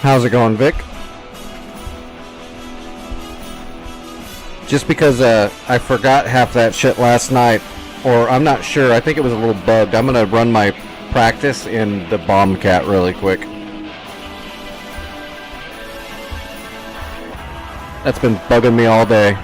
How's it going, Vic? Just because I forgot half that shit last night, or I'm not sure, I think it was a little bugged. I'm gonna run my practice in the Bombcat really quick. That's been bugging me all day.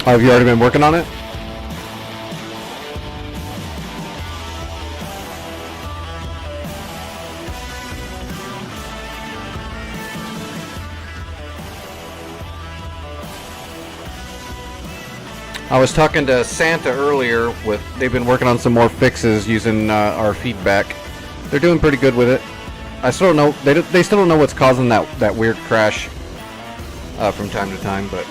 Oh, have you already been working on it? I was talking to Santa earlier. They've been working on some more fixes using our feedback. They're doing pretty good with it. I still don't know. They still don't know what's causing that weird crash from time to time, but.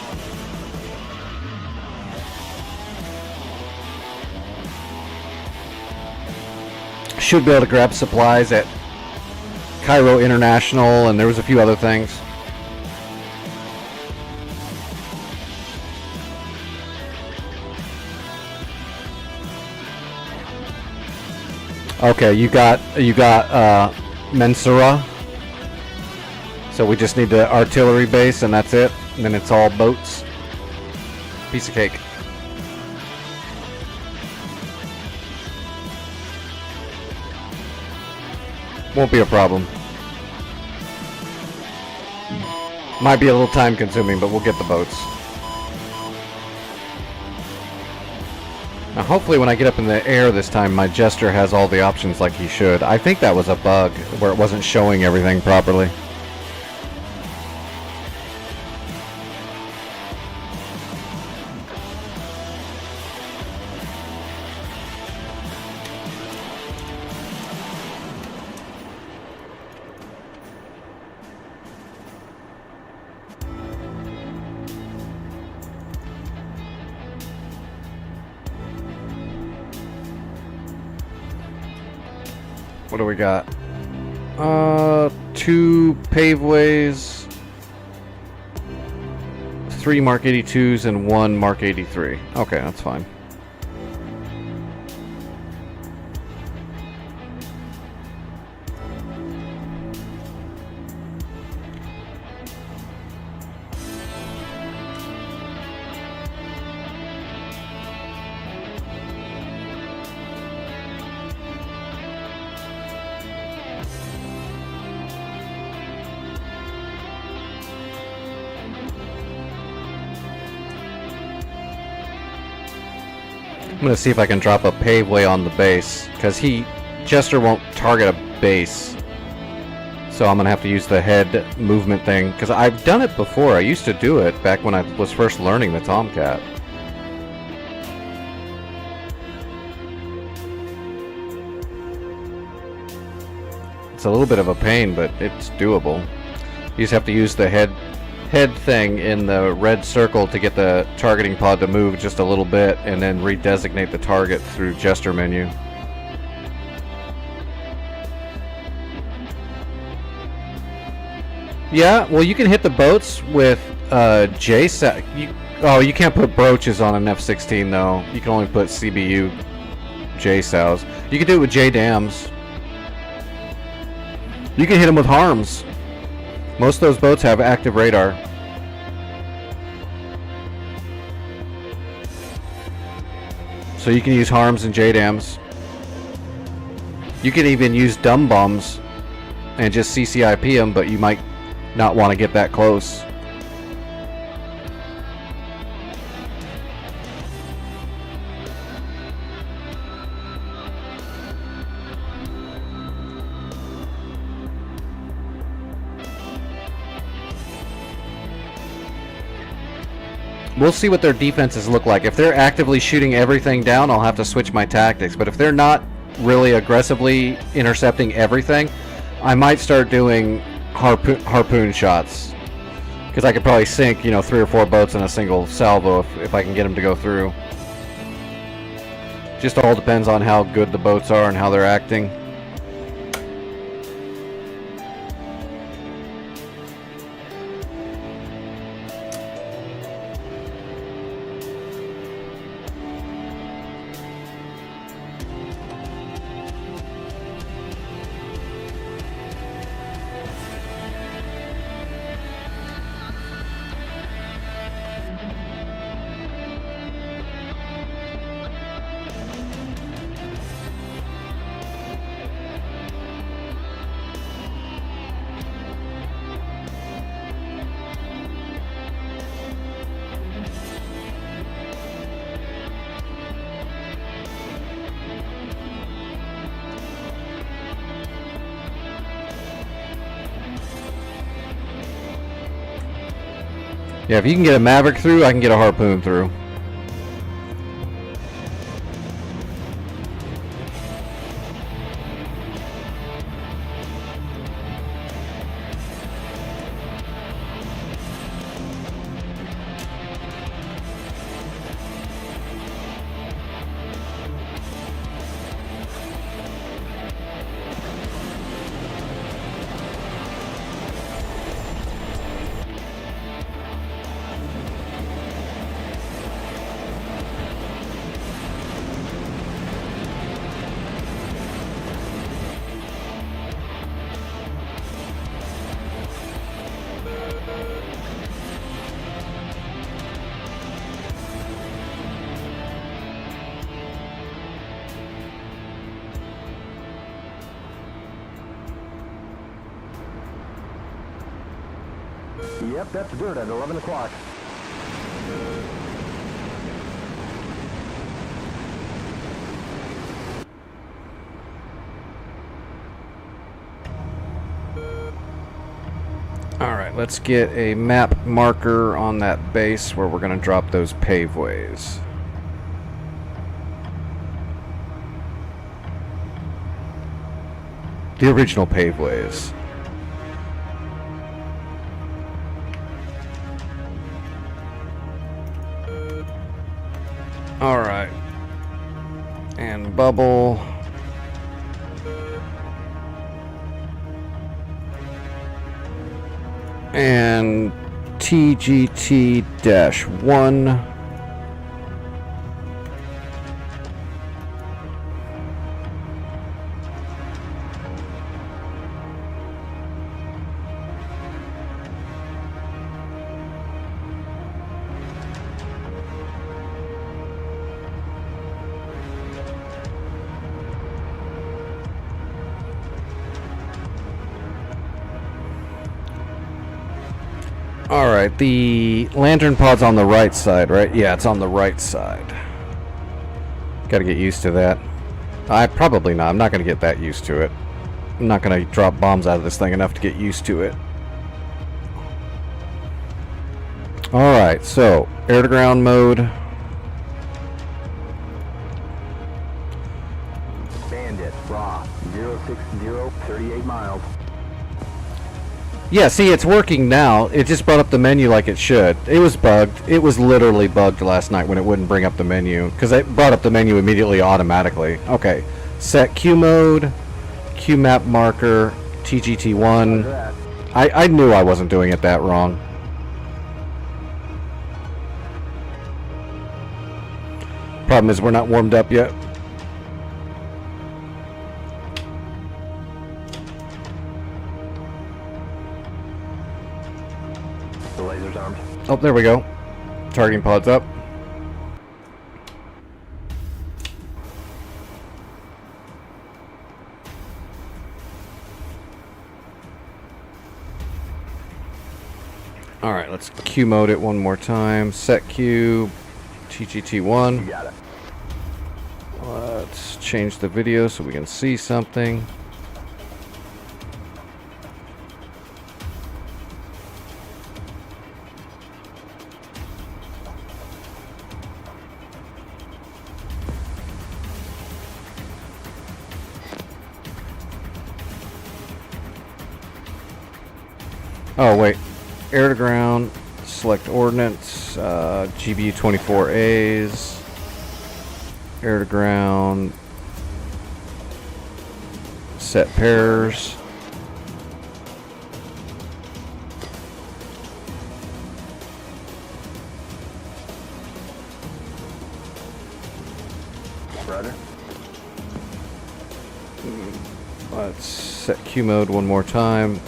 Should be able to grab supplies at Cairo International, and there was a few other things. Okay, you got Mensura. So we just need the artillery base, and that's it. And then it's all boats. Piece of cake. Won't be a problem. Might be a little time consuming, but we'll get the boats. Now hopefully when I get up in the air this time, my Jester has all the options like he should. I think that was a bug where it wasn't showing everything properly. What do we got? 2 paveways, 3 Mark 82s, and 1 Mark 83. Okay, that's fine. I'm gonna see if I can drop a paveway on the base, because Jester won't target a base. So I'm gonna have to use the head movement thing, because I've done it before. I used to do it back when I was first learning the Tomcat. It's a little bit of a pain, but it's doable. You just have to use the head thing in the red circle to get the targeting pod to move just a little bit, and then redesignate the target through Jester menu. Yeah, well, you can hit the boats with JSAC. You can't put brooches on an F-16 though. You can only put CBU JSOWs. You can do it with JDAMs. You can hit them with harms. Most of those boats have active radar. So you can use harms and JDAMs. You can even use dumb bombs and just CCIP them, but you might not want to get that close. We'll see what their defenses look like. If they're actively shooting everything down, I'll have to switch my tactics. But if they're not really aggressively intercepting everything, I might start doing harpoon shots. Because I could probably sink, 3 or 4 boats in a single salvo if I can get them to go through. Just all depends on how good the boats are and how they're acting. Yeah, if you can get a Maverick through, I can get a Harpoon through. Yep, that's good at 11 o'clock. Alright, let's get a map marker on that base where we're going to drop those paveways. The original paveways. Alright. And bubble. And TGT-1. Alright, the lantern pod's on the right side, right? Yeah, it's on the right side. Gotta get used to that. Probably not. I'm not gonna get that used to it. I'm not gonna drop bombs out of this thing enough to get used to it. Alright, so, air-to-ground mode. Bandit, raw, 060, 38 miles. Yeah, see, it's working now. It just brought up the menu like it should. It was bugged. It was literally bugged last night when it wouldn't bring up the menu, because it brought up the menu immediately automatically. Okay, set Q mode, Q map marker, TGT-1. I knew I wasn't doing it that wrong. Problem is we're not warmed up yet. The laser's armed. Oh, there we go. Targeting pod's up. Alright, let's Q mode it one more time. Set Q, TGT-1. You got it. Let's change the video so we can see something. Oh, wait. Air to ground. Select ordnance. GBU 24As. Air to ground. Set pairs. Roger. Let's set Q mode one more time.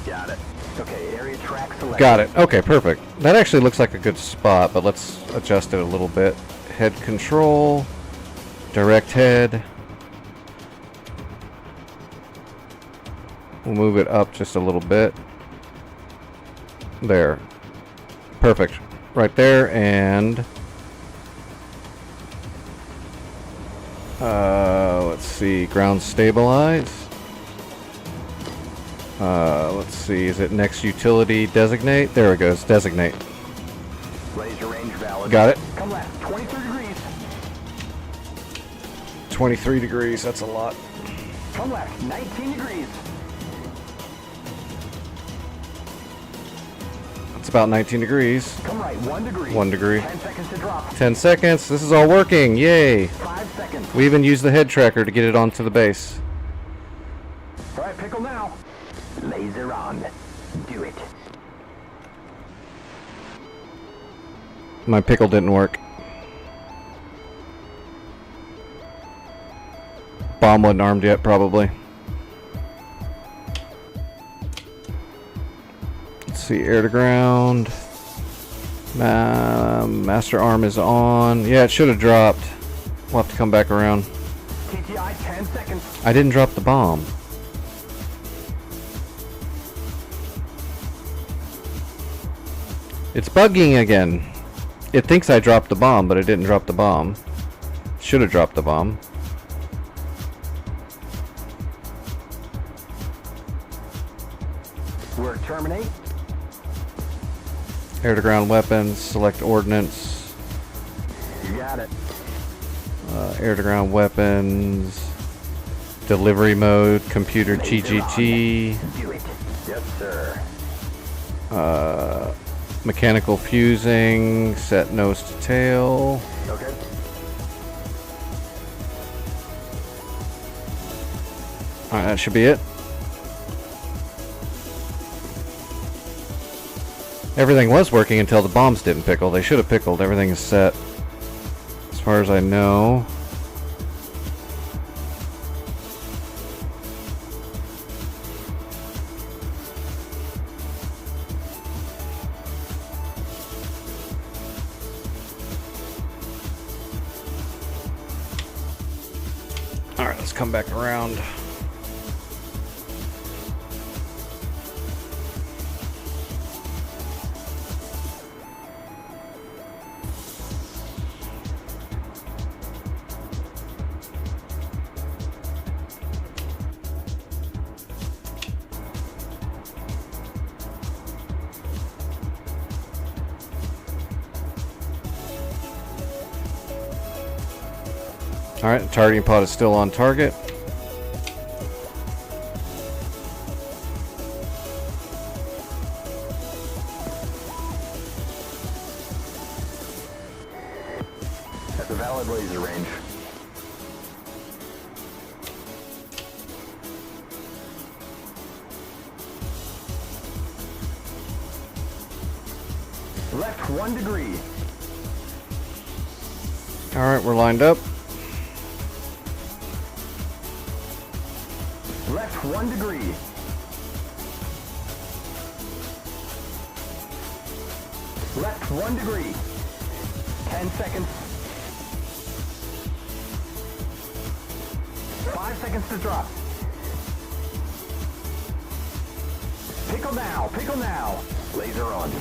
Got it. Okay, area track select. Got it. Okay, perfect. That actually looks like a good spot, but let's adjust it a little bit. Head control. Direct head. We'll move it up just a little bit. There. Perfect. Right there, and... let's see. Ground stabilize. Let's see. Is it next utility designate? There it goes. Designate. Laser range valid. Got it. Come left, 23 degrees. 23 degrees. That's a lot. Come left, 19 degrees. It's about 19 degrees. Come right, 1 degree. 1 degree. 10 seconds to drop. 10 seconds. This is all working. Yay. 5 seconds. We even used the head tracker to get it onto the base. All right, pickle now. Laser on. Do it. My pickle didn't work. Bomb wasn't armed yet, probably. Let's see, air to ground. Master arm is on. Yeah, it should have dropped. We'll have to come back around. TTI, 10 seconds. I didn't drop the bomb. It's bugging again. It thinks I dropped the bomb, but I didn't drop the bomb. Should have dropped the bomb. Work terminate. Air to ground weapons, select ordnance. You got it. Air to ground weapons. Delivery mode, computer GGG. Do it. Yes, sir. Mechanical fusing, set nose to tail. Okay. Alright, that should be it. Everything was working until the bombs didn't pickle. They should have pickled. Everything is set. As far as I know. Alright, let's come back around. Alright, the targeting pod is still on target. That's a valid laser range. Left 1 degree. Alright, we're lined up. Left 1 degree. Left 1 degree. 10 seconds. 5 seconds to drop. Pickle now, pickle now. Laser on.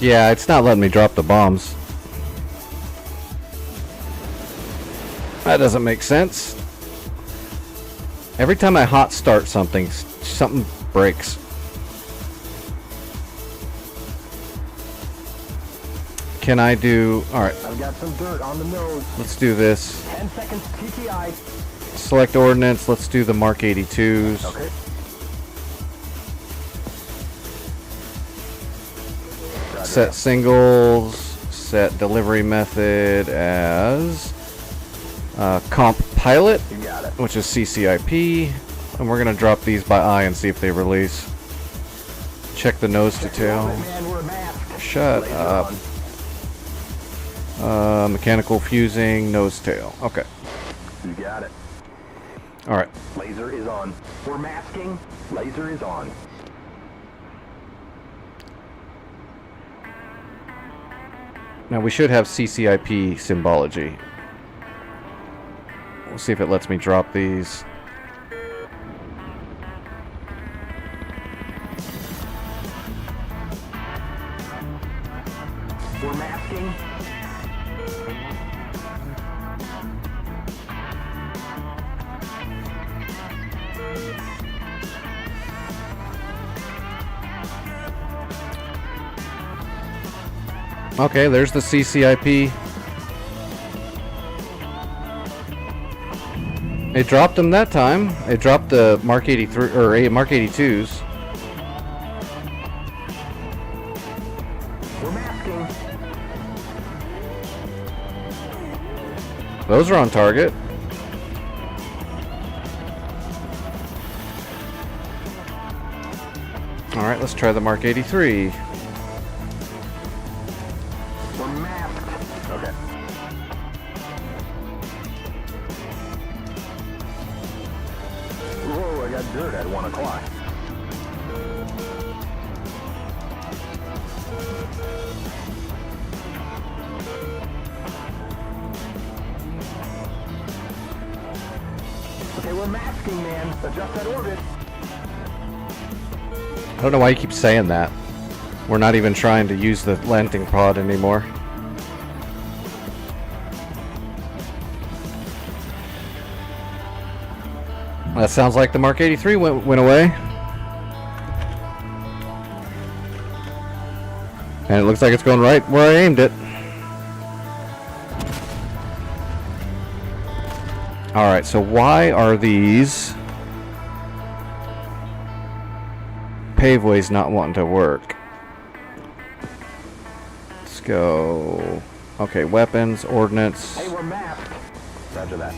Yeah, it's not letting me drop the bombs. That doesn't make sense. Every time I hot start something, something breaks. Can I do... Alright, I've got some dirt on the nose. let's do this. 10 seconds TTI. Select ordnance, let's do the Mark 82s. Okay. set singles, set delivery method as comp pilot, You got it. which is CCIP, and we're gonna drop these by eye and see if they release. Check the nose to tail. Man, we're masked. Shut Laser up. on. Mechanical fusing, nose tail. Okay. You got it. All right. Laser is on. We're masking. Laser is on. Now we should have CCIP symbology. We'll see if it lets me drop these. We're masking. Okay, there's the CCIP. It dropped them that time. It dropped the Mark 83 or Mark 82s. We're masking. Those are on target. All right, let's try the Mark 83. We're masked. Okay. Whoa, I got dirt at 1 o'clock. Okay, we're masking, man. Adjust that orbit. I don't know why you keep saying that. We're not even trying to use the landing pod anymore. That sounds like the Mark 83 went away. And it looks like it's going right where I aimed it. Alright, so why are these paveways not wanting to work? Let's go. Okay, weapons, ordnance. Hey, we're masked. Roger that.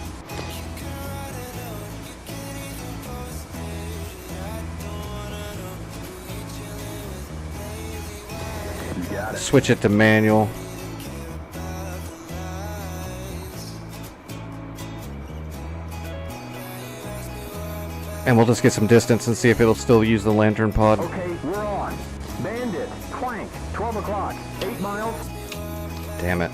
You got it. Switch it to manual. And we'll just get some distance and see if it'll still use the lantern pod. Okay, we're on. Bandit, Clank, 12 o'clock, 8 miles. Damn it.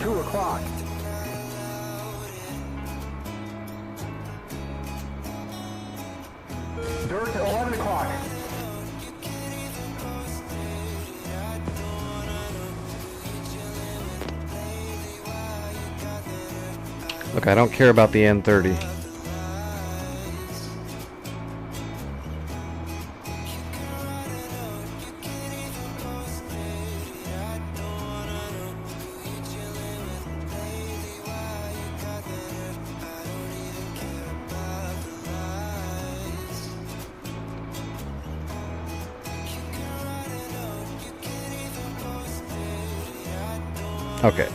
Two o'clock. Dirt at 11 o'clock. Look, I don't care about the N30. Okay.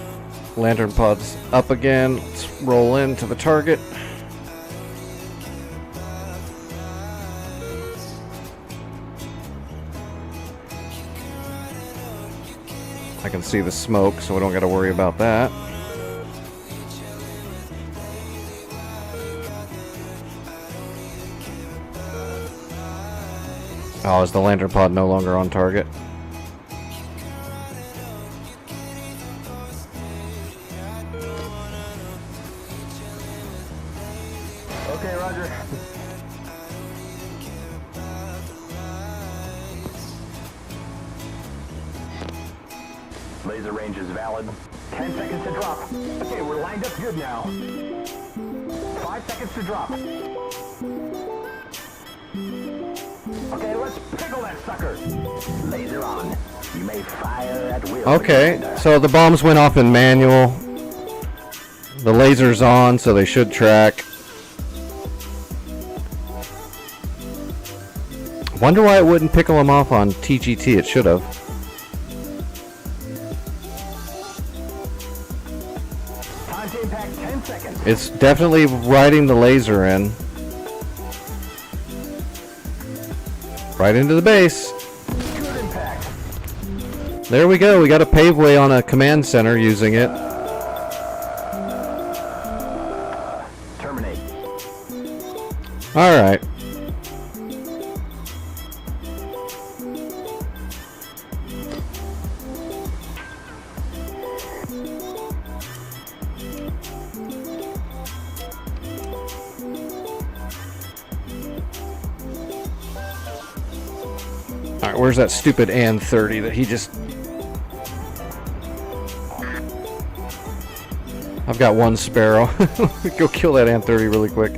Lantern pod's up again. Let's roll into the target. I can see the smoke, so we don't got to worry about that. Oh, is the lantern pod no longer on target? Okay, Roger. Laser range is valid. 10 seconds to drop. Okay, we're lined up good now. 5 seconds to drop. Okay, let's pickle that sucker. Laser on. You may fire at will. Okay, so the bombs went off in manual. The laser's on, so they should track. Wonder why it wouldn't pickle them off on TGT. It should have. Time to impact 10 seconds. It's definitely riding the laser in. Right into the base. Good impact. There we go. We got a paveway on a command center using it. Terminate. Alright. Alright, where's that stupid AN 30 that he just... I've got one Sparrow. Go kill that AN 30 really quick.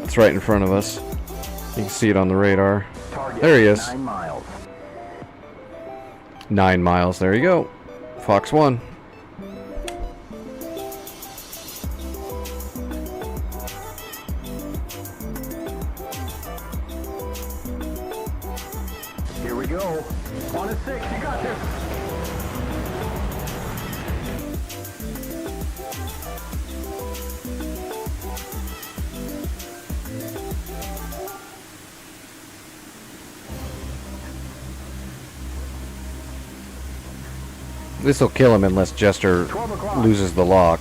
It's right in front of us. You can see it on the radar. Target There he is. 9 miles. 9 miles, there you go. Fox 1. Here we go. On a 6, you got this. This'll kill him unless Jester 12 o'clock. loses the lock.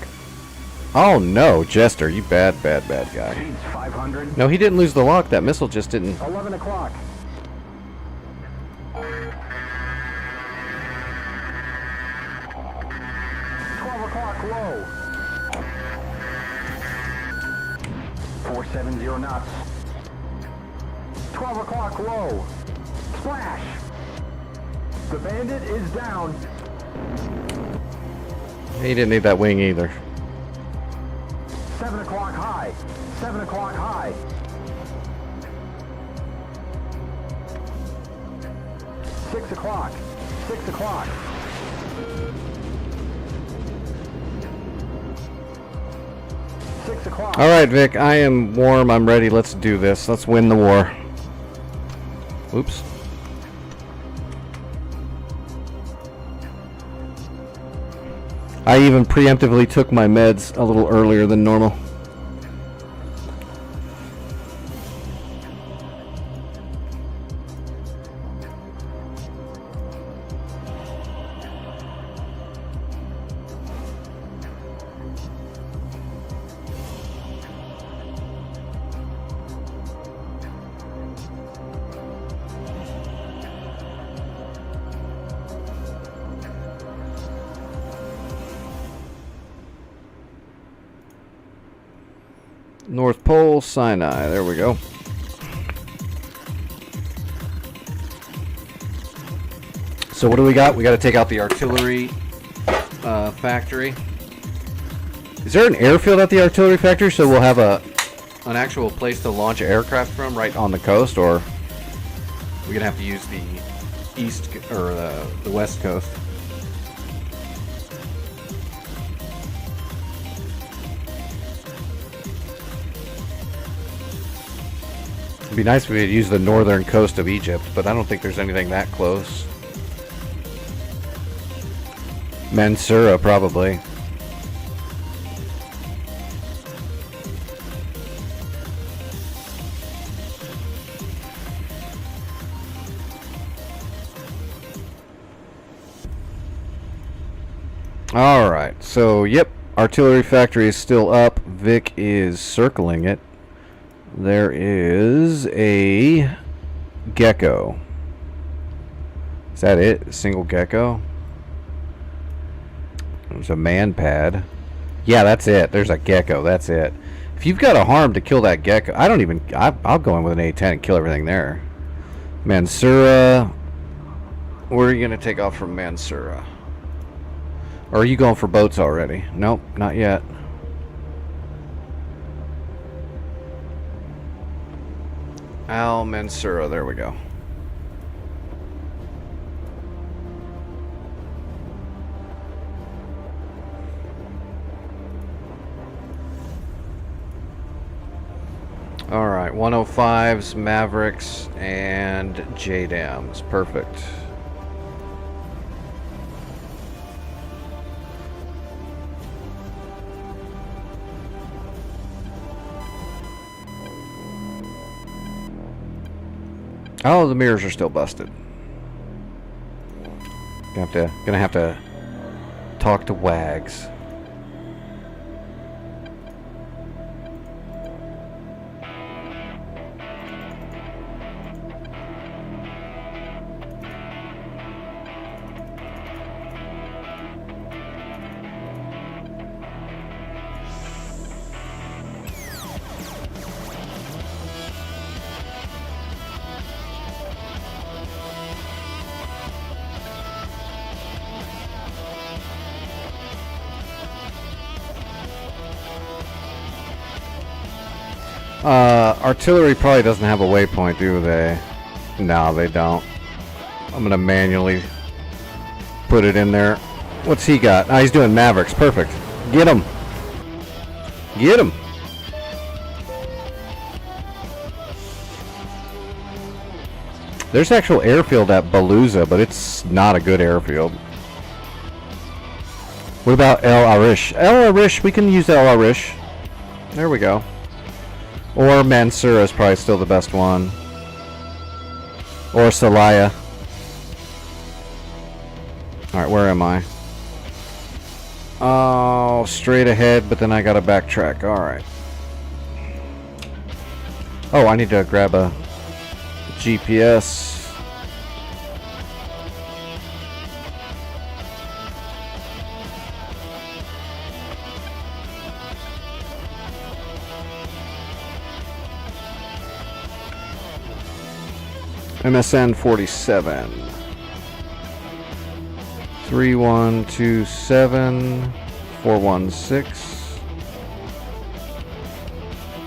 Oh no, Jester, you bad guy. Speed's 500. No, he didn't lose the lock. That missile just didn't. 11 o'clock. 12 o'clock low. 470 knots. 12 o'clock low. Splash. The bandit is down. He didn't need that wing either. 7 o'clock high. 7 o'clock high. 6 o'clock. 6 o'clock. 6 o'clock. All right, Vic, I am warm. I'm ready. Let's do this. Let's win the war. Oops. I even preemptively took my meds a little earlier than normal. North Pole, Sinai. There we go. So what do we got? We got to take out the artillery factory. Is there an airfield at the artillery factory so we'll have an actual place to launch aircraft from right on the coast, or we're gonna have to use the east or the west coast? It'd be nice if we could use the northern coast of Egypt, but I don't think there's anything that close. Mansoura, probably. Alright, so yep, artillery factory is still up. Vic is circling it. There is a gecko. Is that it? A single gecko? There's a man pad. Yeah, that's it. There's a gecko. That's it. If you've got a harm to kill that gecko, I'll go in with an A-10 and kill everything there. Mansoura. Where are you going to take off from Mansoura? Or are you going for boats already? Nope, not yet. Al Mansura, there we go. Alright, 105s, Mavericks, and JDAMs. Perfect. Oh, the mirrors are still busted. Gonna have to talk to Wags. Artillery probably doesn't have a waypoint, do they? No, they don't. I'm gonna manually put it in there. What's he got? Ah, he's doing Mavericks. Perfect. Get him. Get him. There's actual airfield at Baluza, but it's not a good airfield. What about El Arish? El Arish, we can use El Arish. There we go. Or Mansura is probably still the best one. Or Salaya. Alright, where am I? Oh, straight ahead, but then I gotta backtrack. Alright. Oh, I need to grab a GPS. MSN 47 3127 416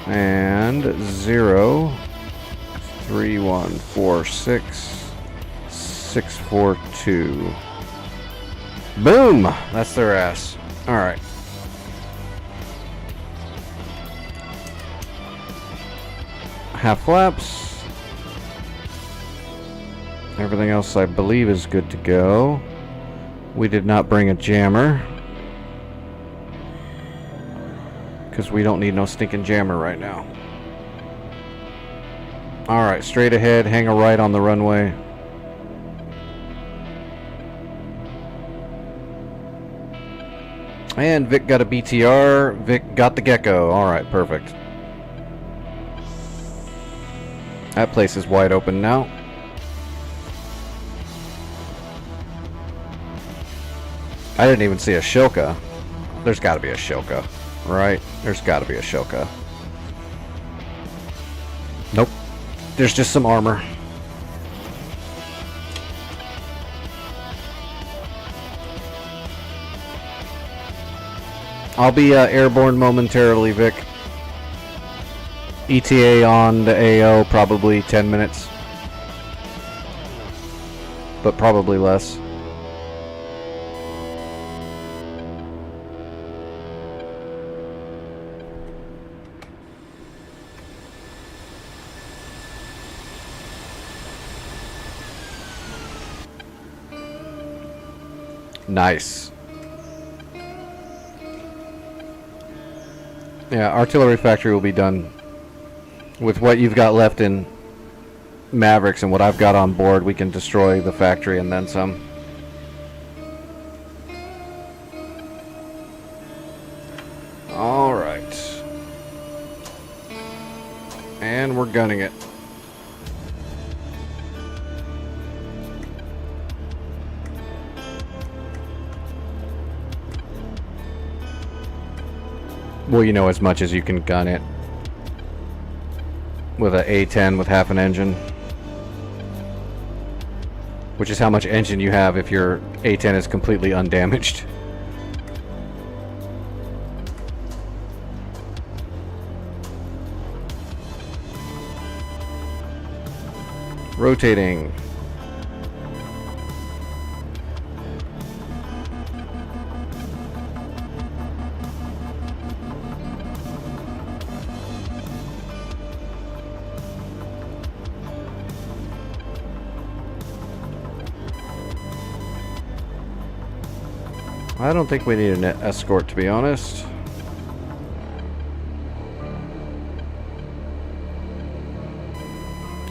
and 03146 642. Boom! That's their ass. Alright. Half flaps. Everything else, I believe, is good to go. We did not bring a jammer, because we don't need no stinking jammer right now. Alright, straight ahead, hang a right on the runway. And Vic got a BTR. Vic got the Gecko. Alright, perfect. That place is wide open now. I didn't even see a Shilka. There's got to be a Shilka, right? There's got to be a Shilka. Nope. There's just some armor. I'll be airborne momentarily, Vic. ETA on the AO, probably 10 minutes. But probably less. Nice. Yeah, artillery factory will be done. With what you've got left in Mavericks and what I've got on board, we can destroy the factory and then some. Alright. And we're gunning it. Well, you know, as much as you can gun it with an A10 with half an engine, which is how much engine you have if your A10 is completely undamaged. Rotating. I don't think we need an escort, to be honest.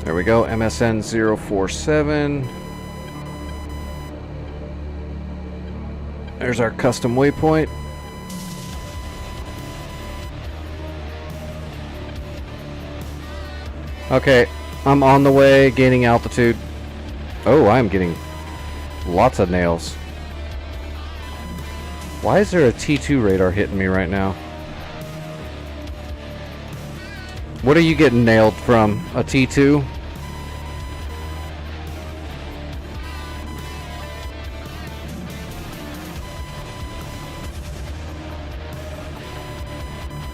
There we go, MSN 047. There's our custom waypoint. Okay, I'm on the way, gaining altitude. Oh, I'm getting lots of nails. Why is there a T2 radar hitting me right now? What are you getting nailed from? A T2?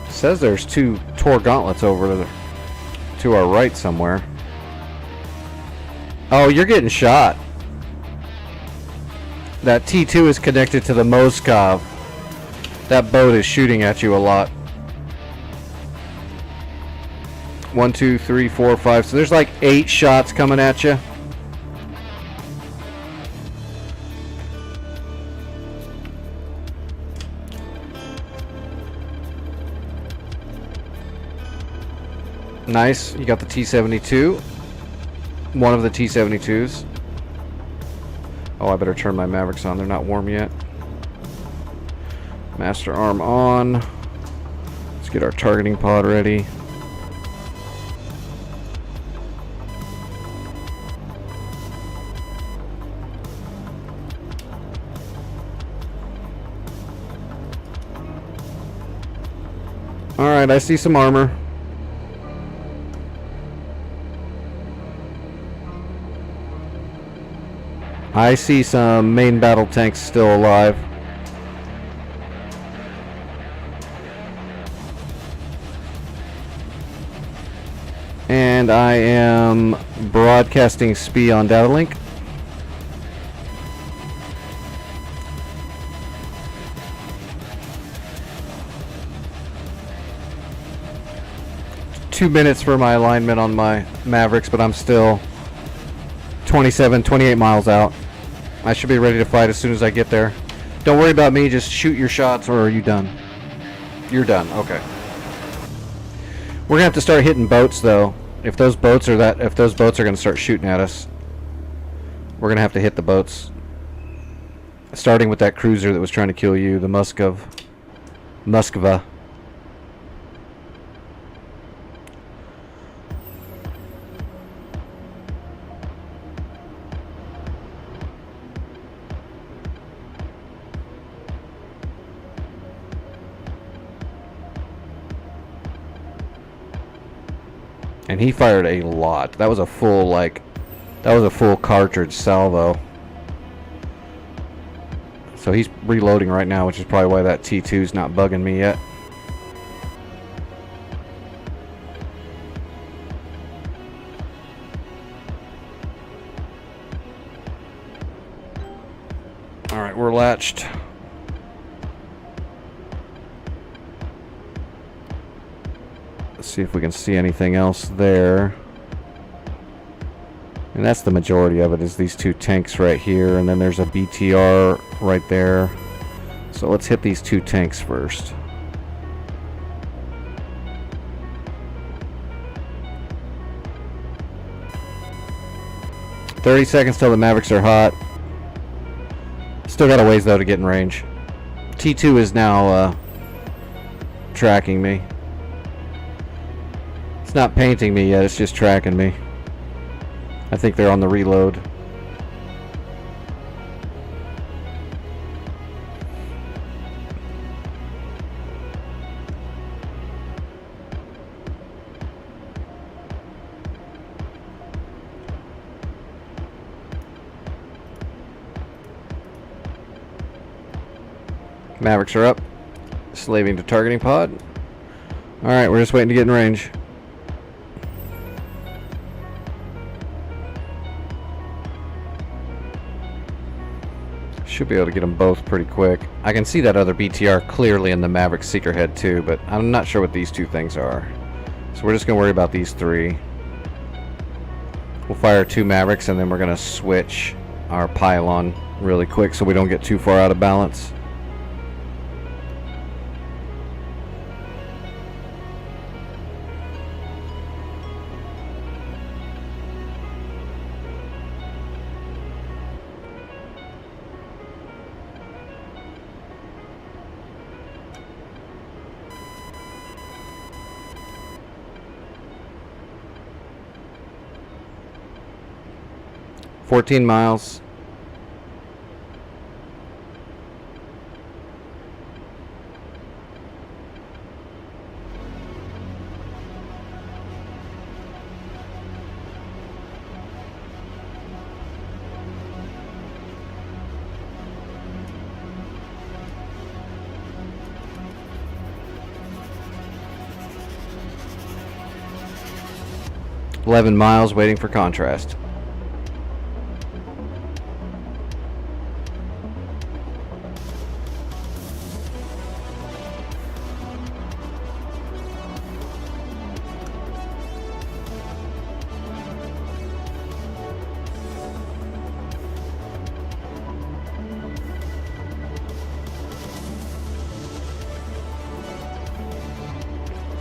Says there's 2 Tor gauntlets over to our right somewhere. Oh, you're getting shot. That T2 is connected to the Moskov. That boat is shooting at you a lot. 1, 2, 3, 4, 5. So there's like 8 shots coming at you. Nice. You got the T-72. One of the T-72s. Oh, I better turn my Mavericks on. They're not warm yet. Master arm on. Let's get our targeting pod ready. Alright, I see some armor. I see some main battle tanks still alive. And I am broadcasting SPI on data link. Two minutes for my alignment on my Mavericks, but I'm still 28 miles out. I should be ready to fight as soon as I get there. Don't worry about me, just shoot your shots, or are you done? You're done, okay. We're gonna have to start hitting boats though. If those boats are gonna start shooting at us, we're gonna have to hit the boats. Starting with that cruiser that was trying to kill you, the Moskva. And he fired a lot. That was a full, cartridge salvo. So he's reloading right now, which is probably why that T2's not bugging me yet. Alright, we're latched. See if we can see anything else there. And that's the majority of it, is these 2 tanks right here, and then there's a BTR right there. So let's hit these 2 tanks first. "30 seconds till the Mavericks are hot." Still got a ways though to get in range. T2 is now tracking me. It's not painting me yet, it's just tracking me. I think they're on the reload. Mavericks are up. Slaving to targeting pod. Alright, we're just waiting to get in range. Should be able to get them both pretty quick. I can see that other BTR clearly in the Maverick Seeker head too, but I'm not sure what these two things are. So we're just going to worry about these three. We'll fire 2 Mavericks and then we're going to switch our pylon really quick so we don't get too far out of balance. $14 miles. $11 miles waiting for contrast.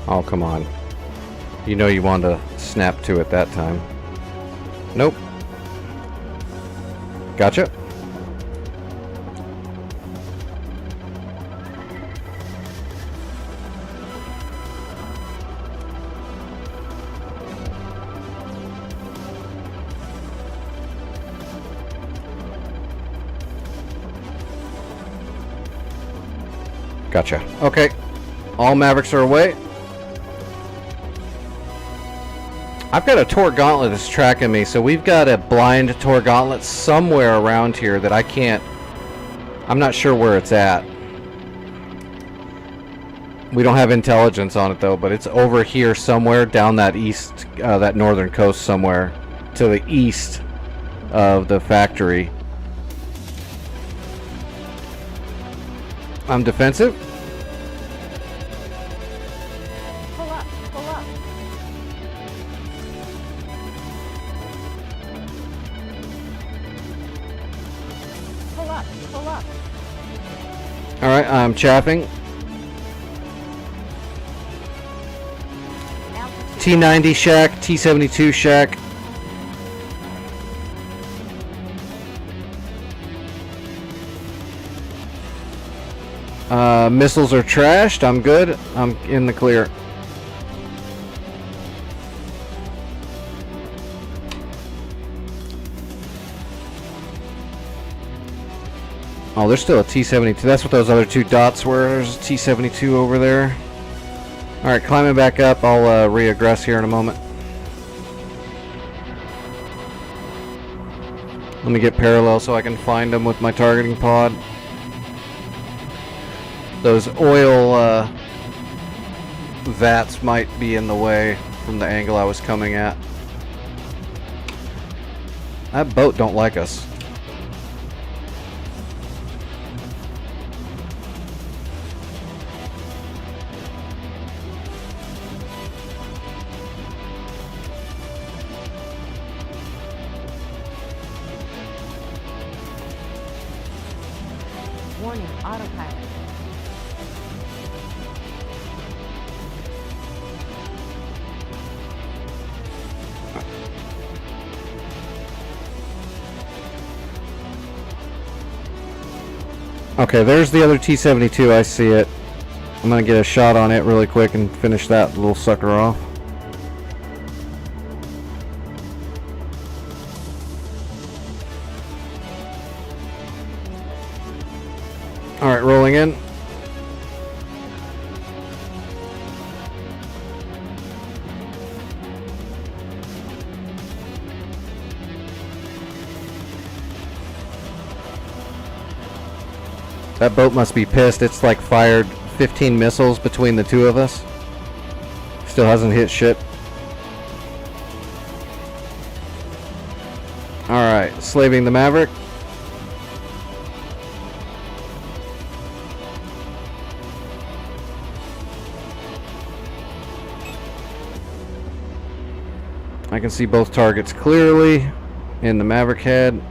Oh, come on. You know you want to snap to it that time. Nope. Gotcha. Gotcha. Okay. All Mavericks are away. I've got a Tor Gauntlet that's tracking me, so we've got a blind Tor Gauntlet somewhere around here that I can't... I'm not sure where it's at. We don't have intelligence on it though, but it's over here somewhere down that east, that northern coast somewhere to the east of the factory. I'm defensive. Pull up, pull up. Pull up, pull up. Alright, I'm chaffing. T90 shack, T72 shack. Missiles are trashed. I'm good. I'm in the clear. Oh, there's still a T-72. That's what those other two dots were. There's a T-72 over there. Alright, climbing back up. I'll reaggress here in a moment. Let me get parallel so I can find them with my targeting pod. Those oil vats might be in the way from the angle I was coming at. That boat don't like us. Warning, autopilot. Okay, there's the other T-72. I see it. I'm gonna get a shot on it really quick and finish that little sucker off. Alright, rolling in. That boat must be pissed. It's like fired 15 missiles between the two of us. Still hasn't hit shit. Alright, slaving the Maverick. I can see both targets clearly in the Maverick head.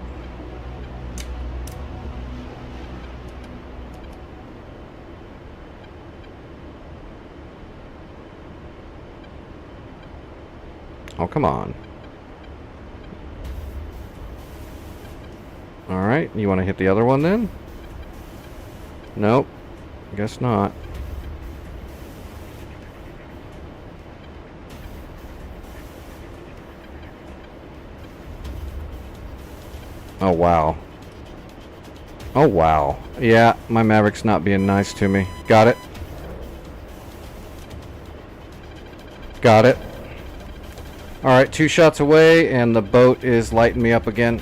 Oh, come on. Alright, you want to hit the other one then? Nope. Guess not. Oh, wow. Oh, wow. Yeah, my Maverick's not being nice to me. Got it. Got it. Alright, 2 shots away, and the boat is lighting me up again.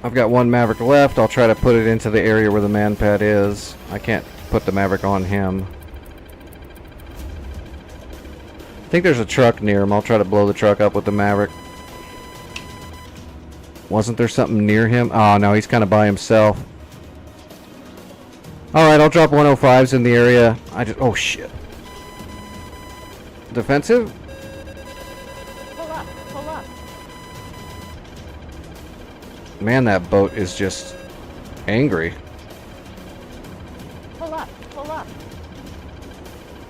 I've got 1 Maverick left. I'll try to put it into the area where the man pad is. I can't put the Maverick on him. I think there's a truck near him. I'll try to blow the truck up with the Maverick. Wasn't there something near him? Oh, no, he's kind of by himself. Alright, I'll drop 105s in the area. Oh, shit. Defensive? Pull up. Pull up. Man, that boat is just angry. Pull up. Pull up.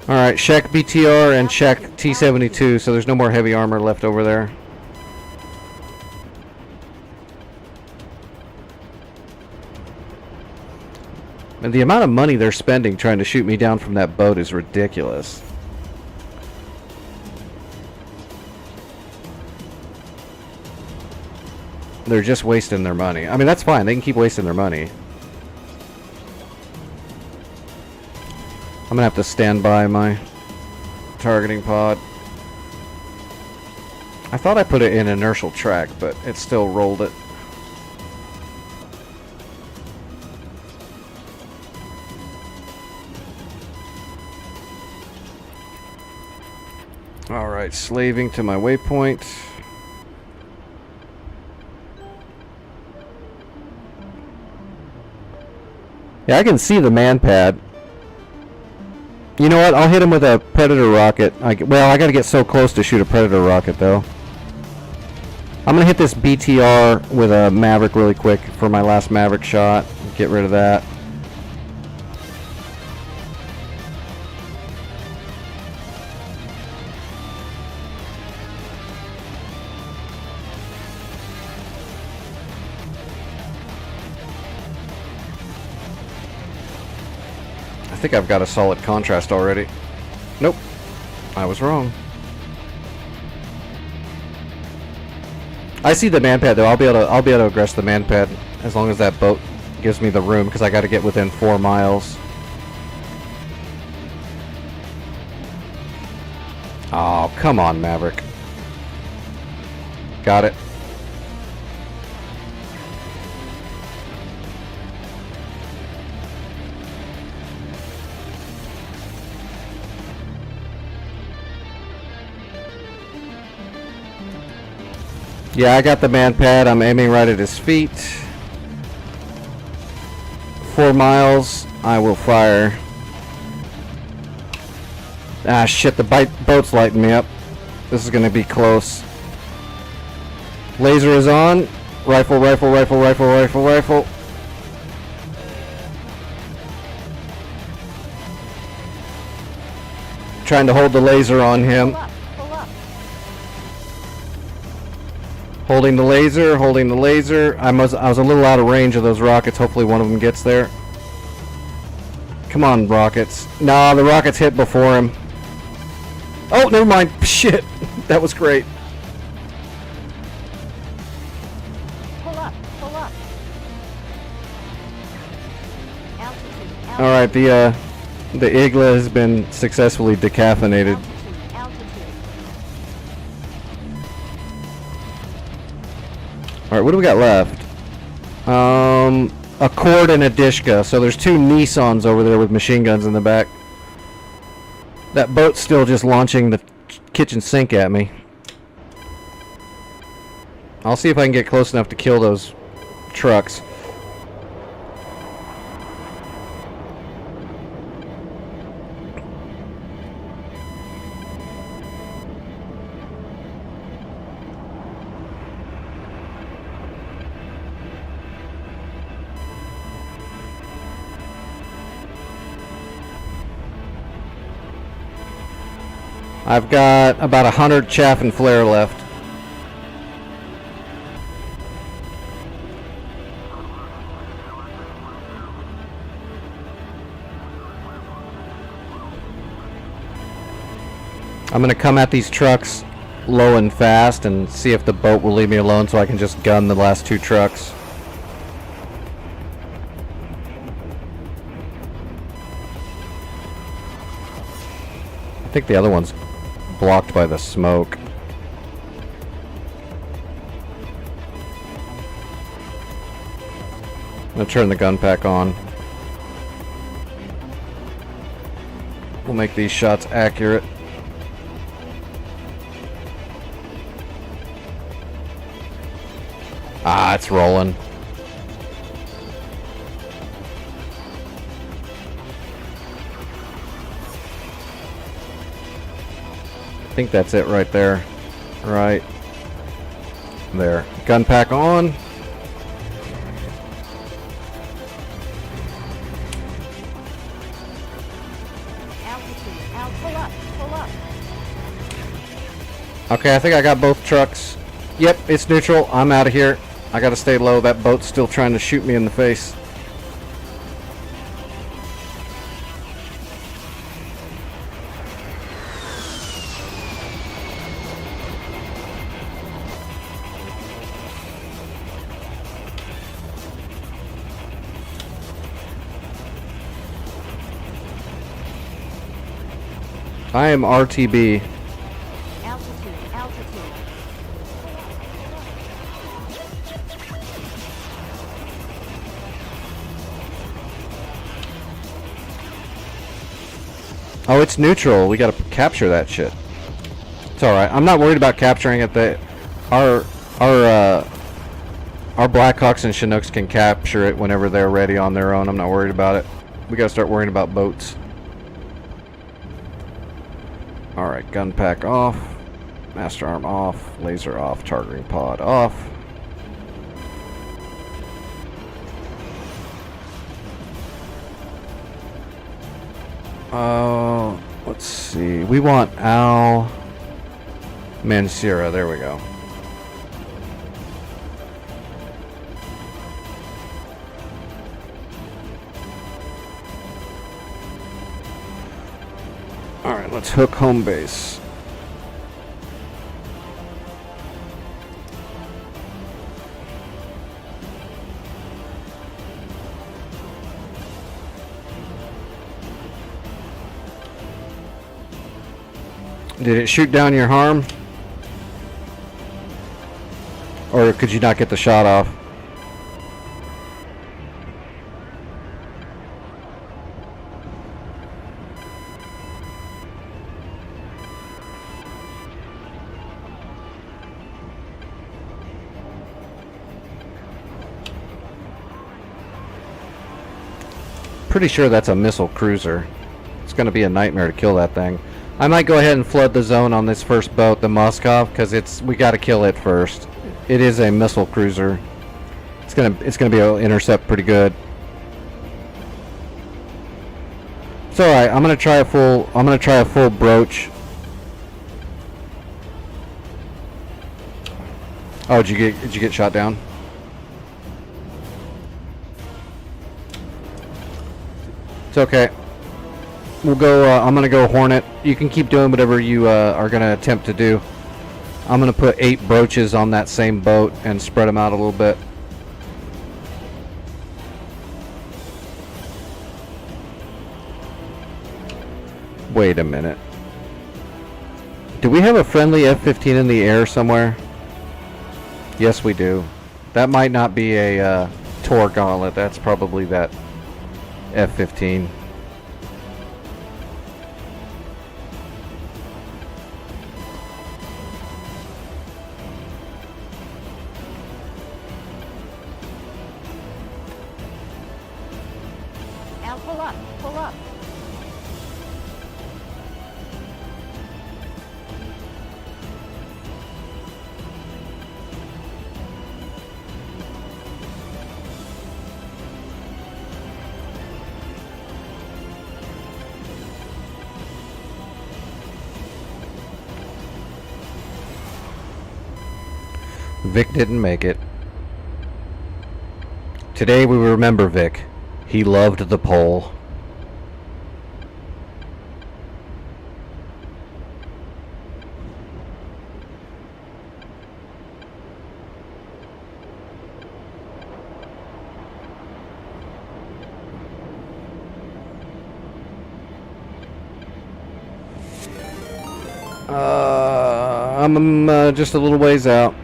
Alright, check BTR and check T-72, so there's no more heavy armor left over there. And the amount of money they're spending trying to shoot me down from that boat is ridiculous. They're just wasting their money. I mean, that's fine. They can keep wasting their money. I'm gonna have to stand by my targeting pod. I thought I put it in inertial track, but it still rolled it. Alright, slaving to my waypoint. Yeah, I can see the man pad. You know what? I'll hit him with a Predator rocket. Well, I gotta get so close to shoot a Predator rocket, though. I'm gonna hit this BTR with a Maverick really quick for my last Maverick shot. Get rid of that. I think I've got a solid contrast already. Nope. I was wrong. I see the man pad though. I'll be able to aggress the man pad as long as that boat gives me the room, because I got to get within 4 miles. Oh, come on, Maverick. Got it. Yeah, I got the man pad. I'm aiming right at his feet. 4 miles. I will fire. Ah, shit. The boat's lighting me up. This is going to be close. Laser is on. Rifle, rifle, rifle, rifle, rifle, rifle. Trying to hold the laser on him. Pull up. Pull up. Holding the laser, holding the laser. I was a little out of range of those rockets. Hopefully one of them gets there. Come on, rockets. Nah, the rockets hit before him. Oh, never mind. Shit. That was great. Pull up. Pull up. Altitude. Alright, the Igla has been successfully decaffeinated. Altitude. Altitude. Alright, what do we got left? A Cord and a Dishka. So there's 2 Nissans over there with machine guns in the back. That boat's still just launching the kitchen sink at me. I'll see if I can get close enough to kill those trucks. I've got about 100 chaff and flare left. I'm gonna come at these trucks low and fast and see if the boat will leave me alone so I can just gun the last 2 trucks. I think the other one's blocked by the smoke. I'm gonna turn the gun pack on. We'll make these shots accurate. Ah, it's rolling. I think that's it right there. Right there. Gun pack on. Pull up, pull up. Okay, I think I got both trucks. Yep, it's neutral. I'm out of here. I gotta stay low. That boat's still trying to shoot me in the face. I am RTB. Altitude, altitude. Oh, it's neutral. We gotta capture that shit. It's alright. I'm not worried about capturing it. Our Blackhawks and Chinooks can capture it whenever they're ready on their own. I'm not worried about it. We gotta start worrying about boats. Alright, gun pack off. Master arm off. Laser off. Targeting pod off. Let's see. We want Al Mansura. There we go. Alright, let's hook home base. Did it shoot down your harm? Or could you not get the shot off? Pretty sure that's a missile cruiser. It's going to be a nightmare to kill that thing. I might go ahead and flood the zone on this first boat, the Moskov, because we got to kill it first. It is a missile cruiser. It's gonna be able to intercept pretty good. It's all right. I'm gonna try a full broach. Oh, did you get shot down? It's okay. We'll go, I'm gonna go Hornet. You can keep doing whatever you are gonna attempt to do. I'm gonna put 8 broaches on that same boat and spread them out a little bit. Wait a minute. Do we have a friendly F-15 in the air somewhere? Yes, we do. That might not be a Tor Gauntlet. That's probably that F-15. Al, pull up, pull up. Vic didn't make it. Today we remember Vic. He loved the pole. I'm just a little ways out.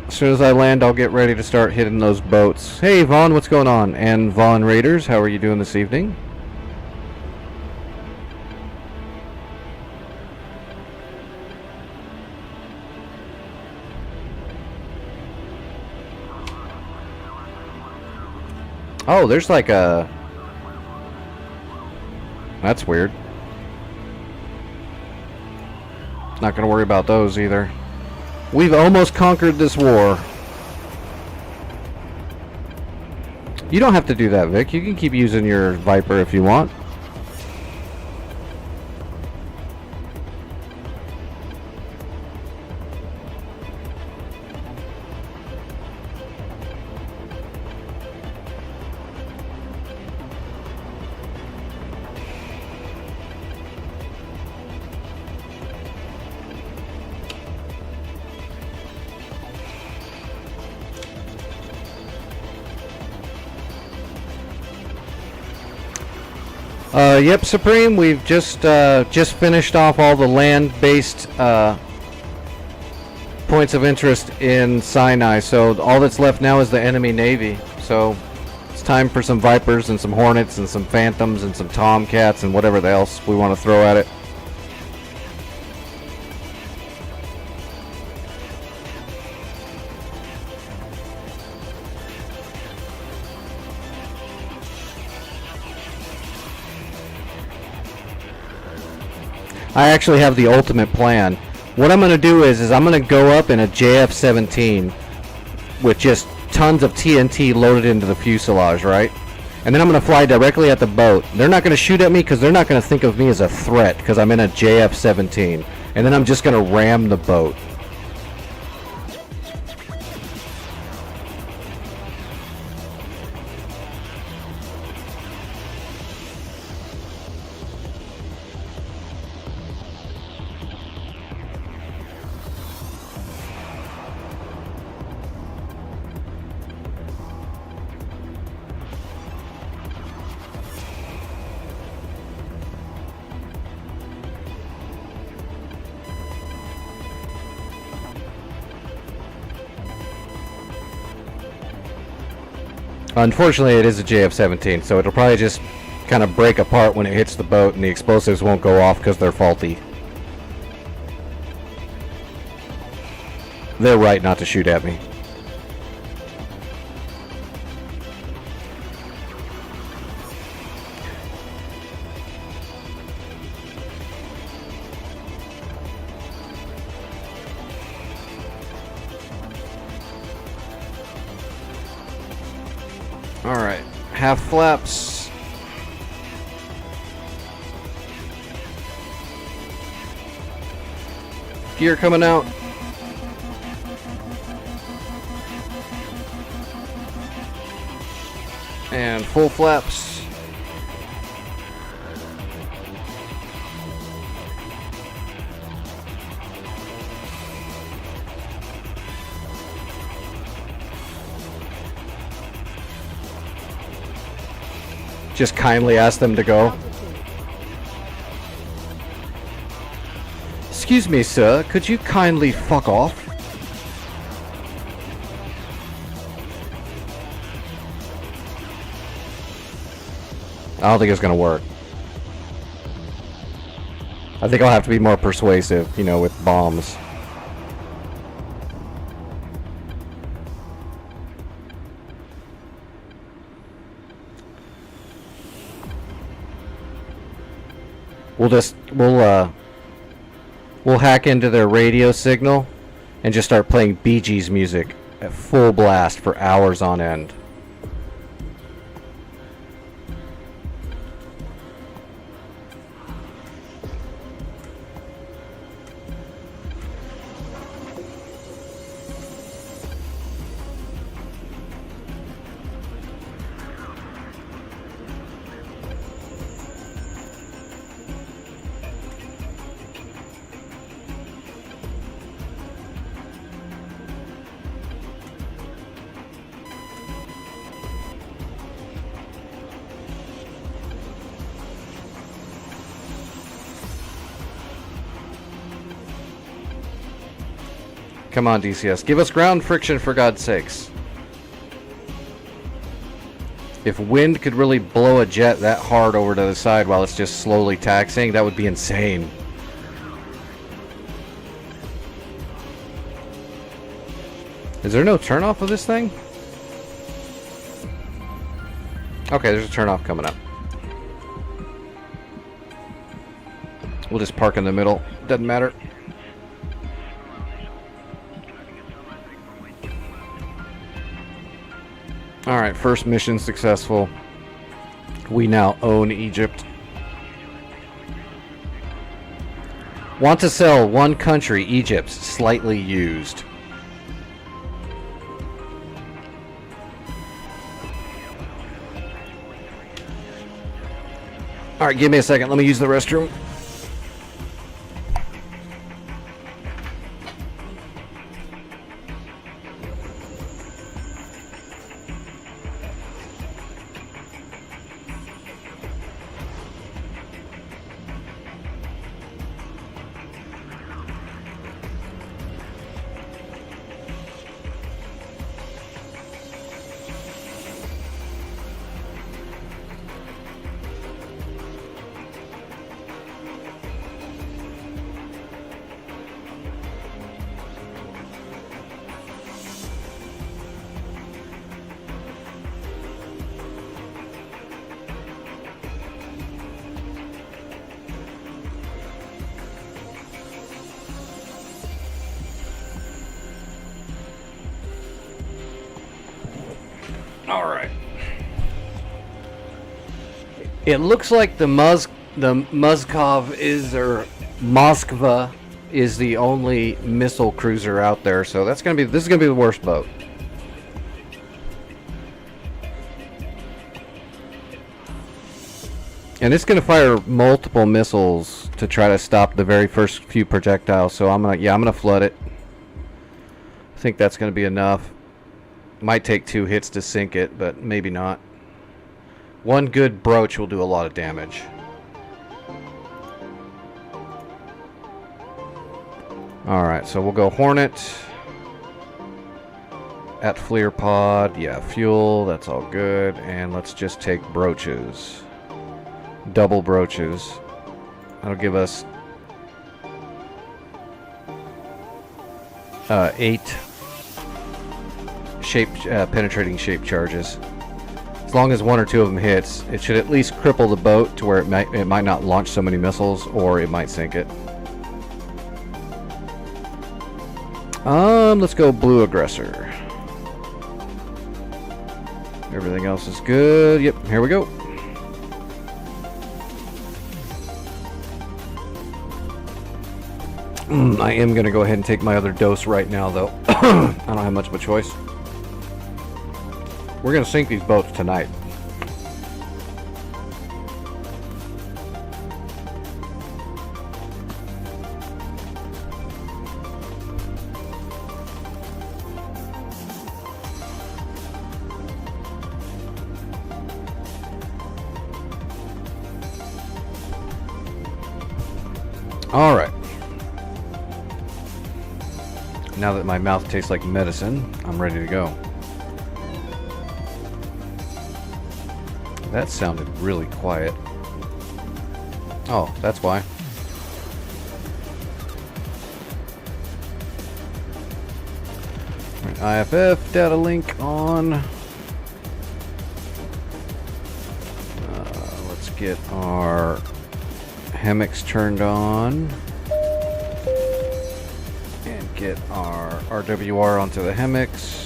As soon as I land, I'll get ready to start hitting those boats. Hey, Vaughn, what's going on? And Vaughn Raiders, how are you doing this evening? Oh, there's like a... That's weird. Not gonna worry about those either. We've almost conquered this war. You don't have to do that, Vic. You can keep using your Viper if you want. Yep, Supreme. We've just finished off all the land-based points of interest in Sinai. So all that's left now is the enemy navy. So it's time for some Vipers and some Hornets and some Phantoms and some Tomcats and whatever else we want to throw at it. I actually have the ultimate plan. What I'm going to do is I'm going to go up in a JF-17 with just tons of TNT loaded into the fuselage, right? And then I'm going to fly directly at the boat. They're not going to shoot at me because they're not going to think of me as a threat because I'm in a JF-17. And then I'm just going to ram the boat. Unfortunately, it is a JF-17, so it'll probably just kind of break apart when it hits the boat, and the explosives won't go off because they're faulty. They're right not to shoot at me. Alright, half flaps. Gear coming out. And full flaps. Just kindly ask them to go. Excuse me, sir. Could you kindly fuck off? I don't think it's gonna work. I think I'll have to be more persuasive, you know, with bombs. We'll hack into their radio signal and just start playing Bee Gees music at full blast for hours on end. Come on, DCS. Give us ground friction, for God's sakes. If wind could really blow a jet that hard over to the side while it's just slowly taxiing, that would be insane. Is there no turnoff of this thing? Okay, there's a turnoff coming up. We'll just park in the middle. Doesn't matter. Alright, first mission successful. We now own Egypt. Want to sell one country, Egypt, slightly used. Alright, give me a second. Let me use the restroom. Alright. It looks like the Muzkov is, or Moskva is the only missile cruiser out there, so this is gonna be the worst boat. And it's gonna fire multiple missiles to try to stop the very first few projectiles, so I'm gonna flood it. I think that's gonna be enough. Might take 2 hits to sink it, but maybe not. One good broach will do a lot of damage. Alright, so we'll go Hornet. At Fleer Pod, yeah, fuel, that's all good. And let's just take broaches. Double broaches. That'll give us 8 penetrating shape charges. As long as 1 or 2 of them hits, it should at least cripple the boat to where it might not launch so many missiles, or it might sink it. Let's go Blue Aggressor. Everything else is good. Yep, here we go. I am going to go ahead and take my other dose right now, though. I don't have much of a choice. We're going to sink these boats tonight. All right. Now that my mouth tastes like medicine, I'm ready to go. That sounded really quiet. Oh, that's why. Right, IFF data link on. Let's get our HEMIX turned on. And get our RWR onto the HEMIX.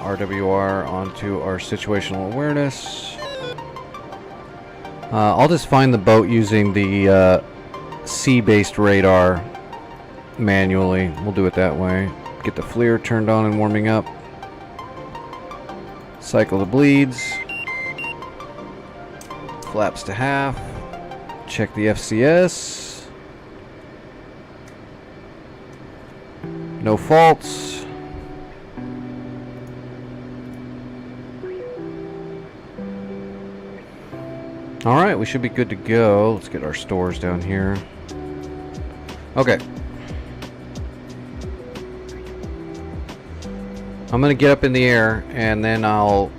RWR onto our situational awareness. I'll just find the boat using the sea-based radar manually. We'll do it that way. Get the FLIR turned on and warming up. Cycle the bleeds. Flaps to half. Check the FCS. No faults. Alright, we should be good to go. Let's get our stores down here. Okay. I'm gonna get up in the air and then I'll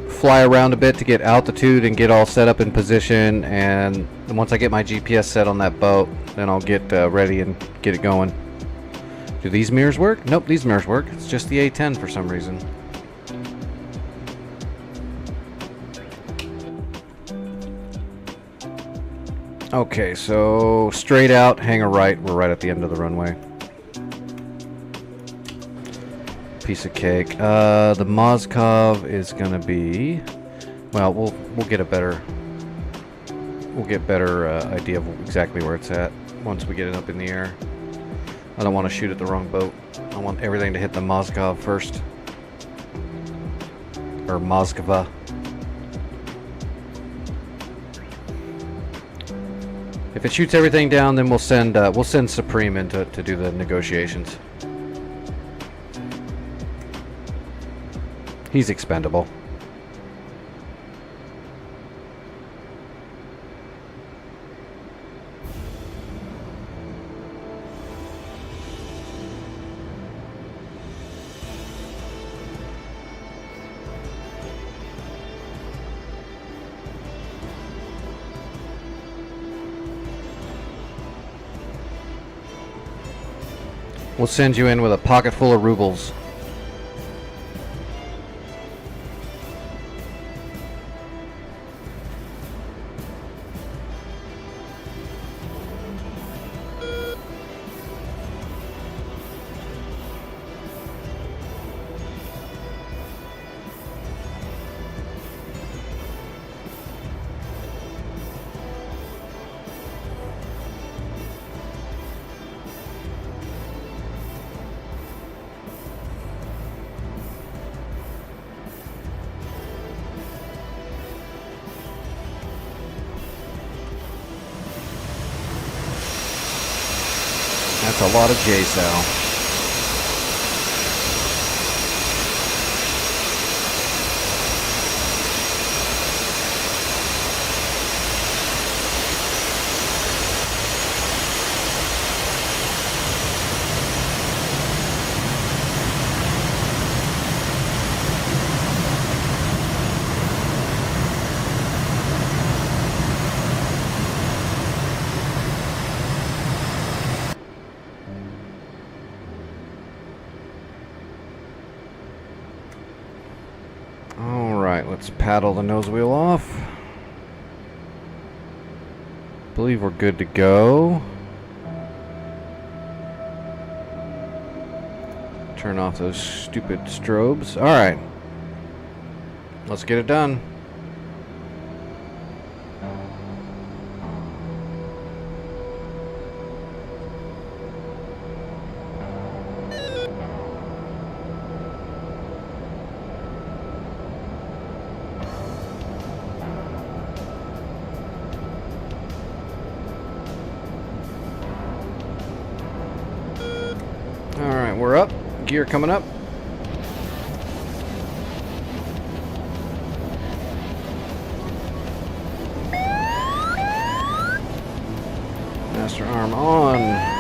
fly around a bit to get altitude and get all set up in position, and once I get my GPS set on that boat, then I'll get ready and get it going. Do these mirrors work? Nope, these mirrors work. It's just the A10 for some reason. Okay, so straight out, hang a right. We're right at the end of the runway. Piece of cake. The Mozkov is gonna be, well, we'll get a better idea of exactly where it's at once we get it up in the air. I don't want to shoot at the wrong boat. I want everything to hit the Mozkov first, or Moskva. If it shoots everything down, then we'll send Supreme in to do the negotiations. He's expendable. We'll send you in with a pocket full of rubles. That's a lot of JSOW. Let's paddle the nose wheel off. Believe we're good to go. Turn off those stupid strobes. Alright. Let's get it done. Alright, we're up. Gear coming up. Master arm on.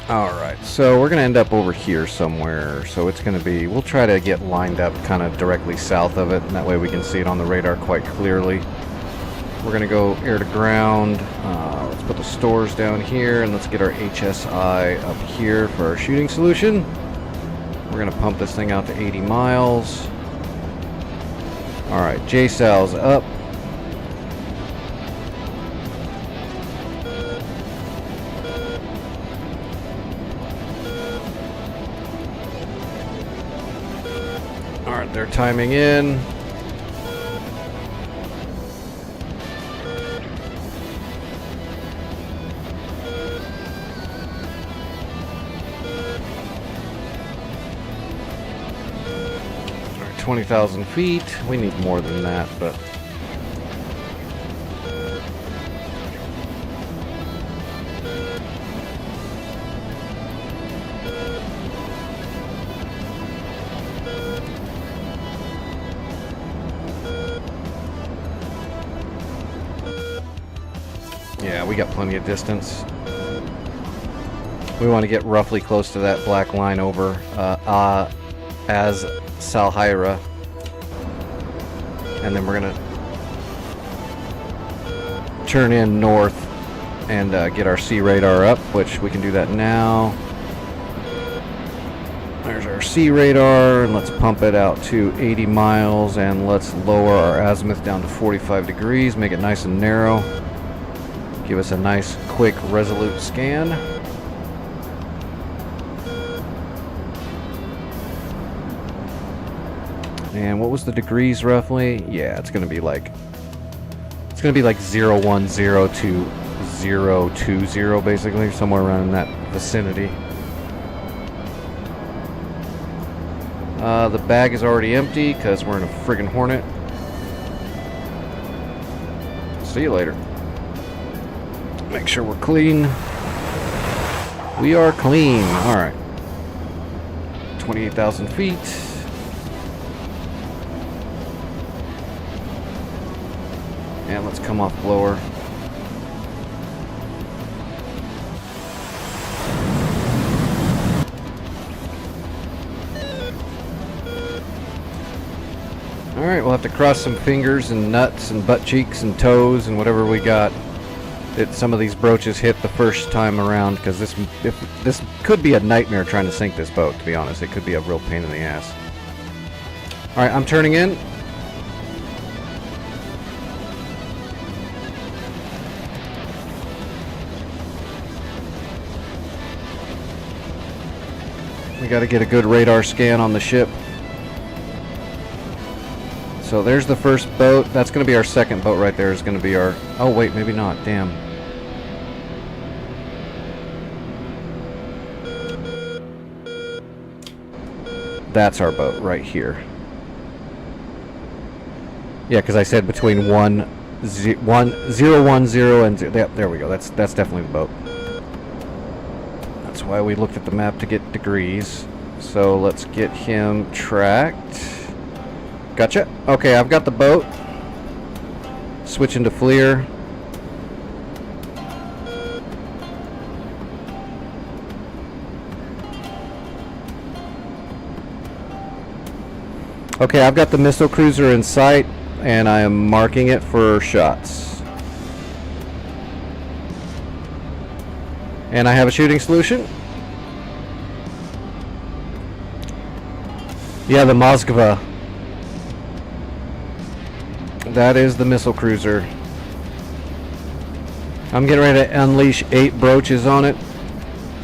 Alright, so we're going to end up over here somewhere, so it's going to be, we'll try to get lined up kind of directly south of it, and that way we can see it on the radar quite clearly. We're going to go air to ground, let's put the stores down here, and let's get our HSI up here for our shooting solution. We're going to pump this thing out to 80 miles. Alright, JSOW's up. Alright, they're timing in. Alright, 20,000 feet. We need more than that, but we got plenty of distance. We want to get roughly close to that black line over as Salhira. And then we're going to turn in north and get our sea radar up, which we can do that now. There's our sea radar, and let's pump it out to 80 miles, and let's lower our azimuth down to 45 degrees, make it nice and narrow. Give us a nice, quick, resolute scan. And what was the degrees roughly? Yeah, it's gonna be like 010 to 020 basically, somewhere around in that vicinity. The bag is already empty because we're in a friggin' Hornet. See you later. Make sure we're clean. We are clean. Alright. 28,000 feet. And let's come off blower. Alright, we'll have to cross some fingers and nuts and butt cheeks and toes and whatever we got that some of these broaches hit the first time around, because this could be a nightmare trying to sink this boat, to be honest. It could be a real pain in the ass. Alright, I'm turning in. We got to get a good radar scan on the ship. So there's the first boat. That's going to be our second boat right there. Is going to be our... Oh, wait, maybe not. Damn. That's our boat right here. Yeah, because I said between 010 and 0. There we go. That's definitely the boat. That's why we looked at the map to get degrees. So let's get him tracked. Gotcha. Okay, I've got the boat. Switching to FLIR. Okay, I've got the missile cruiser in sight, and I am marking it for shots. And I have a shooting solution. Yeah, the Moskva. That is the missile cruiser. I'm getting ready to unleash 8 broaches on it.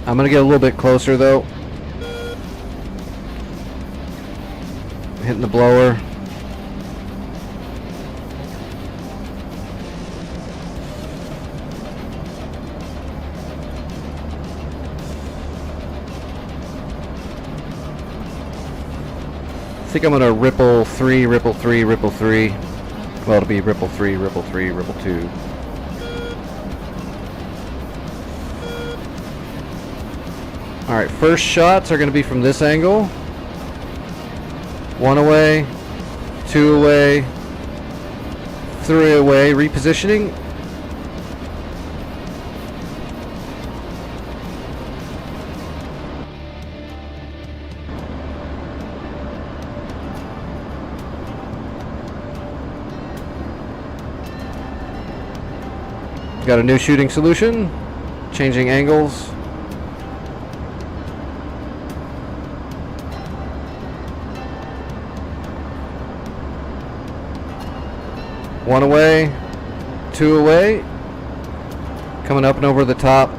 I'm going to get a little bit closer though. Hitting the blower. I think I'm going to ripple 3, ripple 3, ripple 3. Well, it'll be ripple 3, ripple 3, ripple 2. Alright, first shots are going to be from this angle. 1 away, 2 away, 3 away, repositioning. Got a new shooting solution. Changing angles. One away, 2 away. Coming up and over the top.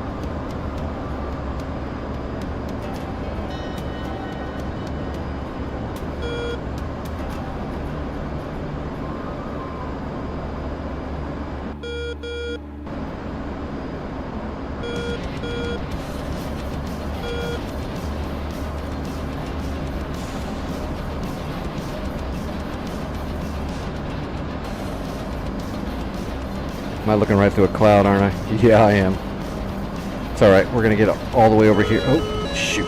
Am I looking right through a cloud, aren't I? Yeah, I am. It's alright, we're gonna get all the way over here. Oh, shoot.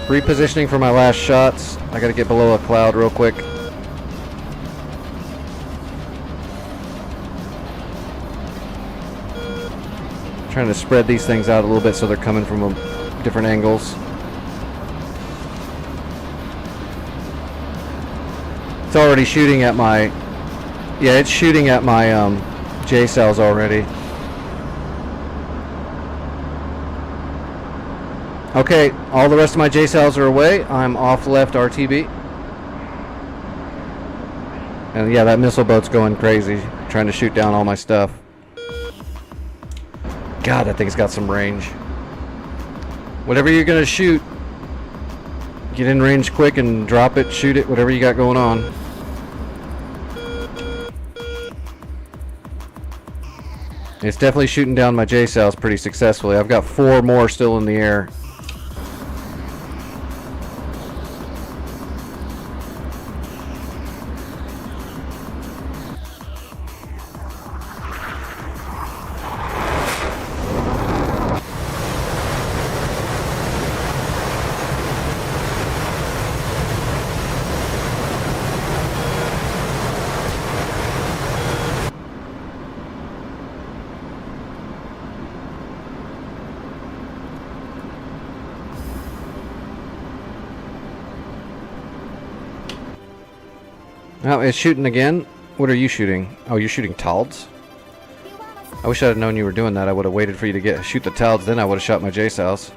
Repositioning for my last shots. I gotta get below a cloud real quick. Trying to spread these things out a little bit so they're coming from different angles. It's already shooting at my... Yeah, it's shooting at my J cells already. Okay, all the rest of my J cells are away. I'm off left RTB. And yeah, that missile boat's going crazy, trying to shoot down all my stuff. God, that thing's got some range. Whatever you're gonna shoot, get in range quick and drop it, shoot it, whatever you got going on. It's definitely shooting down my J cells pretty successfully. I've got 4 more still in the air. Oh, it's shooting again. What are you shooting? Oh, you're shooting TALDs? I wish I had known you were doing that. I would have waited for you to shoot the TALDs, then I would have shot my J-cells.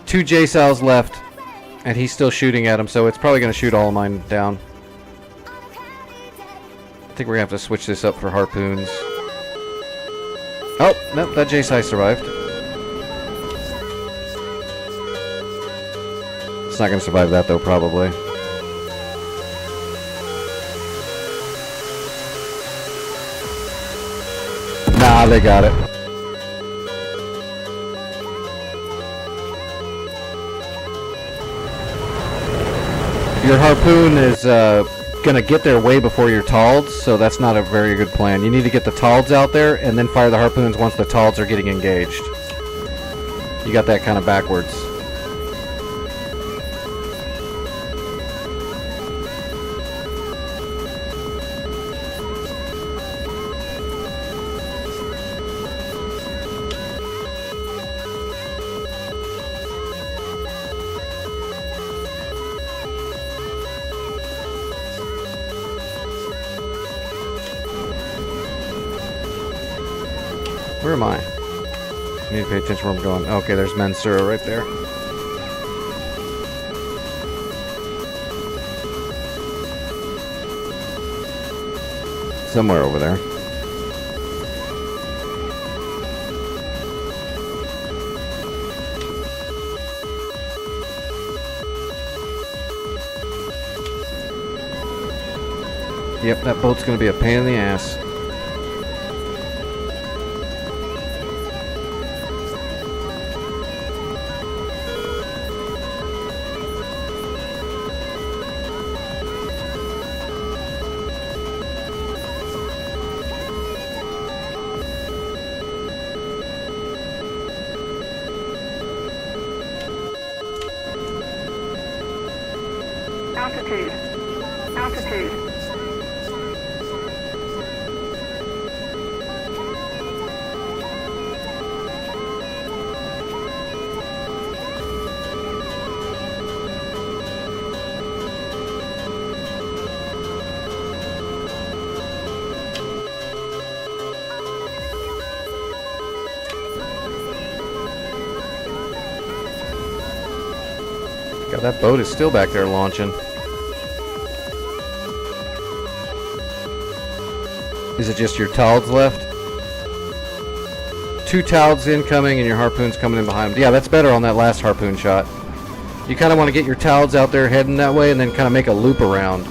2 J-cells left, and he's still shooting at him, so it's probably going to shoot all of mine down. I think we're going to have to switch this up for harpoons. Oh, nope, that J-size survived. It's not going to survive that, though, probably. Nah, they got it. Your harpoon is gonna get there way before your TALDs, so that's not a very good plan. You need to get the TALDs out there and then fire the harpoons once the TALDs are getting engaged. You got that kind of backwards. Where am I? I need to pay attention where I'm going. Okay, there's Mansour right there. Somewhere over there. Yep, that boat's gonna be a pain in the ass. Altitude. Altitude. God, that boat is still back there launching. Is it just your TALDs left? 2 TALDs incoming and your harpoons coming in behind them. Yeah, that's better on that last harpoon shot. You kind of want to get your TALDs out there heading that way and then kind of make a loop around.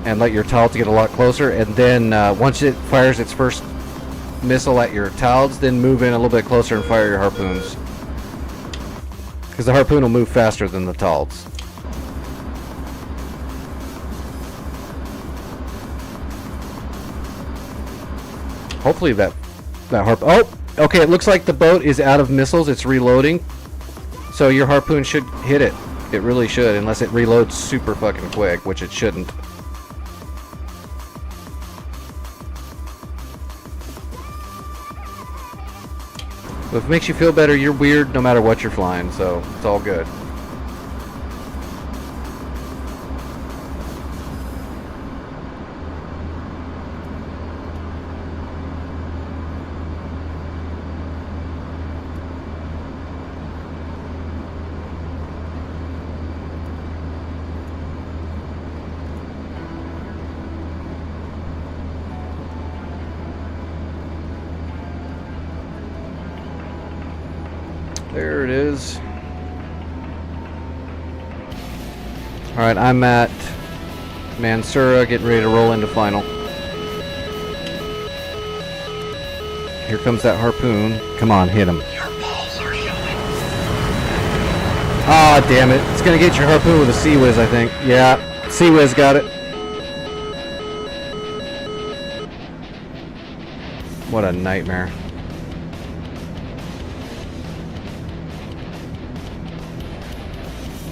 And let your TALDs get a lot closer. And then once it fires its first missile at your TALDs, then move in a little bit closer and fire your harpoons. Because the harpoon will move faster than the TALDs. Hopefully that oh, okay, it looks like the boat is out of missiles. It's reloading. So your harpoon should hit it. It really should, unless it reloads super fucking quick, which it shouldn't. If it makes you feel better, you're weird no matter what you're flying, so it's all good. There it is. Alright, I'm at Mansura, getting ready to roll into final. Here comes that harpoon. Come on, hit him. Your balls are showing. Ah, damn it. It's gonna get your harpoon with a Sea Whiz, I think. Yeah, Sea Whiz got it. What a nightmare.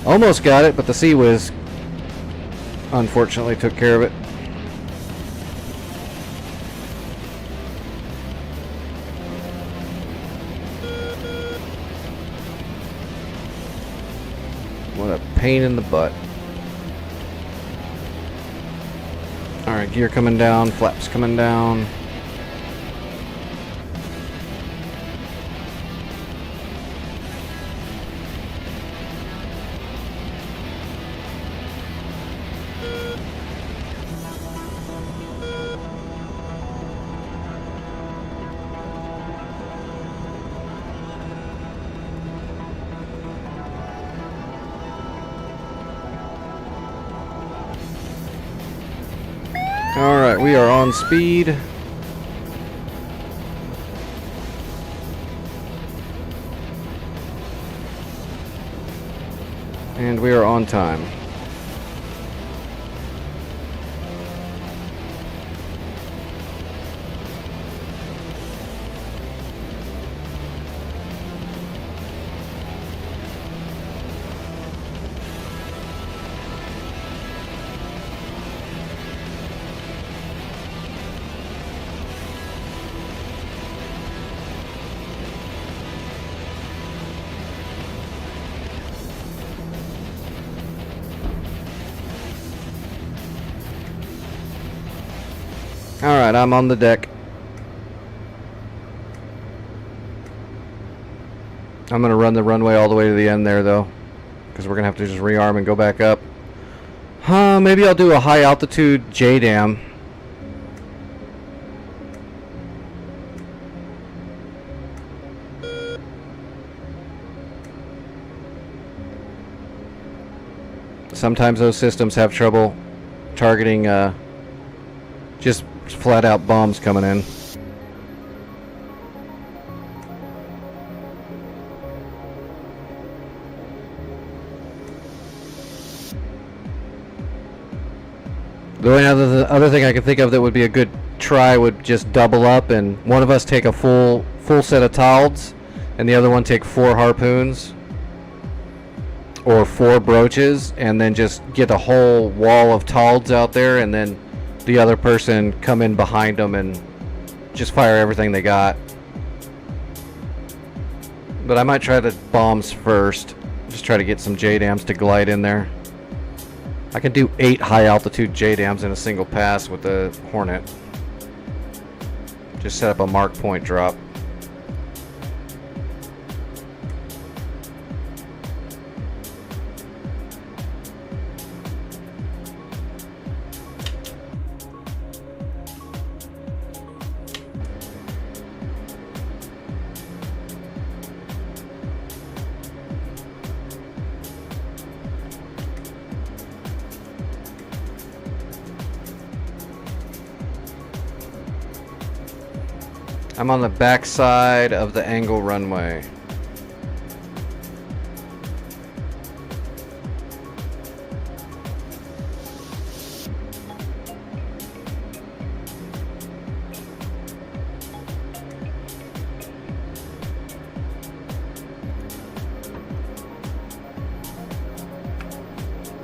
Almost got it, but the Sea Whiz unfortunately took care of it. What a pain in the butt. Alright, gear coming down, flaps coming down. Alright, we are on speed. And we are on time. Alright, I'm on the deck. I'm going to run the runway all the way to the end there, though. Because we're going to have to just rearm and go back up. Maybe I'll do a high altitude JDAM. Sometimes those systems have trouble targeting just flat out bombs coming in. The only other thing I can think of that would be a good try would just double up and one of us take a full set of Talds and the other one take 4 harpoons or 4 broaches and then just get a whole wall of Talds out there and then the other person come in behind them and just fire everything they got. But I might try the bombs first. Just try to get some JDAMs to glide in there. I can do 8 high altitude JDAMs in a single pass with the Hornet. Just set up a mark point drop. I'm on the back side of the angle runway.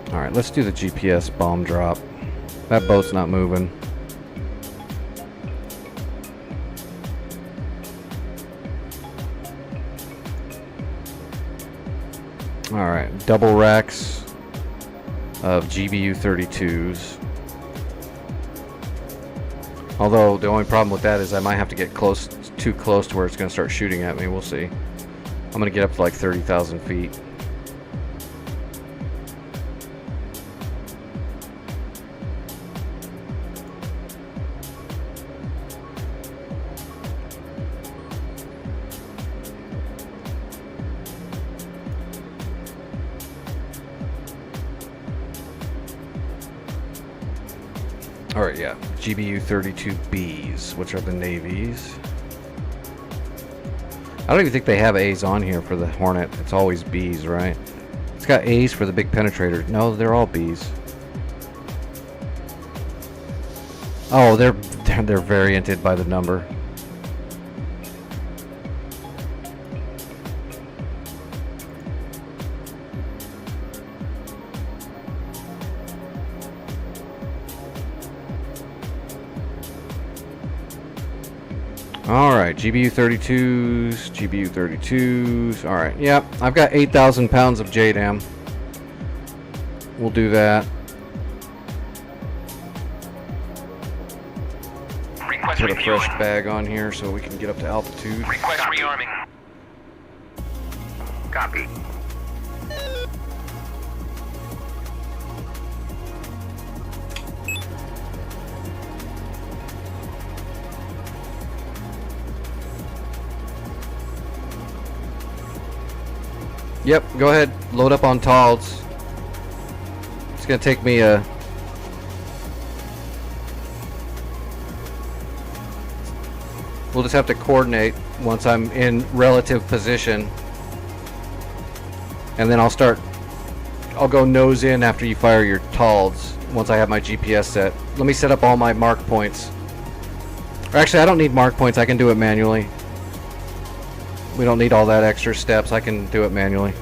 Alright, let's do the GPS bomb drop. That boat's not moving. Alright, double racks of GBU 32s. Although the only problem with that is I might have to get too close to where it's going to start shooting at me. We'll see. I'm going to get up to like 30,000 feet. Alright, yeah. GBU 32Bs, which are the navies. I don't even think they have A's on here for the Hornet. It's always B's, right? It's got A's for the big penetrator. No, they're all B's. Oh, they're varianted by the number. Alright, GBU 32s, GBU 32s. Alright, yep, I've got 8,000 pounds of JDAM. We'll do that. Request Put a fresh refueling. bag on here so we can get up to altitude. Request rearming. Copy. Yep, go ahead. Load up on Talds. It's gonna take me a... We'll just have to coordinate once I'm in relative position. And then I'll go nose in after you fire your Talds once I have my GPS set. Let me set up all my mark points. Or actually, I don't need mark points. I can do it manually. We don't need all that extra steps. I can do it manually.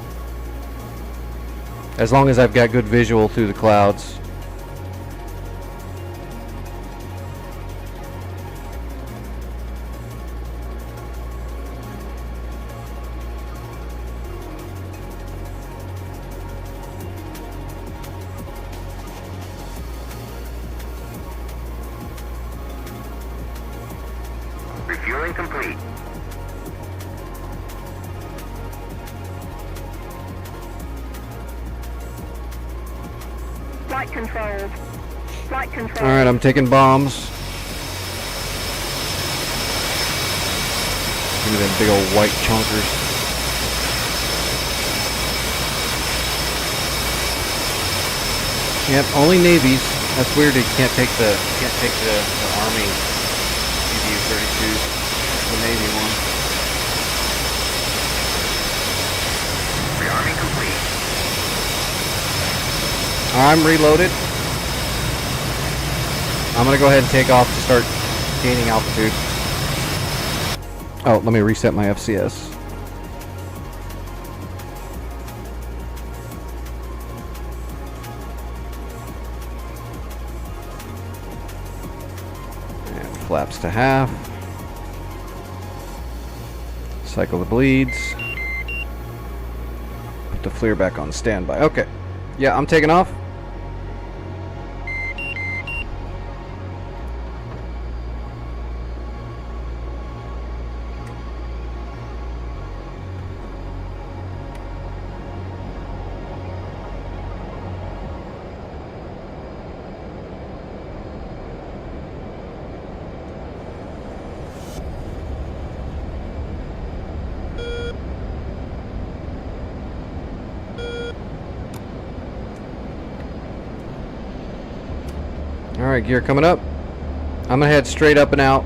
As long as I've got good visual through the clouds. Refueling complete. Flight controls. Flight controls. Alright, I'm taking bombs. Give me them big old white chunkers. Yep, only navies. That's weird. You can't take the army GBU 32, the navy one. Rearming complete. I'm reloaded. I'm gonna go ahead and take off to start gaining altitude. Oh, let me reset my FCS. And flaps to half. Cycle the bleeds. Put the FLIR back on standby. Okay. Yeah, I'm taking off. Alright, gear coming up. I'm gonna head straight up and out.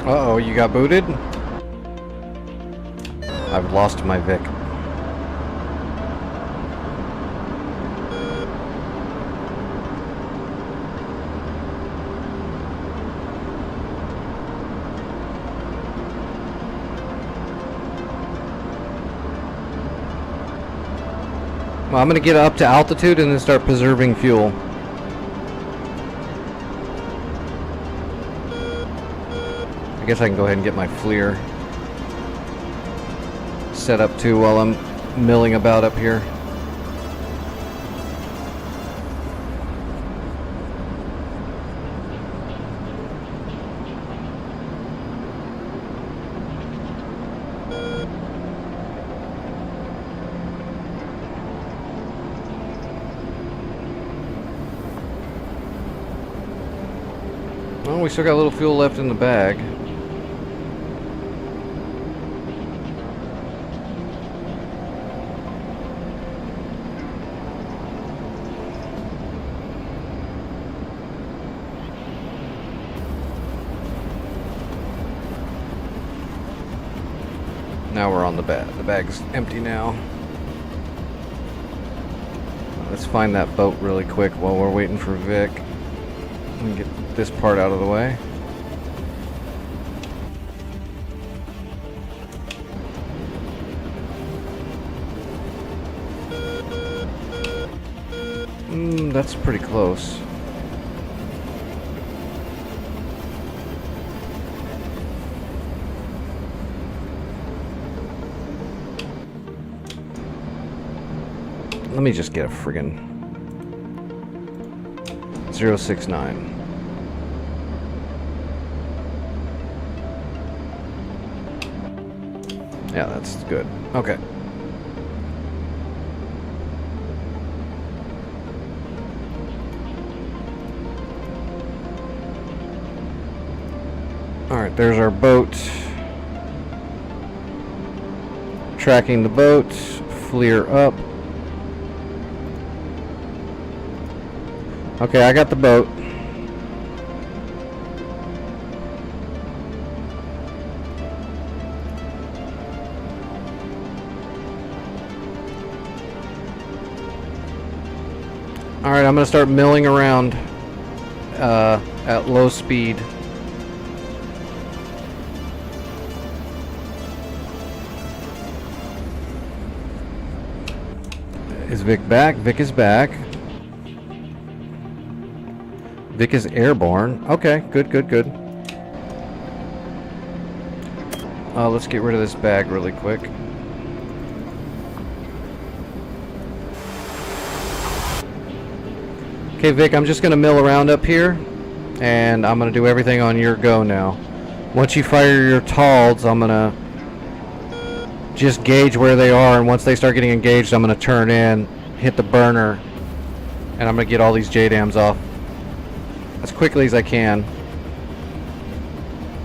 Uh-oh, you got booted? I've lost my Vic. Well, I'm gonna get up to altitude and then start preserving fuel. I guess I can go ahead and get my FLIR set up too while I'm milling about up here. Well, we still got a little fuel left in the bag. Now we're on the bag. The bag's empty now. Let's find that boat really quick while we're waiting for Vic. Let me get this part out of the way. That's pretty close. Let me just get a friggin' 069. Yeah, that's good. Okay. Alright, there's our boat. Tracking the boat. FLIR up. Okay, I got the boat. Alright, I'm going to start milling around at low speed. Is Vic back? Vic is back. Vic is airborne. Okay, good, good, good. Let's get rid of this bag really quick. Okay, Vic, I'm just going to mill around up here, and I'm going to do everything on your go now. Once you fire your TALDs, I'm going to just gauge where they are, and once they start getting engaged, I'm going to turn in, hit the burner, and I'm going to get all these JDAMs off as quickly as I can.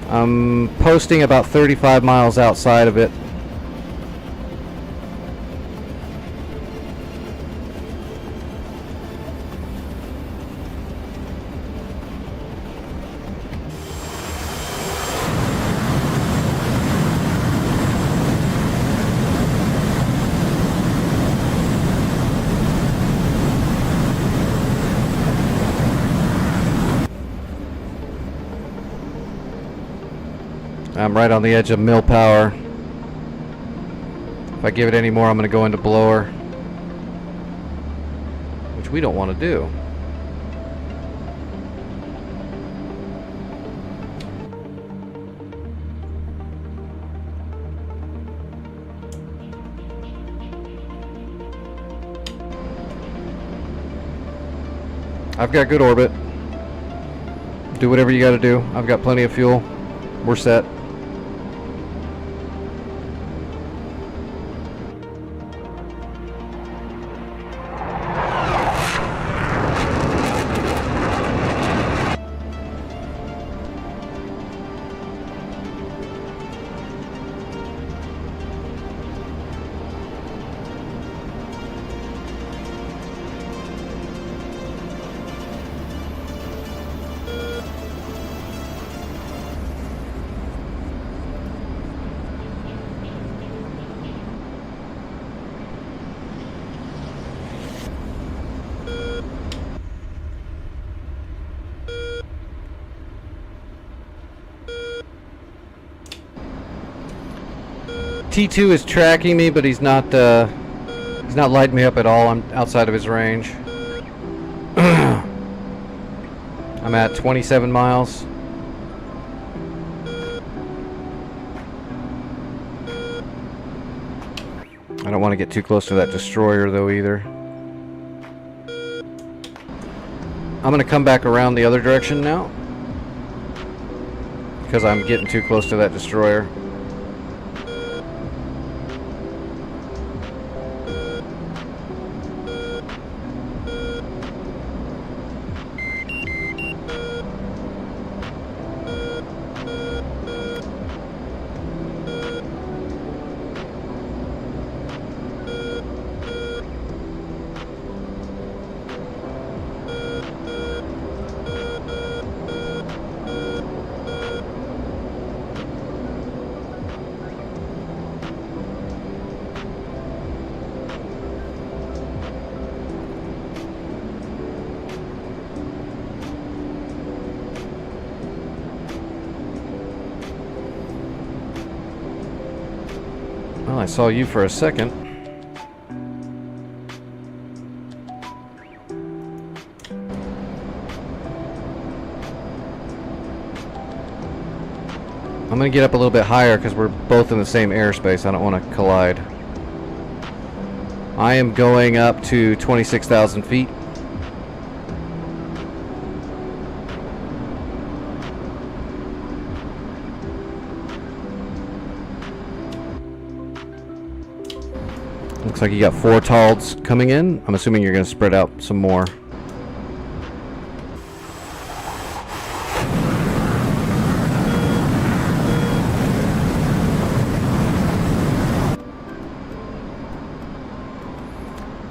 I'm posting about 35 miles outside of it. I'm right on the edge of mill power. If I give it any more, I'm going to go into blower, which we don't want to do. I've got good orbit. Do whatever you got to do. I've got plenty of fuel. We're set. T2 is tracking me, but he's not lighting me up at all. I'm outside of his range. I'm at 27 miles. I don't want to get too close to that destroyer though either. I'm going to come back around the other direction now, because I'm getting too close to that destroyer. Well, I saw you for a second. I'm gonna get up a little bit higher because we're both in the same airspace. I don't want to collide. I am going up to 26,000 feet. Looks like you got 4 TALDs coming in. I'm assuming you're going to spread out some more.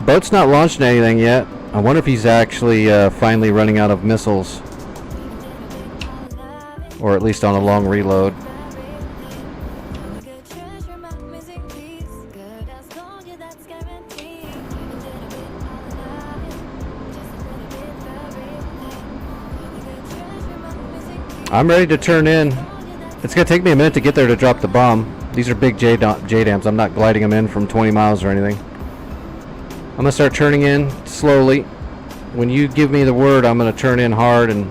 Boat's not launching anything yet. I wonder if he's actually finally running out of missiles. Or at least on a long reload. I'm ready to turn in. It's going to take me a minute to get there to drop the bomb. These are big JDAMs. I'm not gliding them in from 20 miles or anything. I'm going to start turning in slowly. When you give me the word, I'm going to turn in hard and...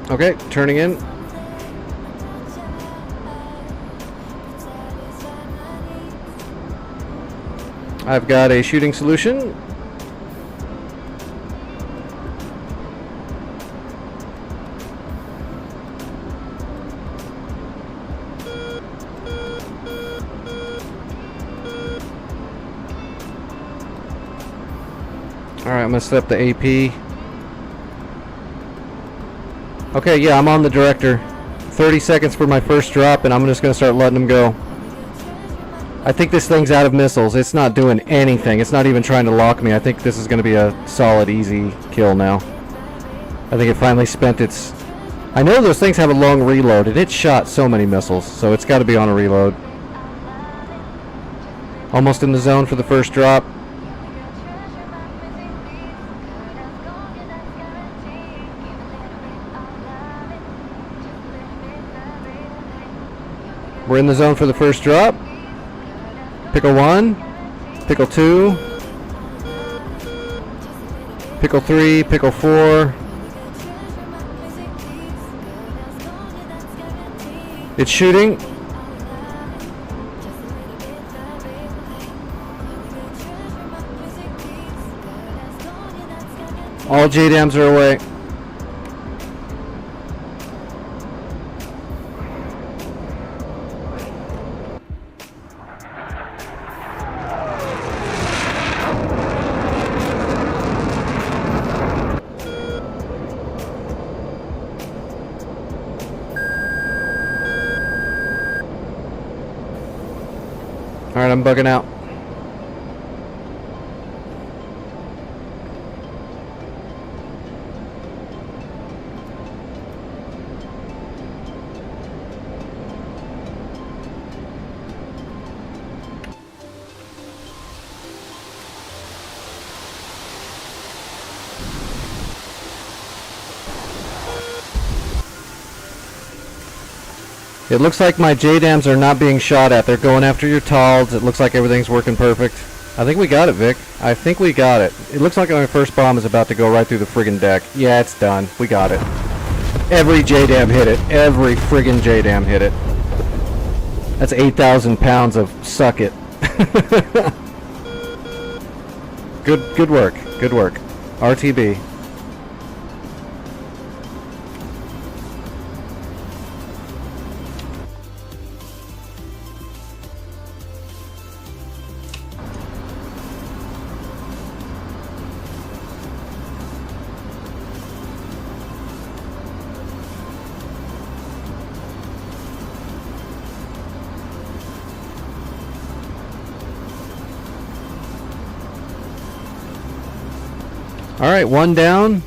Okay, turning in. I've got a shooting solution. Alright, I'm going to set up the AP. Okay, yeah, I'm on the director. 30 seconds for my first drop, and I'm just going to start letting them go. I think this thing's out of missiles. It's not doing anything. It's not even trying to lock me. I think this is going to be a solid, easy kill now. I think it finally spent its... I know those things have a long reload, and it shot so many missiles, so it's got to be on a reload. Almost in the zone for the first drop. We're in the zone for the first drop. Pickle 1, Pickle 2, Pickle 3, Pickle 4. It's shooting. All JDAMs are away. Alright, I'm bugging out. It looks like my JDAMs are not being shot at. They're going after your TALDs. It looks like everything's working perfect. I think we got it, Vic. I think we got it. It looks like my first bomb is about to go right through the friggin' deck. Yeah, it's done. We got it. Every JDAM hit it. Every friggin' JDAM hit it. That's 8,000 pounds of suck it. Good work. Good work. RTB. Alright, 1 down,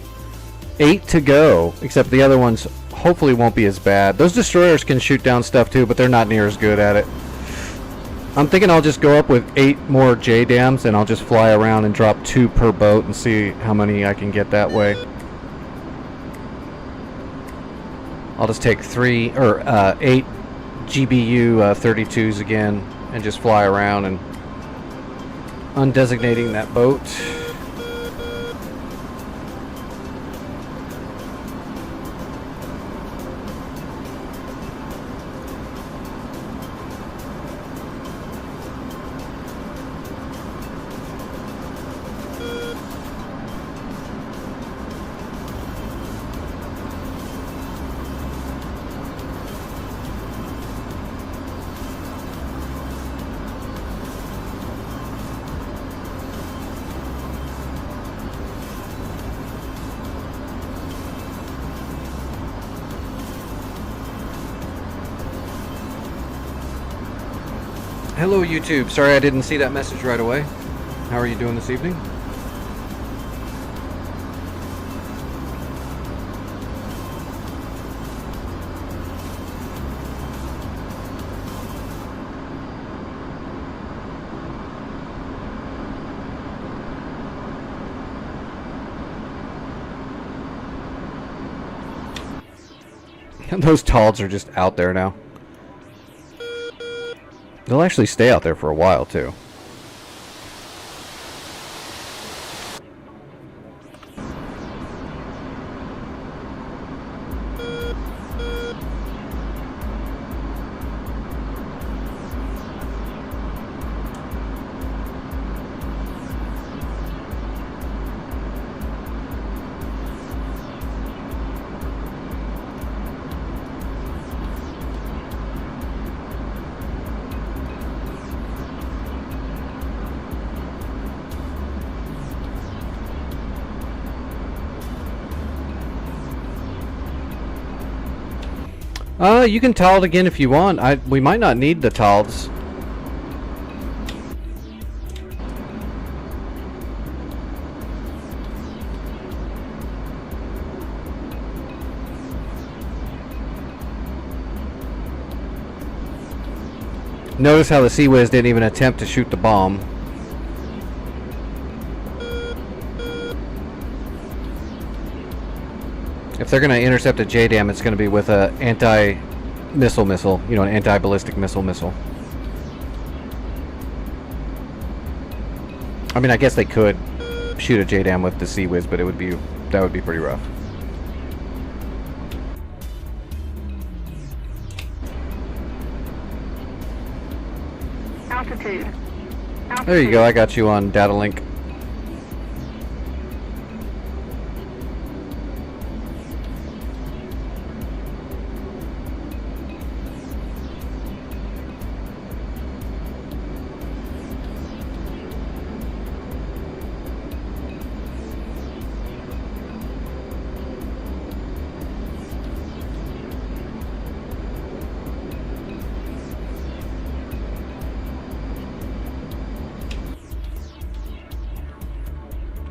8 to go. Except the other ones hopefully won't be as bad. Those destroyers can shoot down stuff too, but they're not near as good at it. I'm thinking I'll just go up with 8 more JDAMs and I'll just fly around and drop 2 per boat and see how many I can get that way. I'll just take 8 GBU 32s again and just fly around and undesignating that boat. Hello YouTube, sorry I didn't see that message right away. How are you doing this evening? Those TALDs are just out there now. They'll actually stay out there for a while, too. You can TALD again if you want. We might not need the TALDs. Notice how the Sea Whiz didn't even attempt to shoot the bomb. If they're going to intercept a JDAM, it's going to be with a anti-missile, you know, an anti-ballistic missile. I mean, I guess they could shoot a JDAM with the Sea Whiz, but that would be pretty rough. Altitude. There you go, I got you on data link.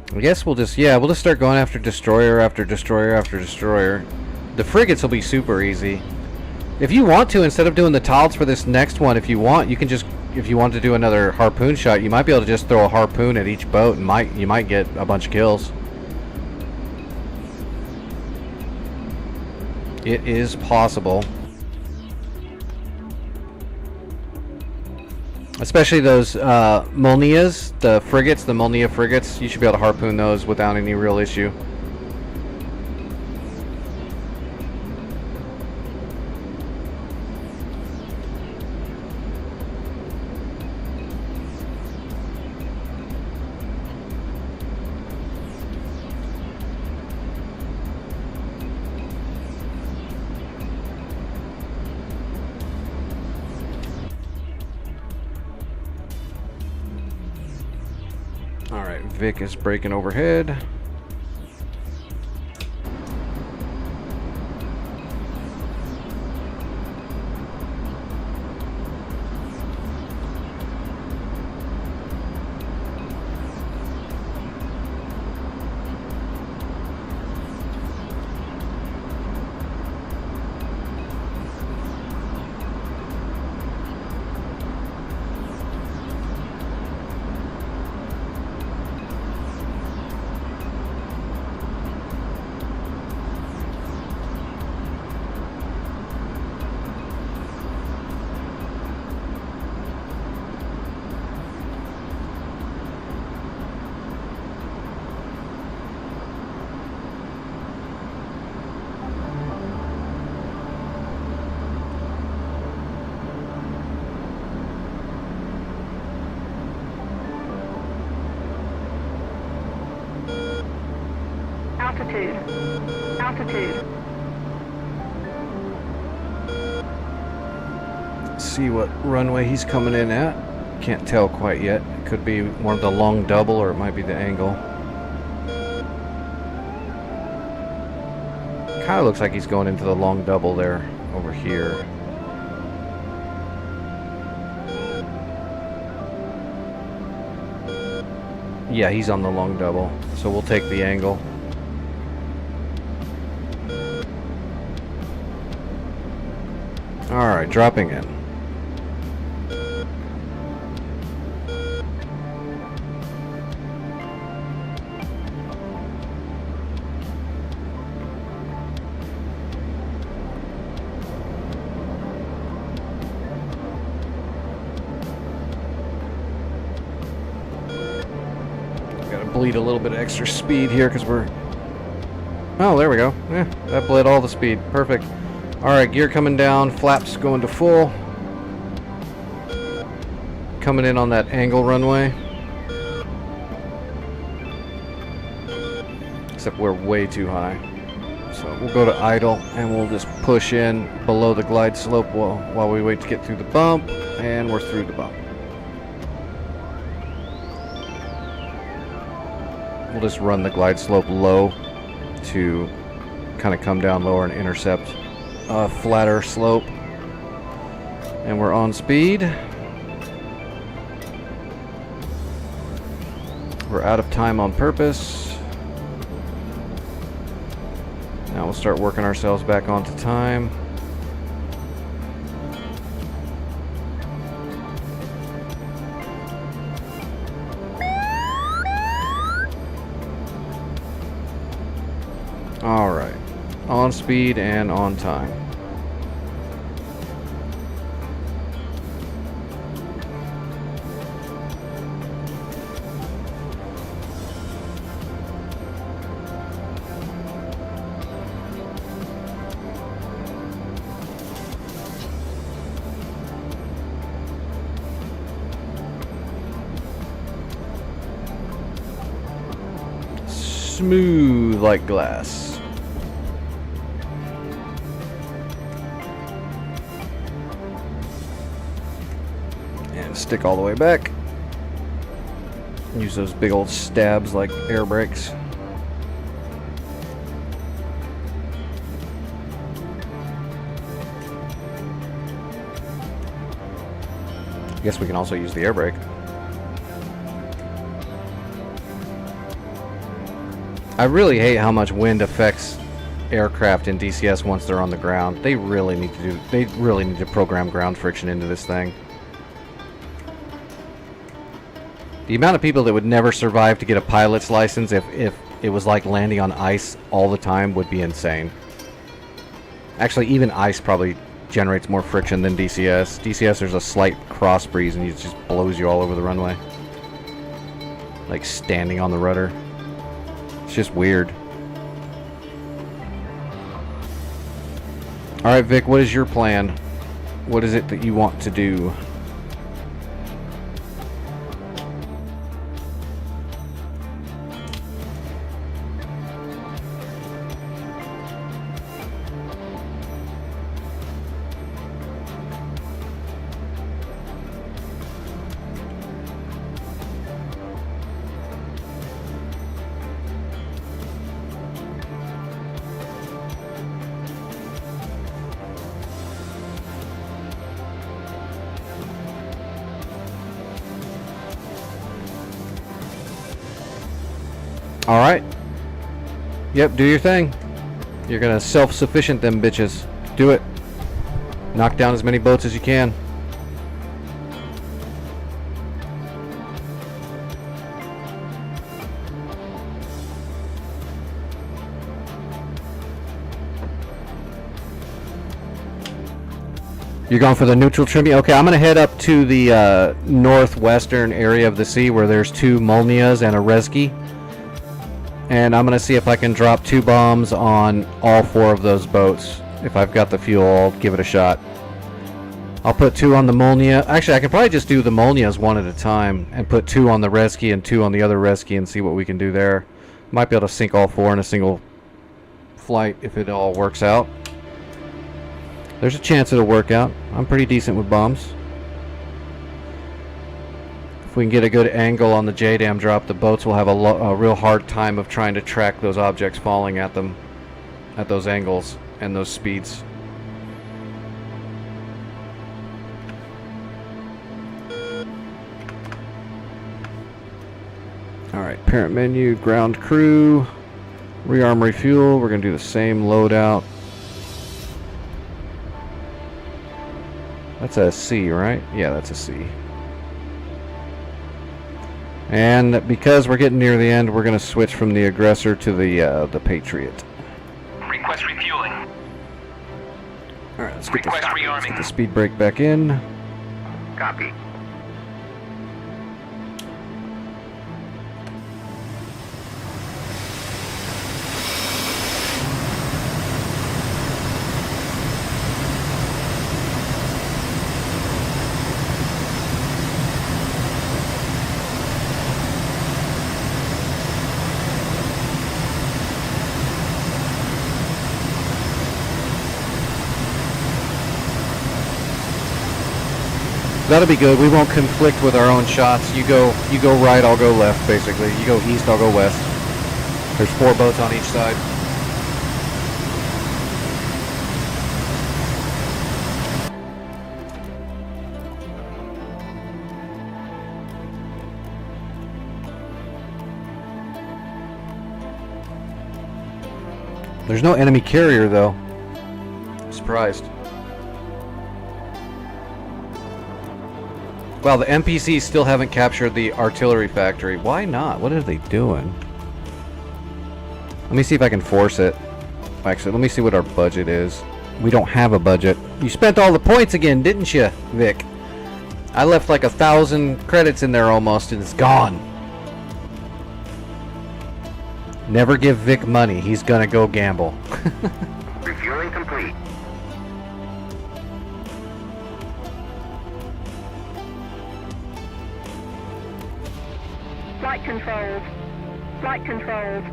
I guess we'll just start going after destroyer after destroyer after destroyer. The frigates will be super easy. If you want to, instead of doing the TALDs for this next one, if you want, you can just, if you want to do another harpoon shot, you might be able to just throw a harpoon at each boat and you might get a bunch of kills. It is possible. Especially those Molnias, the frigates, the Molnia frigates. You should be able to harpoon those without any real issue. Alright, Vic is braking overhead. Altitude. Altitude. See what runway he's coming in at. Can't tell quite yet. It could be one of the long double or it might be the angle. Kind of looks like he's going into the long double there over here. Yeah, he's on the long double, so we'll take the angle. Alright, dropping in. Bleed a little bit of extra speed here because we're... Oh, there we go. Yeah, that bled all the speed. Perfect. Alright, gear coming down. Flaps going to full. Coming in on that angle runway. Except we're way too high. So we'll go to idle and we'll just push in below the glide slope while we wait to get through the bump. And we're through the bump. We'll just run the glide slope low to kind of come down lower and intercept a flatter slope. And we're on speed. We're out of time on purpose. Now we'll start working ourselves back onto time. Alright, on speed and on time. Smooth like glass. Stick all the way back. Use those big old stabs like air brakes. I guess we can also use the air brake. I really hate how much wind affects aircraft in DCS once they're on the ground. They really need to program ground friction into this thing. The amount of people that would never survive to get a pilot's license if it was like landing on ice all the time would be insane. Actually, even ice probably generates more friction than DCS. DCS, there's a slight cross breeze and it just blows you all over the runway. Like standing on the rudder. It's just weird. Alright, Vic, what is your plan? What is it that you want to do? Alright. Yep, do your thing. You're gonna self-sufficient them bitches. Do it. Knock down as many boats as you can. You're going for the neutral trimming? Okay, I'm gonna head up to the northwestern area of the sea where there's 2 Molnias and a Reski. And I'm going to see if I can drop 2 bombs on all 4 of those boats. If I've got the fuel, I'll give it a shot. I'll put 2 on the Molnia. Actually, I can probably just do the Molnias one at a time and put 2 on the Reski and 2 on the other Reski and see what we can do there. Might be able to sink all 4 in a single flight if it all works out. There's a chance it'll work out. I'm pretty decent with bombs. If we can get a good angle on the JDAM drop, the boats will have a real hard time of trying to track those objects falling at them at those angles and those speeds. Alright, parent menu, ground crew, rearm refuel. We're going to do the same loadout. That's a C, right? Yeah, that's a C. And because we're getting near the end, we're going to switch from the Aggressor to the Patriot. Request refueling. Alright, let's get Request the speed brake back in. Copy. That'll be good. We won't conflict with our own shots. You go right, I'll go left, basically. You go east, I'll go west. There's 4 boats on each side. There's no enemy carrier, though. I'm surprised. Well, the NPCs still haven't captured the artillery factory. Why not? What are they doing? Let me see if I can force it. Actually, let me see what our budget is. We don't have a budget. You spent all the points again, didn't you, Vic? I left like 1,000 credits in there almost, and it's gone. Never give Vic money. He's gonna go gamble. Refueling complete. Flight controls. Flight controls.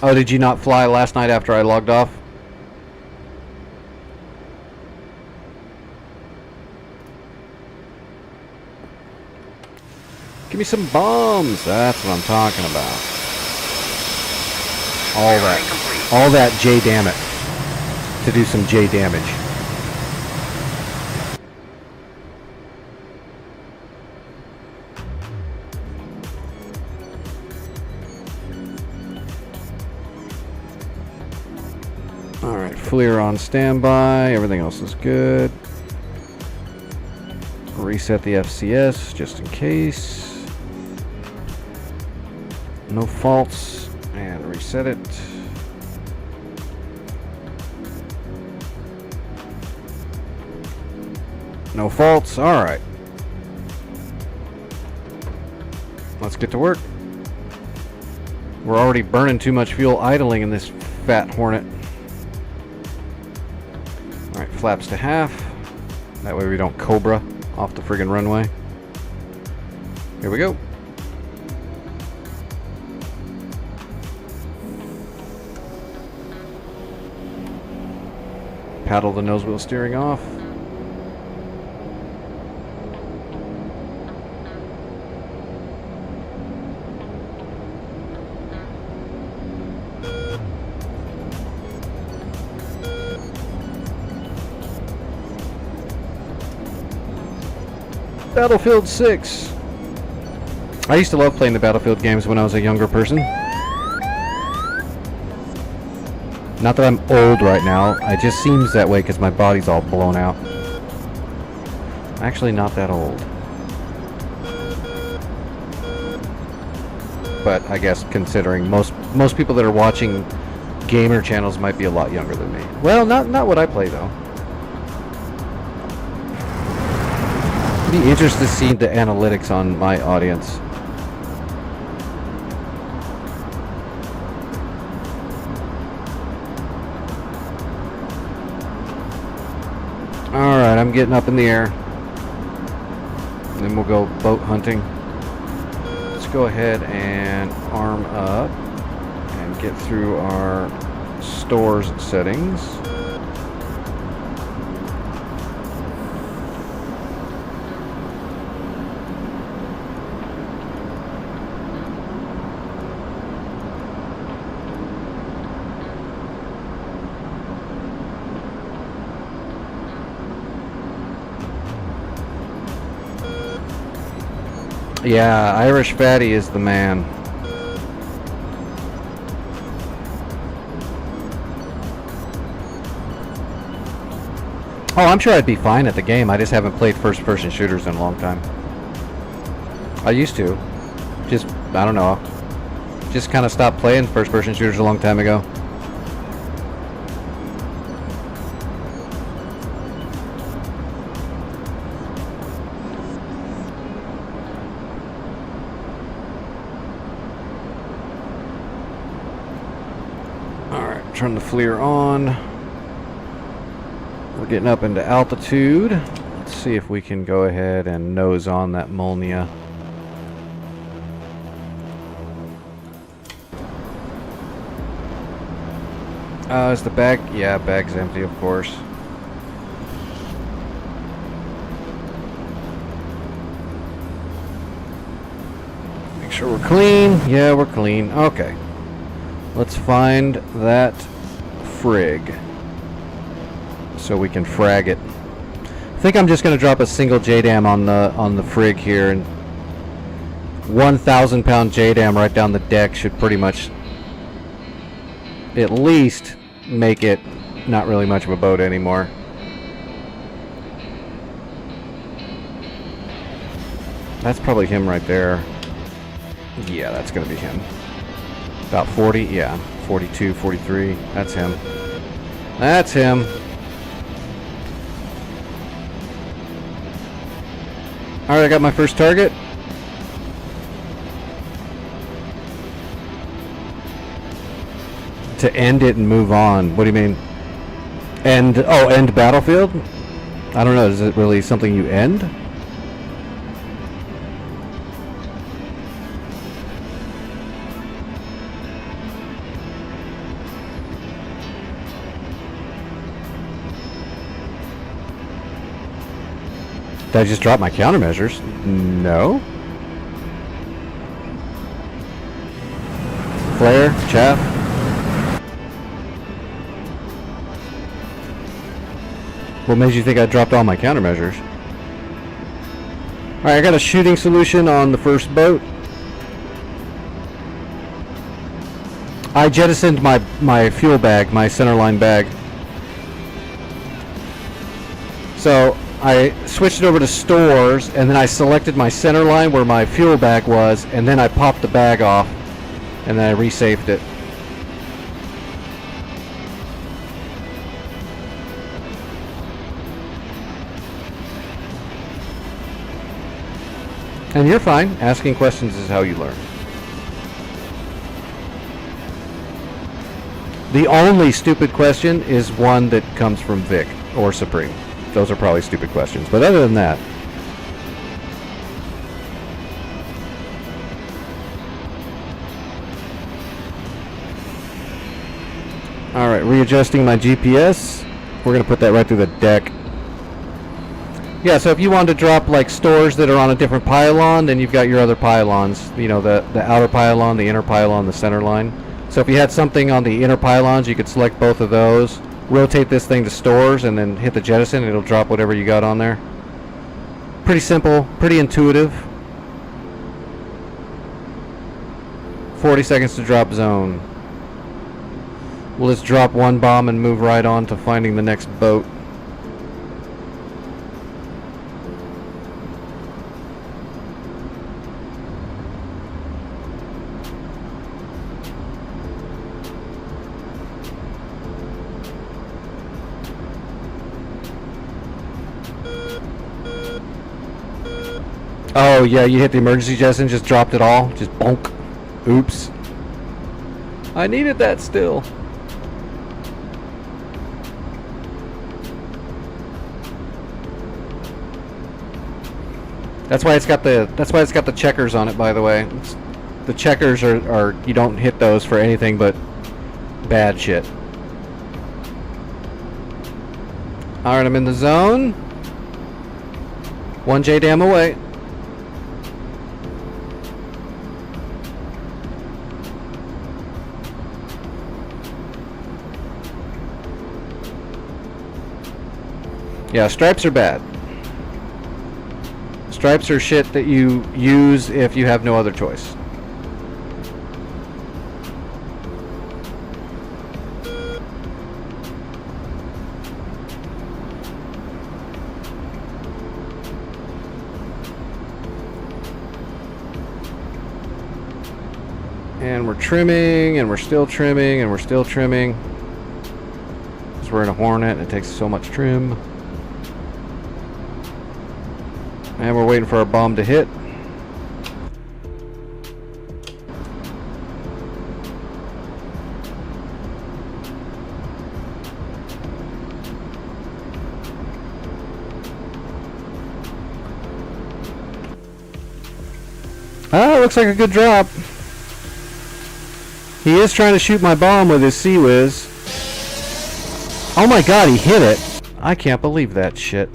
Oh, did you not fly last night after I logged off? Give me some bombs. That's what I'm talking about. All that J damn it. To do some J damage. Alright, FLIR on standby. Everything else is good. Reset the FCS just in case. No faults. And reset it. No faults. Alright. Let's get to work. We're already burning too much fuel idling in this fat Hornet. Alright, flaps to half. That way we don't cobra off the friggin' runway. Here we go. Paddle the nose wheel steering off. Battlefield 6. I used to love playing the Battlefield games when I was a younger person. Not that I'm old right now, it just seems that way because my body's all blown out. Actually not that old. But I guess considering most people that are watching gamer channels might be a lot younger than me. Well, not what I play though. Be interested to see the analytics on my audience. Alright, I'm getting up in the air. And then we'll go boat hunting. Let's go ahead and arm up and get through our stores settings. Yeah, Irish Fatty is the man. Oh, I'm sure I'd be fine at the game. I just haven't played first-person shooters in a long time. I used to. Just, I don't know. Just kind of stopped playing first-person shooters a long time ago. Turn the FLIR on. We're getting up into altitude. Let's see if we can go ahead and nose on that Molnia. Is the bag? Yeah, bag's empty, of course. Make sure we're clean. Yeah, we're clean. Okay. Let's find that frig so we can frag it. I think I'm just going to drop a single JDAM on the frig here, and 1,000 pound JDAM right down the deck should pretty much at least make it not really much of a boat anymore. That's probably him right there. Yeah, that's going to be him. About 40, yeah, 42, 43, that's him. That's him. Alright, I got my first target. To end it and move on. What do you mean? End Battlefield? I don't know, is it really something you end? Did I just drop my countermeasures? No. Flare, chaff. What made you think I dropped all my countermeasures? Alright, I got a shooting solution on the first boat. I jettisoned my fuel bag, my centerline bag. So I switched it over to stores, and then I selected my center line where my fuel bag was, and then I popped the bag off And then I resaved it. And you're fine. Asking questions is how you learn. The only stupid question is one that comes from Vic or Supreme. Those are probably stupid questions. But other than that... Alright, readjusting my GPS. We're going to put that right through the deck. Yeah, so if you wanted to drop like stores that are on a different pylon, then you've got your other pylons. You know, the outer pylon, the inner pylon, the center line. So if you had something on the inner pylons, you could select both of those, rotate this thing to stores, and then hit the jettison, and it'll drop whatever you got on there. Pretty simple, pretty intuitive. 40 seconds to drop zone. We'll just drop one bomb and move right on to finding the next boat. Oh yeah, you hit the emergency jettison, just dropped it all, just bonk. Oops. I needed that still. That's why it's got the checkers on it, by the way. The checkers are you don't hit those for anything but bad shit. Alright, I'm in the zone. 1 JDAM away. Yeah, stripes are bad. Stripes are shit that you use if you have no other choice. And we're trimming, and we're still trimming, and we're still trimming. Because we're in a Hornet, and it takes so much trim. And we're waiting for our bomb to hit. Ah, looks like a good drop. He is trying to shoot my bomb with his Sea-Wiz. Oh my god, he hit it. I can't believe that shit.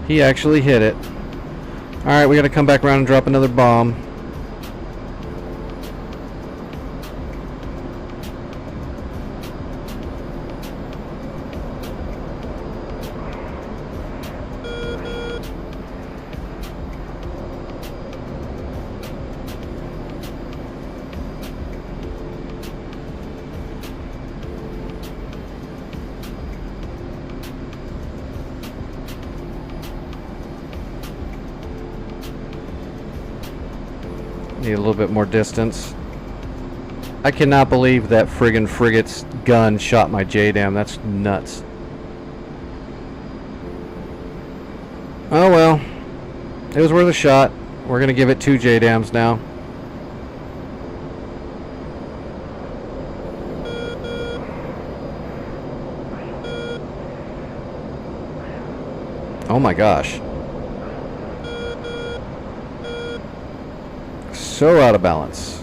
He actually hit it. Alright, we gotta come back around and drop another bomb. Need a little bit more distance. I cannot believe that friggin' frigate's gun shot my JDAM. That's nuts. Oh well. It was worth a shot. We're gonna give it 2 JDAMs now. Oh my gosh. So out of balance.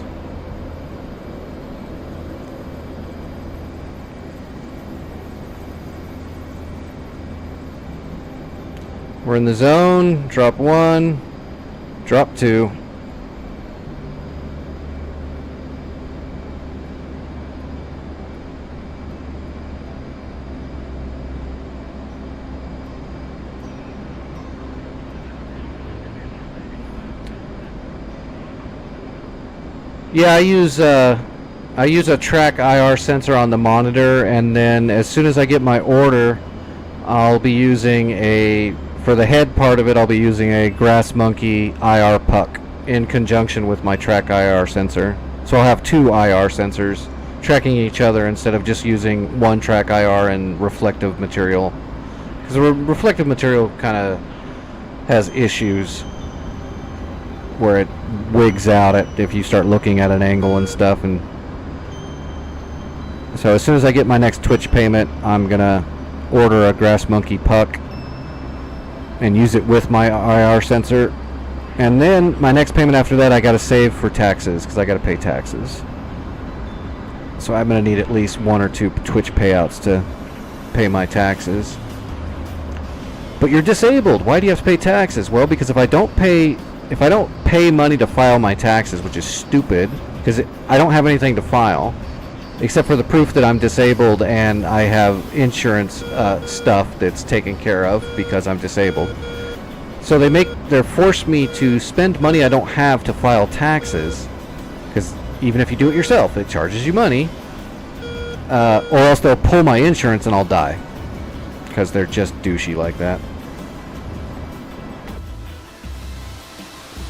We're in the zone. Drop 1. Drop 2. Yeah, I use a track IR sensor on the monitor, and then as soon as I get my order, I'll be using for the head part of it, I'll be using a Grass Monkey IR puck in conjunction with my track IR sensor. So I'll have 2 IR sensors tracking each other instead of just using one track IR and reflective material. Because the reflective material kind of has issues where it wigs out if you start looking at an angle and stuff. And so as soon as I get my next Twitch payment, I'm gonna order a Grass Monkey puck and use it with my IR sensor. And then my next payment after that, I gotta save for taxes because I gotta pay taxes. So I'm gonna need at least 1 or 2 Twitch payouts to pay my taxes. But you're disabled. Why do you have to pay taxes? Well, because if I don't pay money to file my taxes, which is stupid, because I don't have anything to file except for the proof that I'm disabled and I have insurance stuff that's taken care of because I'm disabled. So they force me to spend money I don't have to file taxes, because even if you do it yourself, it charges you money, or else they'll pull my insurance and I'll die. Because they're just douchey like that.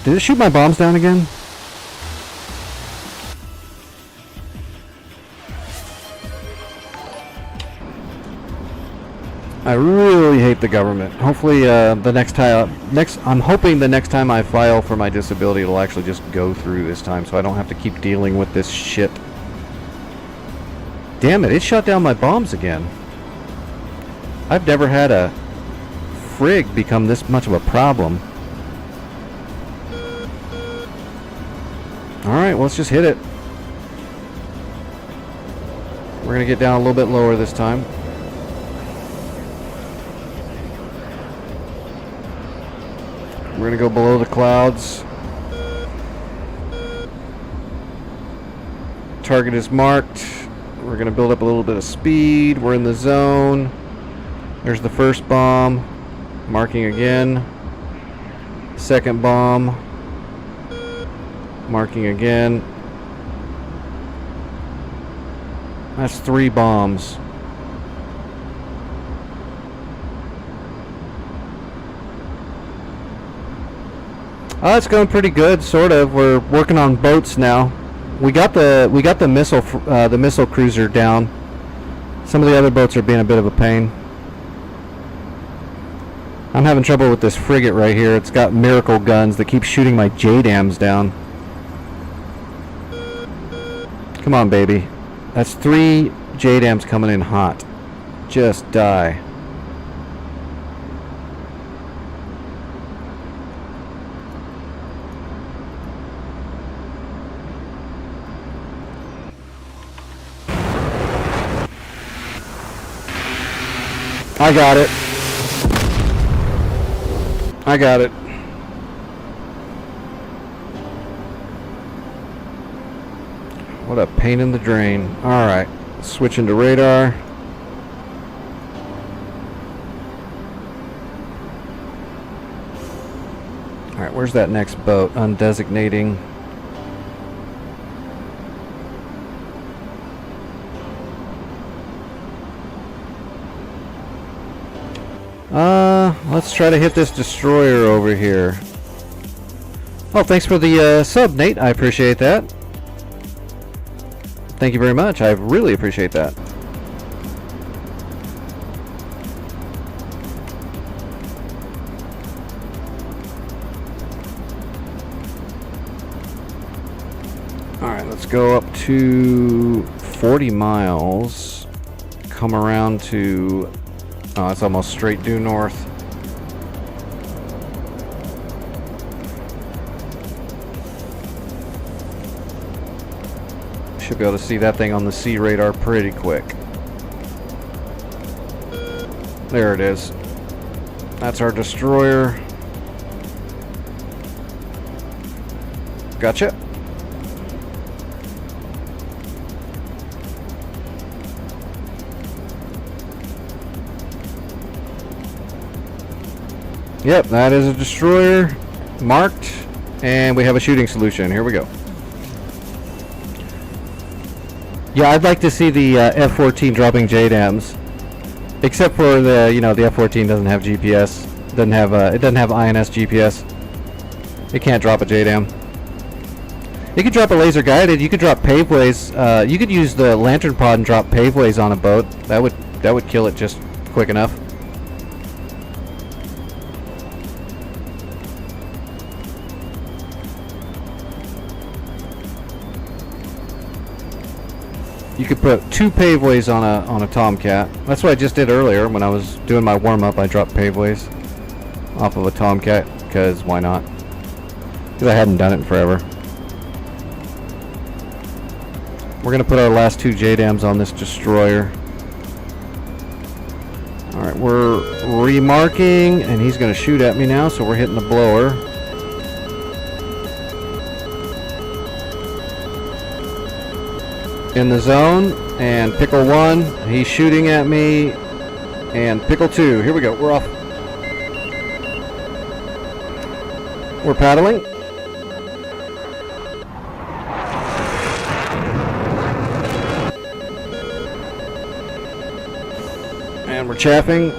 Did it shoot my bombs down again? I really hate the government. Hopefully I'm hoping the next time I file for my disability it'll actually just go through this time so I don't have to keep dealing with this shit. Damn it shot down my bombs again. I've never had a frig become this much of a problem. Alright, well, let's just hit it. We're going to get down a little bit lower this time. We're going to go below the clouds. Target is marked. We're going to build up a little bit of speed. We're in the zone. There's the first bomb. Marking again. Second bomb. Marking again. That's 3 bombs. Oh, it's going pretty good, sort of. We're working on boats now. We got the missile cruiser down. Some of the other boats are being a bit of a pain. I'm having trouble with this frigate right here. It's got miracle guns that keep shooting my JDAMs down. Come on, baby. That's 3 JDAMs coming in hot. Just die. I got it. I got it. What a pain in the drain. Alright, switching to radar. Alright, where's that next boat? Undesignating. Let's try to hit this destroyer over here. Oh, thanks for the sub, Nate. I appreciate that. Thank you very much. I really appreciate that. Alright, let's go up to 40 miles. Come around to... Oh, it's almost straight due north. Should be able to see that thing on the sea radar pretty quick. There it is. That's our destroyer. Gotcha. Yep, that is a destroyer. Marked. And we have a shooting solution. Here we go. Yeah, I'd like to see the F-14 dropping JDAMs. Except for the, the F-14 doesn't have GPS. It doesn't have INS GPS. It can't drop a JDAM. You could drop a laser guided. You could drop paveways. You could use the lantern pod and drop paveways on a boat. That would kill it just quick enough. You could put 2 paveways on a Tomcat. That's what I just did earlier when I was doing my warm up. I dropped paveways off of a Tomcat because why not? Because I hadn't done it in forever. We're gonna put our last 2 JDAMs on this destroyer. All right, we're remarking, and he's gonna shoot at me now. So we're hitting the blower. In the zone, and Pickle 1, he's shooting at me, and Pickle 2, here we go, we're off. We're paddling. And we're chaffing.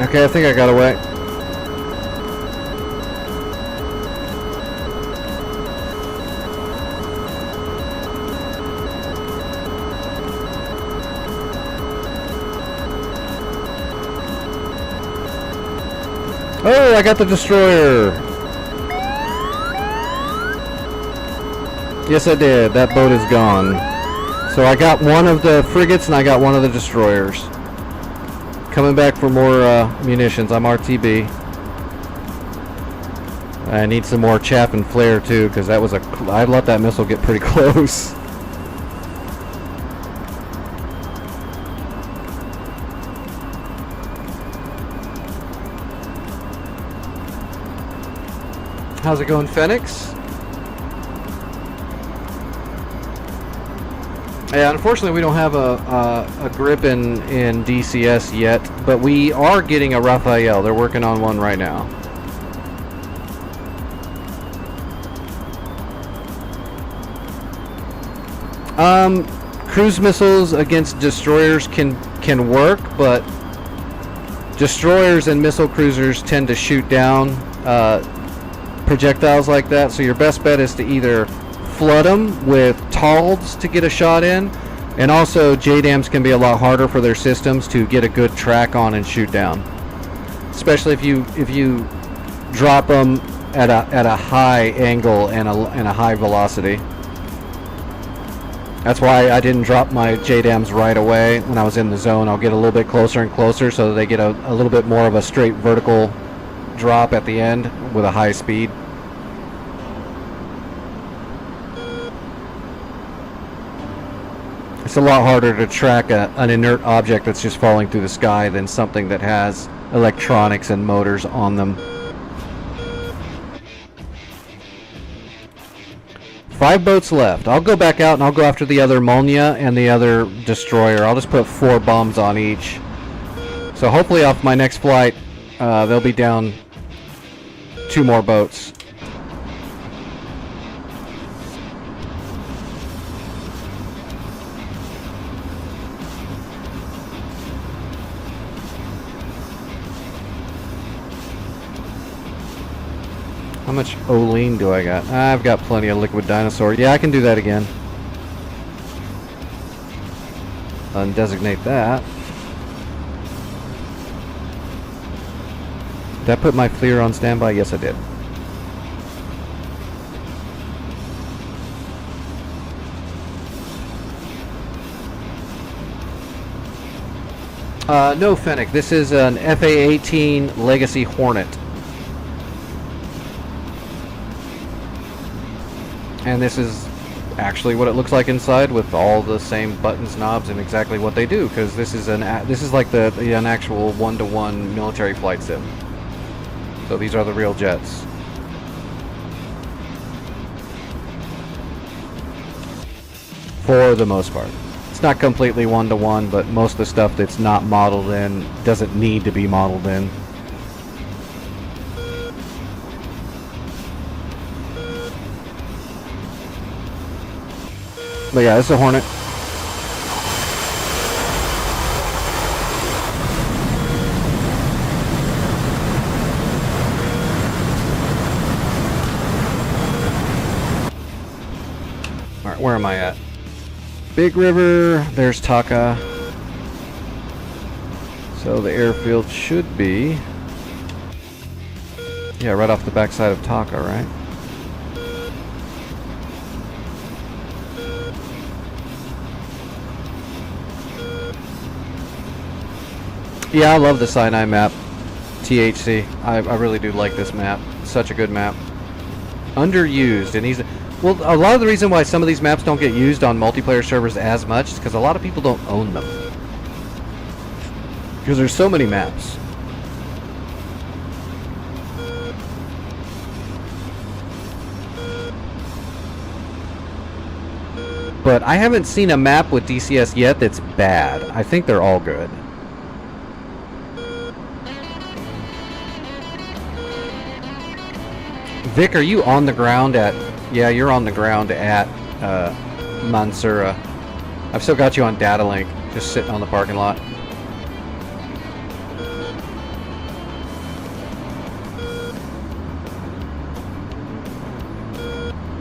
Okay, I think I got away. Oh, I got the destroyer. Yes, I did. That boat is gone. So I got one of the frigates and I got one of the destroyers. Coming back for more munitions. I'm RTB. I need some more chaff and flare too, because that was I let that missile get pretty close. How's it going, Phoenix? Yeah, unfortunately we don't have a grip in DCS yet, but we are getting a Raphael. They're working on one right now. Cruise missiles against destroyers can work, but destroyers and missile cruisers tend to shoot down projectiles like that, so your best bet is to either flood them with TALDs to get a shot in, and also JDAMs can be a lot harder for their systems to get a good track on and shoot down, especially if you drop them at a high angle and a high velocity. That's why I didn't drop my JDAMs right away when I was in the zone. I'll get a little bit closer and closer so that they get a little bit more of a straight vertical drop at the end with a high speed. It's a lot harder to track an inert object that's just falling through the sky than something that has electronics and motors on them. 5 boats left. I'll go back out and I'll go after the other Molnia and the other destroyer. I'll just put 4 bombs on each. So hopefully off my next flight, they'll be down 2 more boats. How much Olean do I got? I've got plenty of liquid dinosaur. Yeah, I can do that again. Undesignate that. Did I put my Fleer on standby? Yes, I did. No, Fennec. This is an FA-18 Legacy Hornet. And this is actually what it looks like inside with all the same buttons, knobs, and exactly what they do. Because this is like an actual one-to-one military flight sim. So these are the real jets. For the most part. It's not completely one-to-one, but most of the stuff that's not modeled in doesn't need to be modeled in. But yeah, it's a Hornet. Alright, where am I at? Big River, there's Taka. So the airfield should be... yeah, right off the backside of Taka, right? Yeah, I love the Sinai map. THC. I really do like this map. Such a good map. Underused, and he's... well, a lot of the reason why some of these maps don't get used on multiplayer servers as much is because a lot of people don't own them. Because there's so many maps. But I haven't seen a map with DCS yet that's bad. I think they're all good. Vic, are you on the ground at... yeah, you're on the ground at Mansoura. I've still got you on data link, just sitting on the parking lot.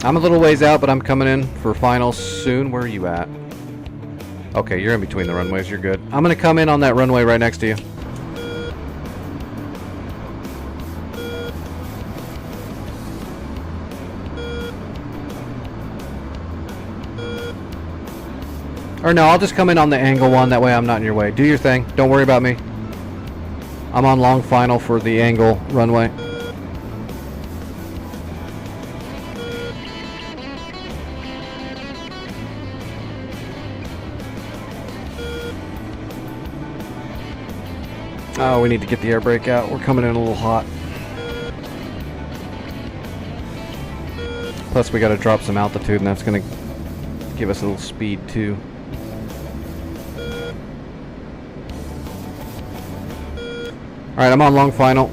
I'm a little ways out, but I'm coming in for finals soon. Where are you at? Okay, you're in between the runways. You're good. I'm going to come in on that runway right next to you. Or no, I'll just come in on the angle one. That way I'm not in your way. Do your thing. Don't worry about me. I'm on long final for the angle runway. Oh, we need to get the air brake out. We're coming in a little hot. Plus we got to drop some altitude, and that's going to give us a little speed too. Alright, I'm on long final.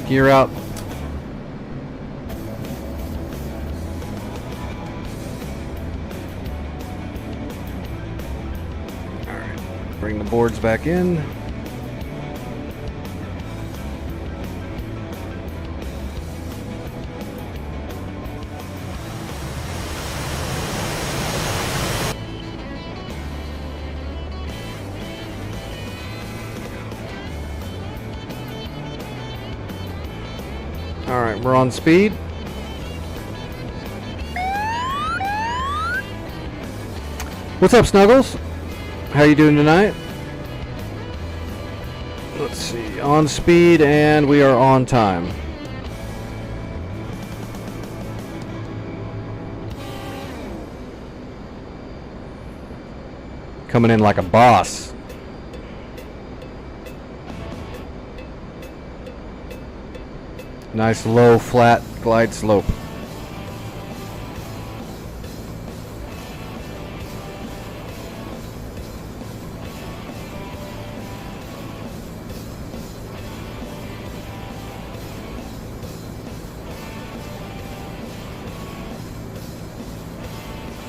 Gear out. Alright, bring the boards back in. Alright, we're on speed. What's up, Snuggles? How you doing tonight? Let's see, on speed, and we are on time. Coming in like a boss. Nice low, flat glide slope.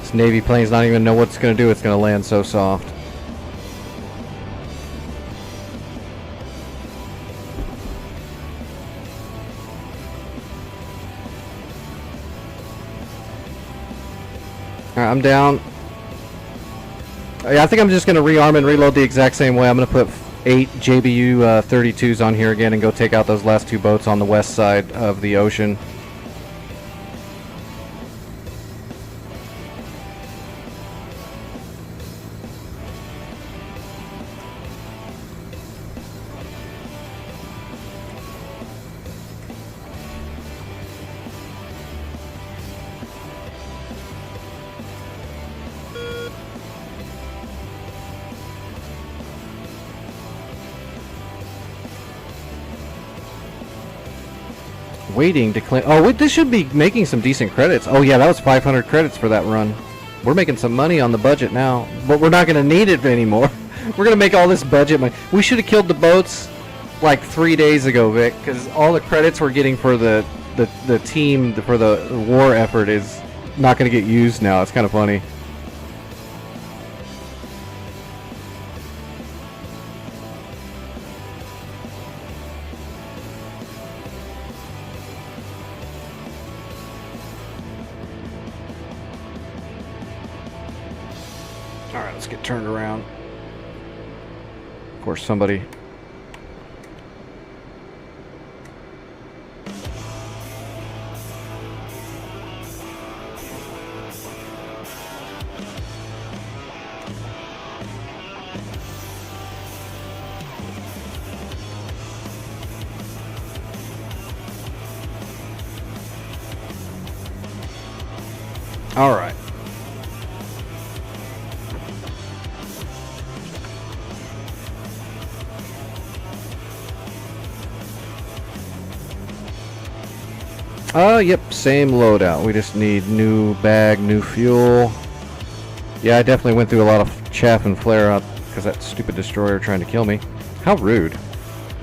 This Navy plane's not even know what it's going to do. It's going to land so soft. Alright, I'm down. Yeah, I think I'm just going to rearm and reload the exact same way. I'm going to put 8 JBU 32s on here again and go take out those last 2 boats on the west side of the ocean. Waiting to claim. Oh, wait, this should be making some decent credits. Oh yeah, that was 500 credits for that run. We're making some money on the budget now, but we're not going to need it anymore. We're going to make all this budget money. We should have killed the boats like 3 days ago, Vic, because all the credits we're getting for the team for the war effort is not going to get used now. It's kind of funny. Alright, let's get turned around. Of course, somebody... Alright. Yep, same loadout. We just need new bag, new fuel. Yeah, I definitely went through a lot of chaff and flare up because that stupid destroyer trying to kill me. How rude.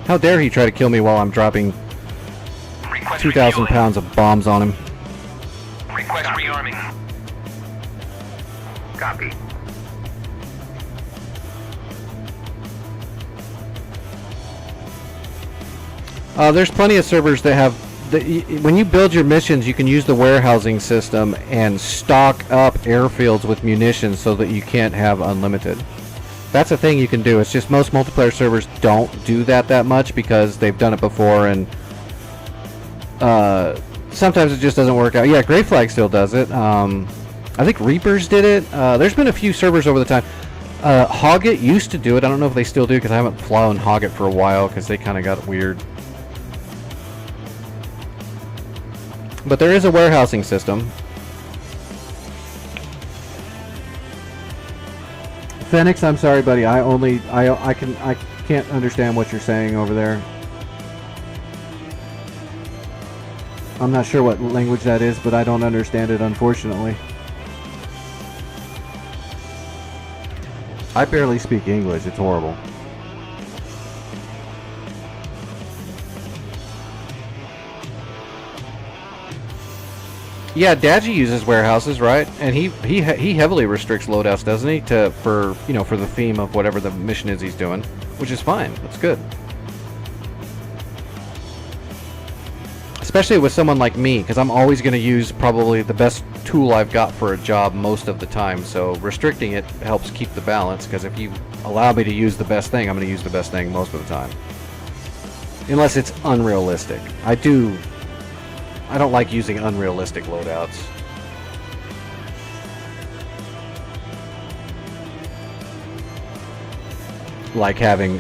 How dare he try to kill me while I'm dropping 2,000 pounds of bombs on him. Request rearming. Copy. There's plenty of servers that have... when you build your missions, you can use the warehousing system and stock up airfields with munitions so that you can't have unlimited. That's a thing you can do. It's just most multiplayer servers don't do that much because they've done it before, and sometimes it just doesn't work out. Yeah, Grey Flag still does it. I think Reapers did it. There's been a few servers over the time. Hoggit used to do it. I don't know if they still do because I haven't flown Hoggit for a while because they kind of got weird. But there is a warehousing system. Phoenix, I'm sorry, buddy. I can't understand what you're saying over there. I'm not sure what language that is, but I don't understand it, unfortunately. I barely speak English. It's horrible. Yeah, Daji uses warehouses, right? And he heavily restricts loadouts, doesn't he? For the theme of whatever the mission is he's doing, which is fine. That's good. Especially with someone like me, because I'm always going to use probably the best tool I've got for a job most of the time. So restricting it helps keep the balance, because if you allow me to use the best thing, I'm going to use the best thing most of the time. Unless it's unrealistic. I don't like using unrealistic loadouts. Like having,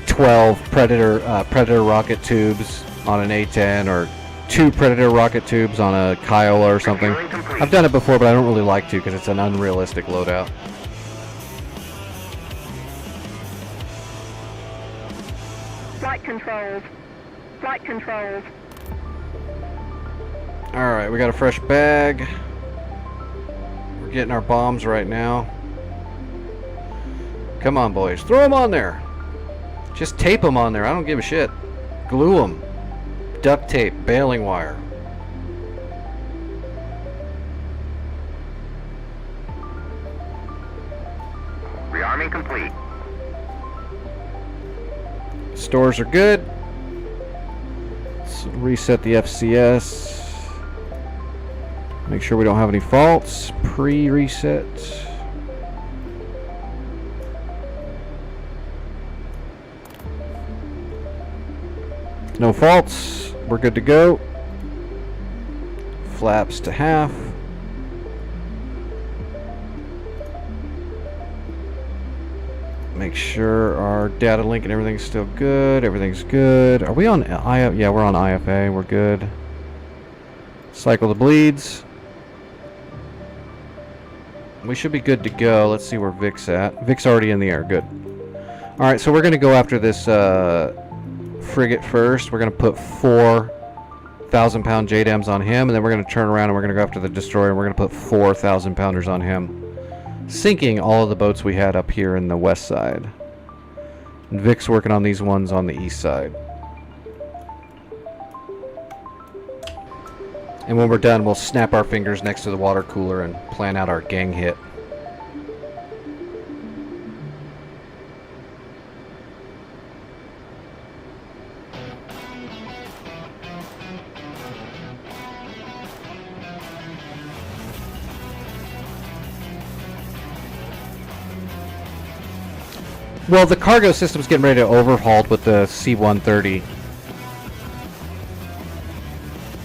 12 Predator rocket tubes on an A-10, or 2 Predator rocket tubes on a Kiowa or something. I've done it before, but I don't really like to because it's an unrealistic loadout. Flight controls. Flight controls. Alright, we got a fresh bag. We're getting our bombs right now. Come on, boys. Throw them on there. Just tape them on there. I don't give a shit. Glue them. Duct tape. Baling wire. Rearming complete. Stores are good. Let's reset the FCS. Make sure we don't have any faults. Pre-reset. No faults. We're good to go. Flaps to half. Make sure our data link and everything's still good. Everything's good. Are we on IFA? Yeah, we're on IFA. We're good. Cycle the bleeds. We should be good to go. Let's see where Vic's at. Vic's already in the air. Good. Alright, so we're going to go after this frigate first. We're going to put 4 1,000-pound JDAMs on him, and then we're going to turn around and we're going to go after the destroyer, and we're going to put 4,000-pounders on him, sinking all of the boats we had up here in the west side. And Vic's working on these ones on the east side. And when we're done, we'll snap our fingers next to the water cooler and plan out our gang hit. Well, the cargo system's getting ready to overhaul with the C-130.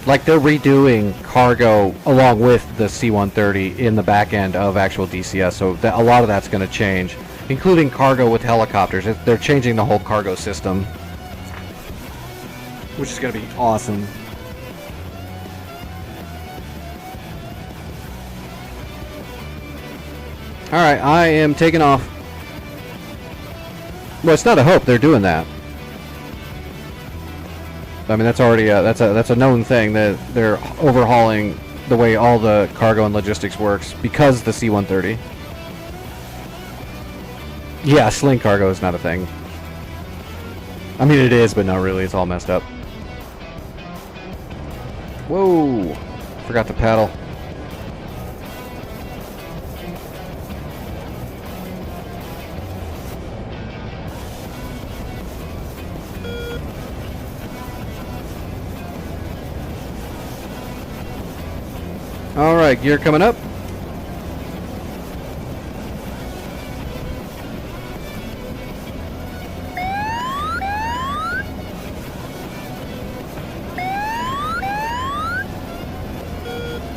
Like, they're redoing cargo along with the C-130 in the back end of actual DCS, so a lot of that's going to change, including cargo with helicopters. They're changing the whole cargo system, which is going to be awesome. Alright, I am taking off. Well, it's not a hope. They're doing that. I mean, that's already that's a known thing that they're overhauling the way all the cargo and logistics works because the C-130. Yeah, sling cargo is not a thing. I mean, it is, but not really. It's all messed up. Whoa! Forgot to paddle. Alright, gear coming up.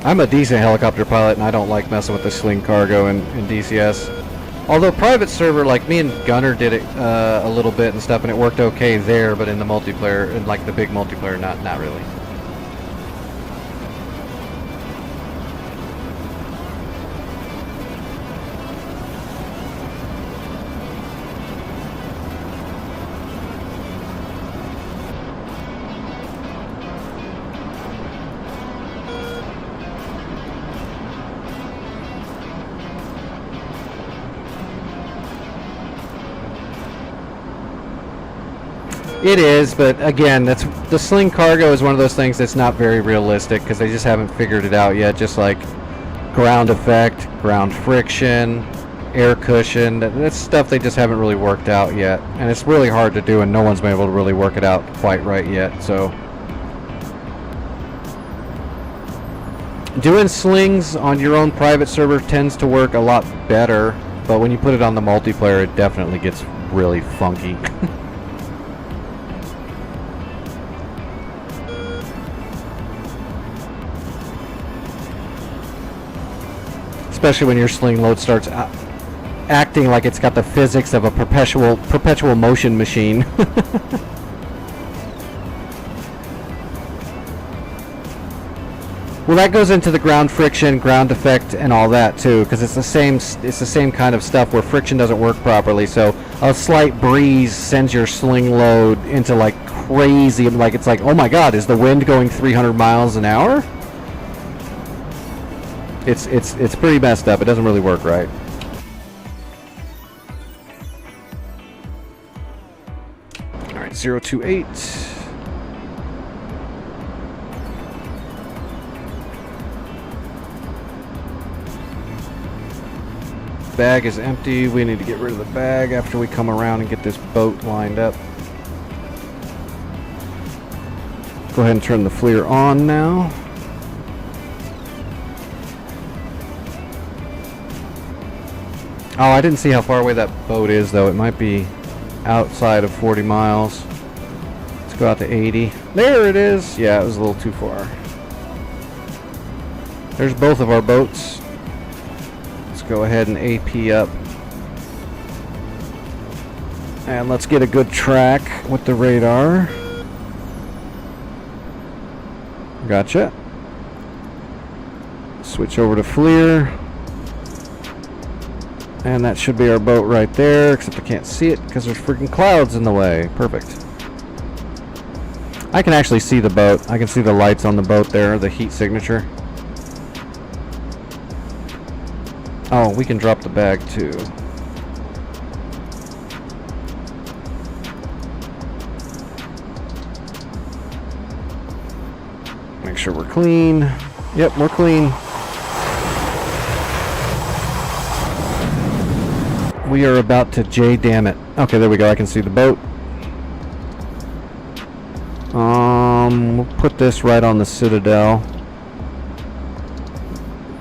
I'm a decent helicopter pilot and I don't like messing with the sling cargo in DCS. Although private server, like me and Gunner did it a little bit and stuff and it worked okay there, but in the multiplayer, in like the big multiplayer, not really. It is, but again, that's the sling cargo is one of those things that's not very realistic because they just haven't figured it out yet. Just like ground effect, ground friction, air cushion, that's stuff they just haven't really worked out yet, and it's really hard to do, and no one's been able to really work it out quite right yet. So doing slings on your own private server tends to work a lot better, but when you put it on the multiplayer, it definitely gets really funky. Especially when your sling load starts acting like it's got the physics of a perpetual motion machine. Well, that goes into the ground friction, ground effect, and all that too, because it's the same kind of stuff where friction doesn't work properly. So a slight breeze sends your sling load into like crazy, like it's like, oh my God, is the wind going 300 miles an hour? It's pretty messed up. It doesn't really work right. All right, 028. Bag is empty. We need to get rid of the bag after we come around and get this boat lined up. Go ahead and turn the FLIR on now. Oh, I didn't see how far away that boat is, though. It might be outside of 40 miles. Let's go out to 80. There it is. Yeah, it was a little too far. There's both of our boats. Let's go ahead and AP up. And let's get a good track with the radar. Gotcha. Switch over to FLIR. And that should be our boat right there, except I can't see it because there's freaking clouds in the way. Perfect. I can actually see the boat. I can see the lights on the boat there, the heat signature. Oh, we can drop the bag too. Make sure we're clean. Yep, we're clean. We are about to damn it. Okay, there we go. I can see the boat. We'll put this right on the Citadel.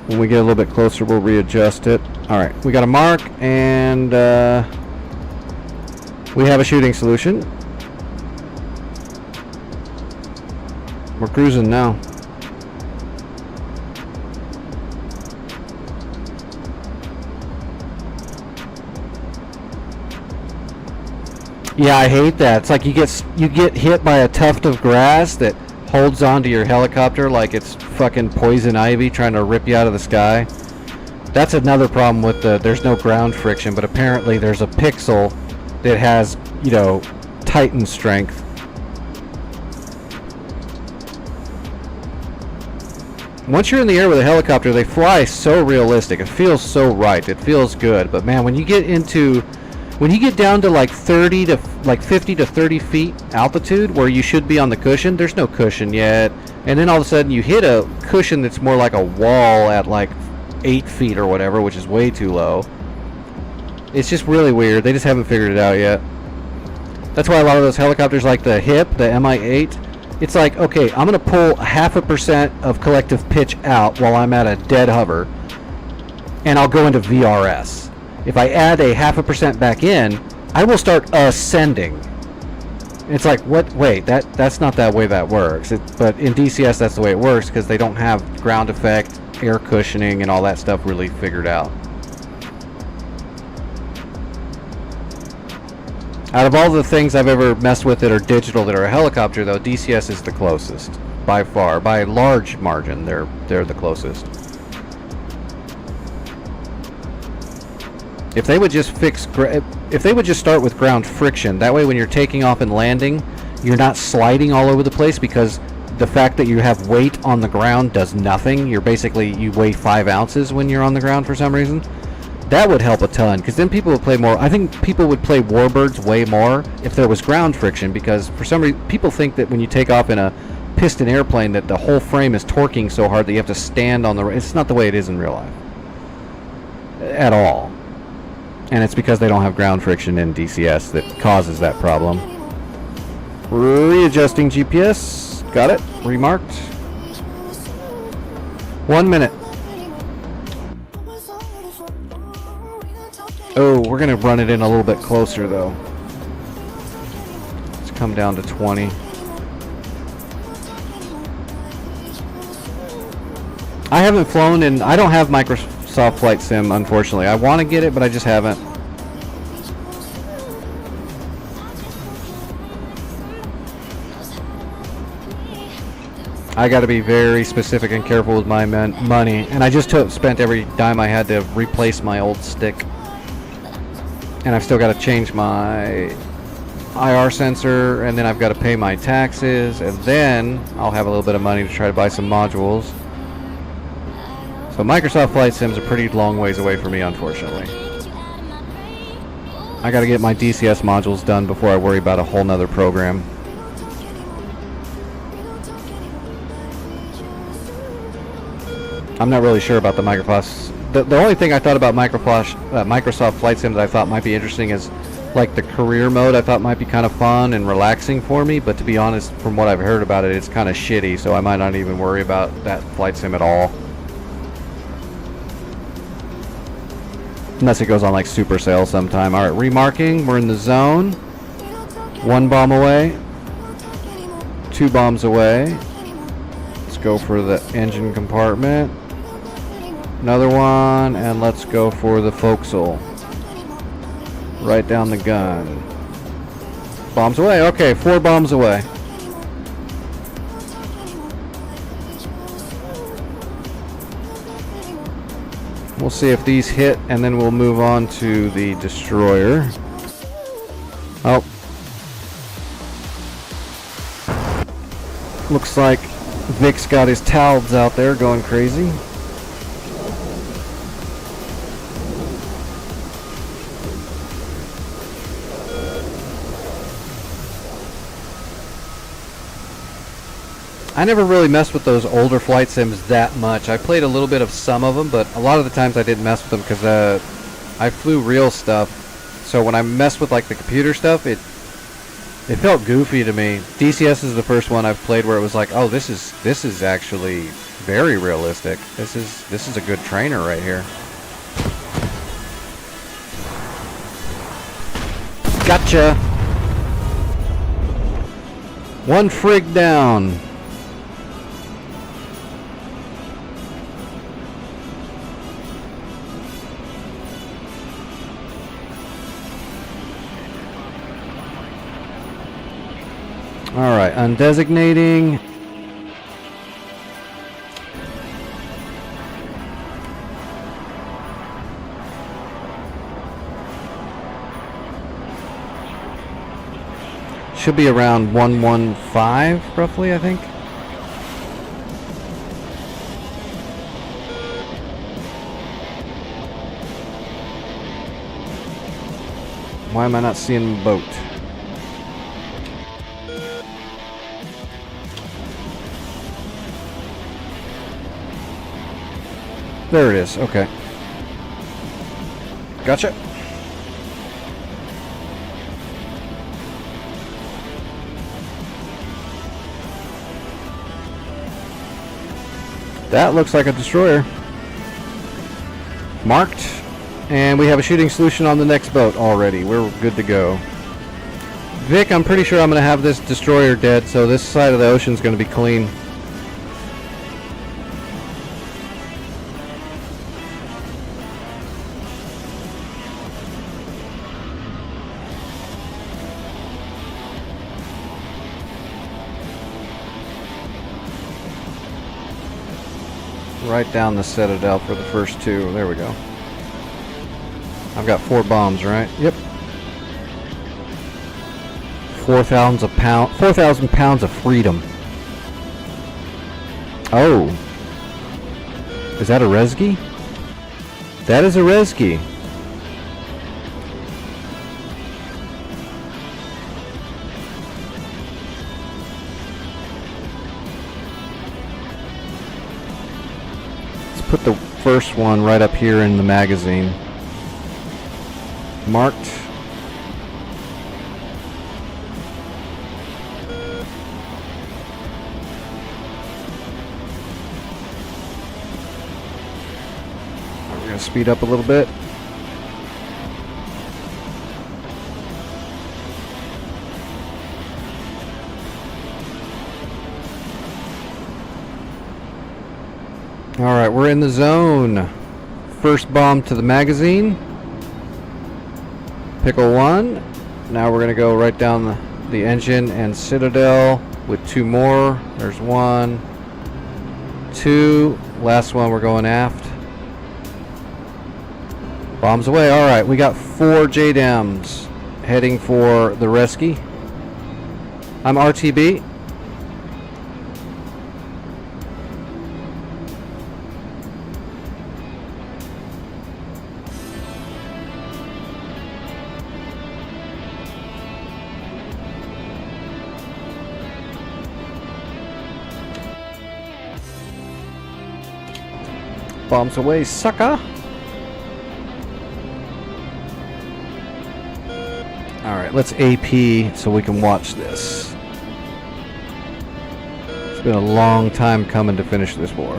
When we get a little bit closer, we'll readjust it. Alright, we got a mark, and we have a shooting solution. We're cruising now. Yeah, I hate that. It's like you get hit by a tuft of grass that holds onto your helicopter like it's fucking poison ivy trying to rip you out of the sky. That's another problem with there's no ground friction, but apparently there's a pixel that has, you know, Titan strength. Once you're in the air with a helicopter, they fly so realistic. It feels so right. It feels good. But man, when you get down to like 50 to 30 feet altitude where you should be on the cushion, there's no cushion yet. And then all of a sudden you hit a cushion that's more like a wall at like 8 feet or whatever, which is way too low. It's just really weird. They just haven't figured it out yet. That's why a lot of those helicopters like the HIP, the Mi-8, it's like, okay, I'm going to pull 0.5% of collective pitch out while I'm at a dead hover, and I'll go into VRS. If I add a 0.5% back in, I will start ascending. It's like, what? Wait, that's not that way that works. But in DCS, that's the way it works because they don't have ground effect, air cushioning, and all that stuff really figured out. Out of all the things I've ever messed with that are digital that are a helicopter, though, DCS is the closest by far, by a large margin. They're the closest. If they would just start with ground friction, that way when you're taking off and landing, you're not sliding all over the place because the fact that you have weight on the ground does nothing. You weigh 5 ounces when you're on the ground for some reason. That would help a ton, because then people would play more. I think people would play Warbirds way more if there was ground friction, because for some reason people think that when you take off in a piston airplane that the whole frame is torquing so hard that you have to stand on the... It's not the way it is in real life. At all. And it's because they don't have ground friction in DCS that causes that problem. Readjusting GPS. Got it. Remarked. 1 minute. Oh, we're going to run it in a little bit closer, though. Let's come down to 20. I haven't flown in... I don't have Microsoft Flight Sim, unfortunately. I want to get it, but I just haven't. I got to be very specific and careful with my money. And I just spent every dime I had to replace my old stick. And I've still got to change my IR sensor, and then I've got to pay my taxes, and then I'll have a little bit of money to try to buy some modules. So Microsoft Flight Sim's a pretty long ways away for me, unfortunately. I got to get my DCS modules done before I worry about a whole nother program. I'm not really sure about the Microsoft. The only thing I thought about Microsoft Flight Sim that I thought might be interesting is like the career mode. I thought might be kind of fun and relaxing for me, but to be honest, from what I've heard about it, it's kind of shitty, so I might not even worry about that Flight Sim at all. Unless it goes on like super sale sometime. Alright, remarking. We're in the zone. 1 bomb away. 2 bombs away. Let's go for the engine compartment. Another one, and let's go for the forecastle. Right down the gun. Bombs away. Okay, 4 bombs away. We'll see if these hit, and then we'll move on to the destroyer. Oh. Looks like Vic's got his towels out there going crazy. I never really messed with those older flight sims that much. I played a little bit of some of them, but a lot of the times I didn't mess with them because I flew real stuff. So when I messed with like the computer stuff, it felt goofy to me. DCS is the first one I've played where it was like, oh, this is actually very realistic. This is a good trainer right here. Gotcha. One frig down. Alright, undesignating. Should be around 115, roughly, I think. Why am I not seeing the boat? There it is, okay. Gotcha. That looks like a destroyer. Marked. And we have a shooting solution on the next boat already. We're good to go. Vic, I'm pretty sure I'm going to have this destroyer dead, so this side of the ocean is going to be clean. Right down the Citadel for the first two. There we go. I've got 4 bombs, right? Yep. 4,000 pounds of freedom. Oh. Is that a Resgi? That is a Resgi. Put the first one right up here in the magazine. Marked. We're going to speed up a little bit. Alright, we're in the zone. First bomb to the magazine. Pickle 1. Now we're going to go right down the engine and Citadel with 2 more. There's 1, 2. Last one, we're going aft. Bombs away. Alright, we got 4 JDAMs heading for the Rescue. I'm RTB. Bombs away, sucker! Alright, let's AP so we can watch this. It's been a long time coming to finish this war.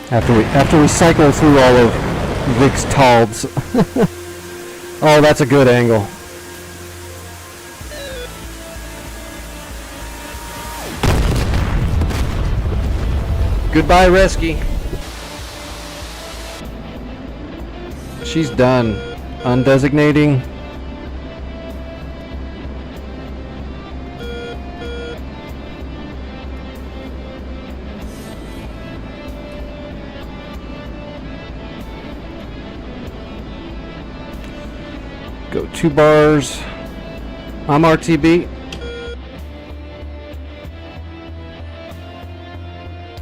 After we cycle through all of Vic's TALDs. Oh, that's a good angle. Goodbye, Rescue. She's done. Undesignating. Go 2 bars. I'm RTB.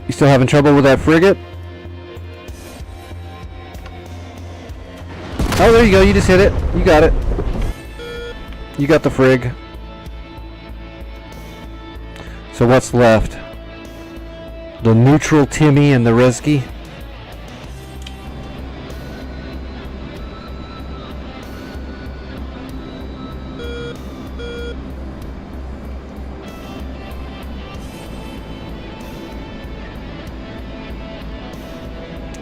You still having trouble with that frigate? Oh, there you go. You just hit it. You got it. You got the frig. So what's left? The neutral Timmy and the Resky.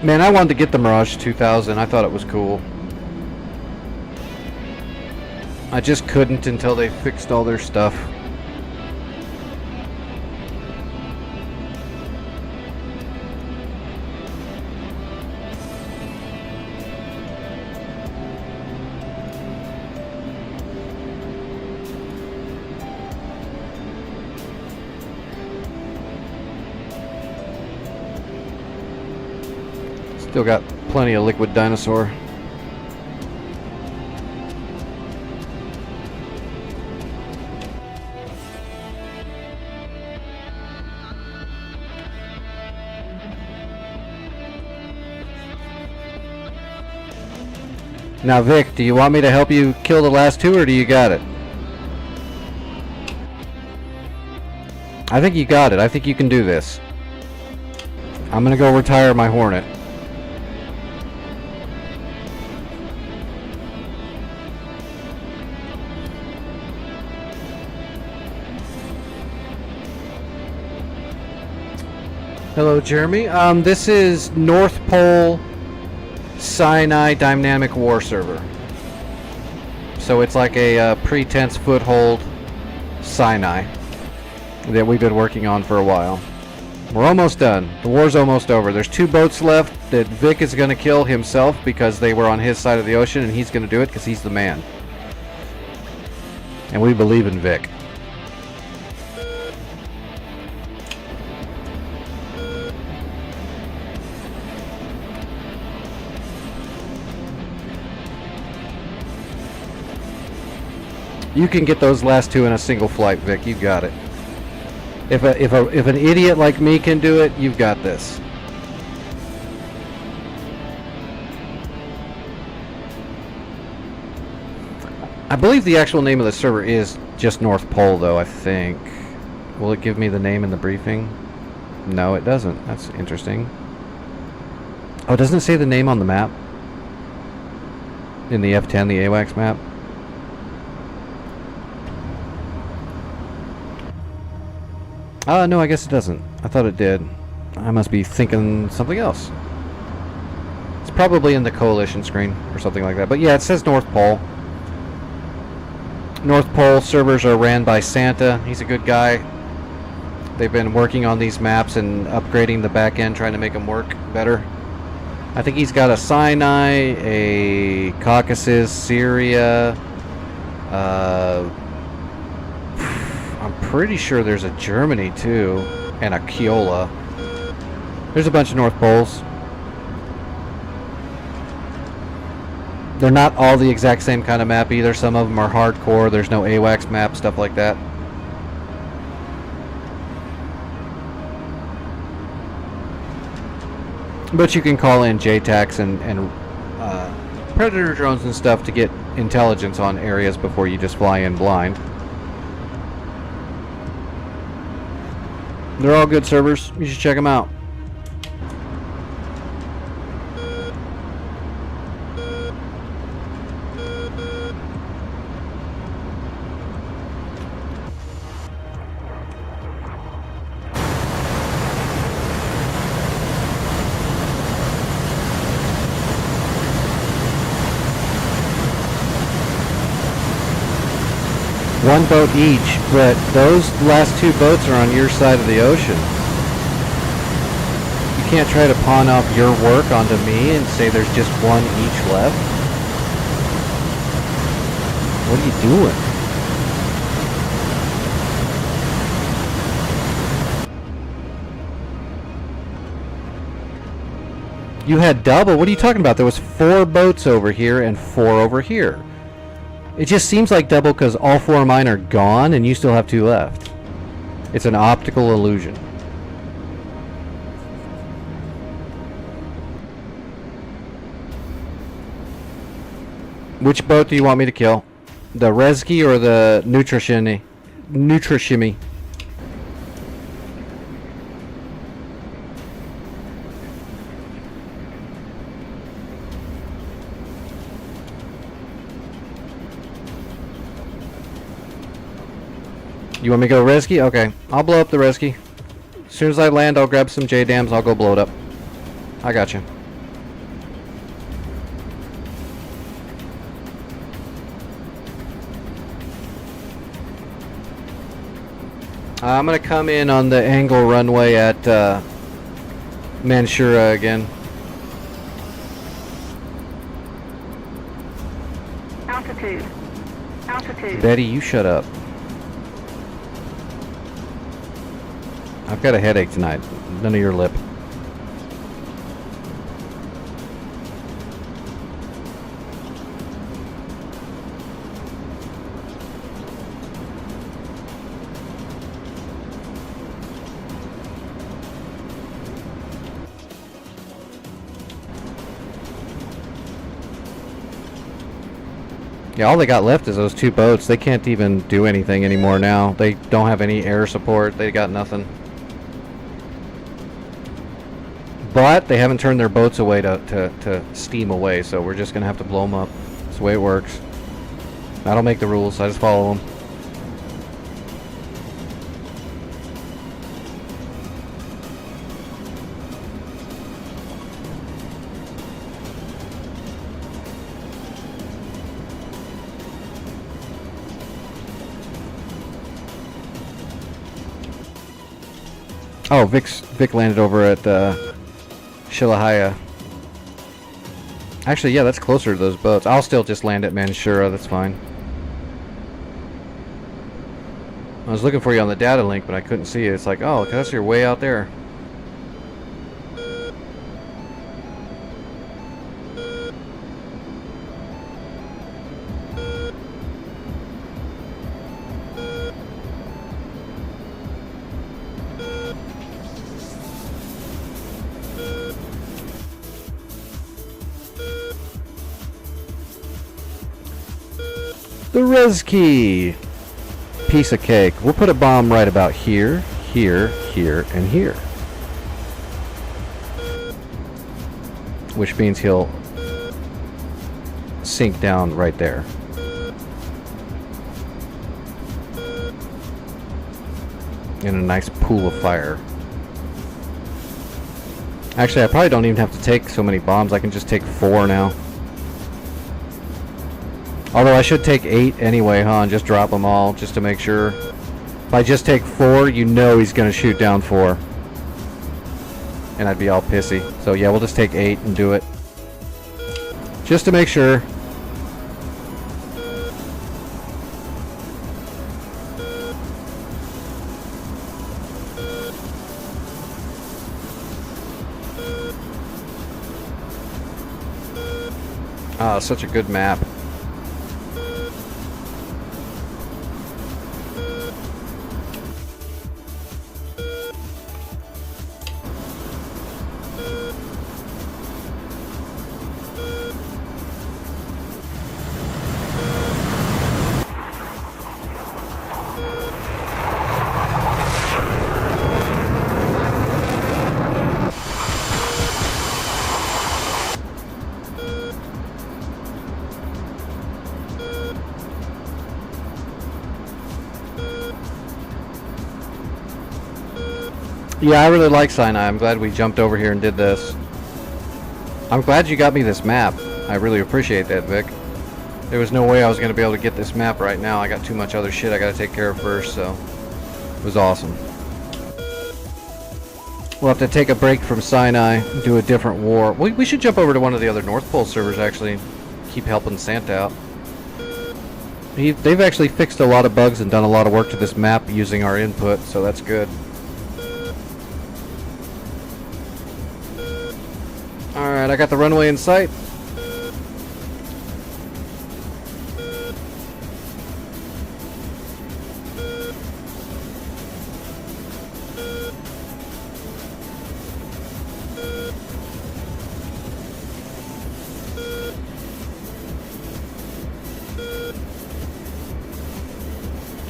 Man, I wanted to get the Mirage 2000. I thought it was cool. I just couldn't until they fixed all their stuff. Still got plenty of liquid dinosaur. Now, Vic, do you want me to help you kill the last 2, or do you got it? I think you got it. I think you can do this. I'm gonna go retire my Hornet. Hello, Jeremy. This is North Pole Sinai Dynamic War Server. So it's like a pretense foothold Sinai that we've been working on for a while. We're almost done. The war's almost over. There's 2 boats left that Vic is going to kill himself because they were on his side of the ocean, and he's going to do it because he's the man. And we believe in Vic. You can get those last 2 in a single flight, Vic. You got it. If an idiot like me can do it, you've got this. I believe the actual name of the server is just North Pole, though, I think. Will it give me the name in the briefing? No, it doesn't. That's interesting. Oh, doesn't it say the name on the map? In the F10, the AWACS map? No, I guess it doesn't. I thought it did. I must be thinking something else. It's probably in the coalition screen or something like that. But yeah, it says North Pole. North Pole servers are ran by Santa. He's a good guy. They've been working on these maps and upgrading the back end, trying to make them work better. I think he's got a Sinai, a Caucasus, Syria, I'm pretty sure there's a Germany too, and a Kiola. There's a bunch of North Poles. They're not all the exact same kind of map either. Some of them are hardcore. There's no AWACS map, stuff like that. But you can call in JTACs and Predator drones and stuff to get intelligence on areas before you just fly in blind. They're all good servers. You should check them out. One boat each, but those last 2 boats are on your side of the ocean. You can't try to pawn off your work onto me and say there's just 1 each left. What are you doing? You had double? What are you talking about? There was 4 boats over here and 4 over here. It just seems like double because all 4 of mine are gone and you still have 2 left. It's an optical illusion. Which boat do you want me to kill? The Reski or the Nutrishimi? Nutrishimi. You want me to go Reski? Okay, I'll blow up the Reski. As soon as I land, I'll grab some J-dams. I'll go blow it up. I got you. I'm gonna come in on the angle runway at Manshura again. Altitude. Altitude. Betty, you shut up. I've got a headache tonight. None of your lip. Yeah, all they got left is those 2 boats. They can't even do anything anymore now. They don't have any air support. They got nothing. But they haven't turned their boats away to steam away, so we're just going to have to blow them up. That's the way it works. I don't make the rules. I just follow them. Oh, Vic landed over at Shilahaya. Actually, yeah, that's closer to those boats. I'll still just land at Manshura. That's fine. I was looking for you on the data link, but I couldn't see it. It's like, oh, that's your way out there. The Reski! Piece of cake. We'll put a bomb right about here, here, here, and here. Which means he'll sink down right there. In a nice pool of fire. Actually, I probably don't even have to take so many bombs. I can just take 4 now. Although I should take 8 anyway, huh? And just drop them all, just to make sure. If I just take 4, you know he's going to shoot down 4. And I'd be all pissy. So yeah, we'll just take 8 and do it. Just to make sure. Ah, such a good map. Yeah, I really like Sinai. I'm glad we jumped over here and did this. I'm glad you got me this map. I really appreciate that, Vic. There was no way I was going to be able to get this map right now. I got too much other shit I got to take care of first, so it was awesome. We'll have to take a break from Sinai and do a different war. We should jump over to one of the other North Pole servers, actually. Keep helping Santa out. They've actually fixed a lot of bugs and done a lot of work to this map using our input, so that's good. Alright, I got the runway in sight.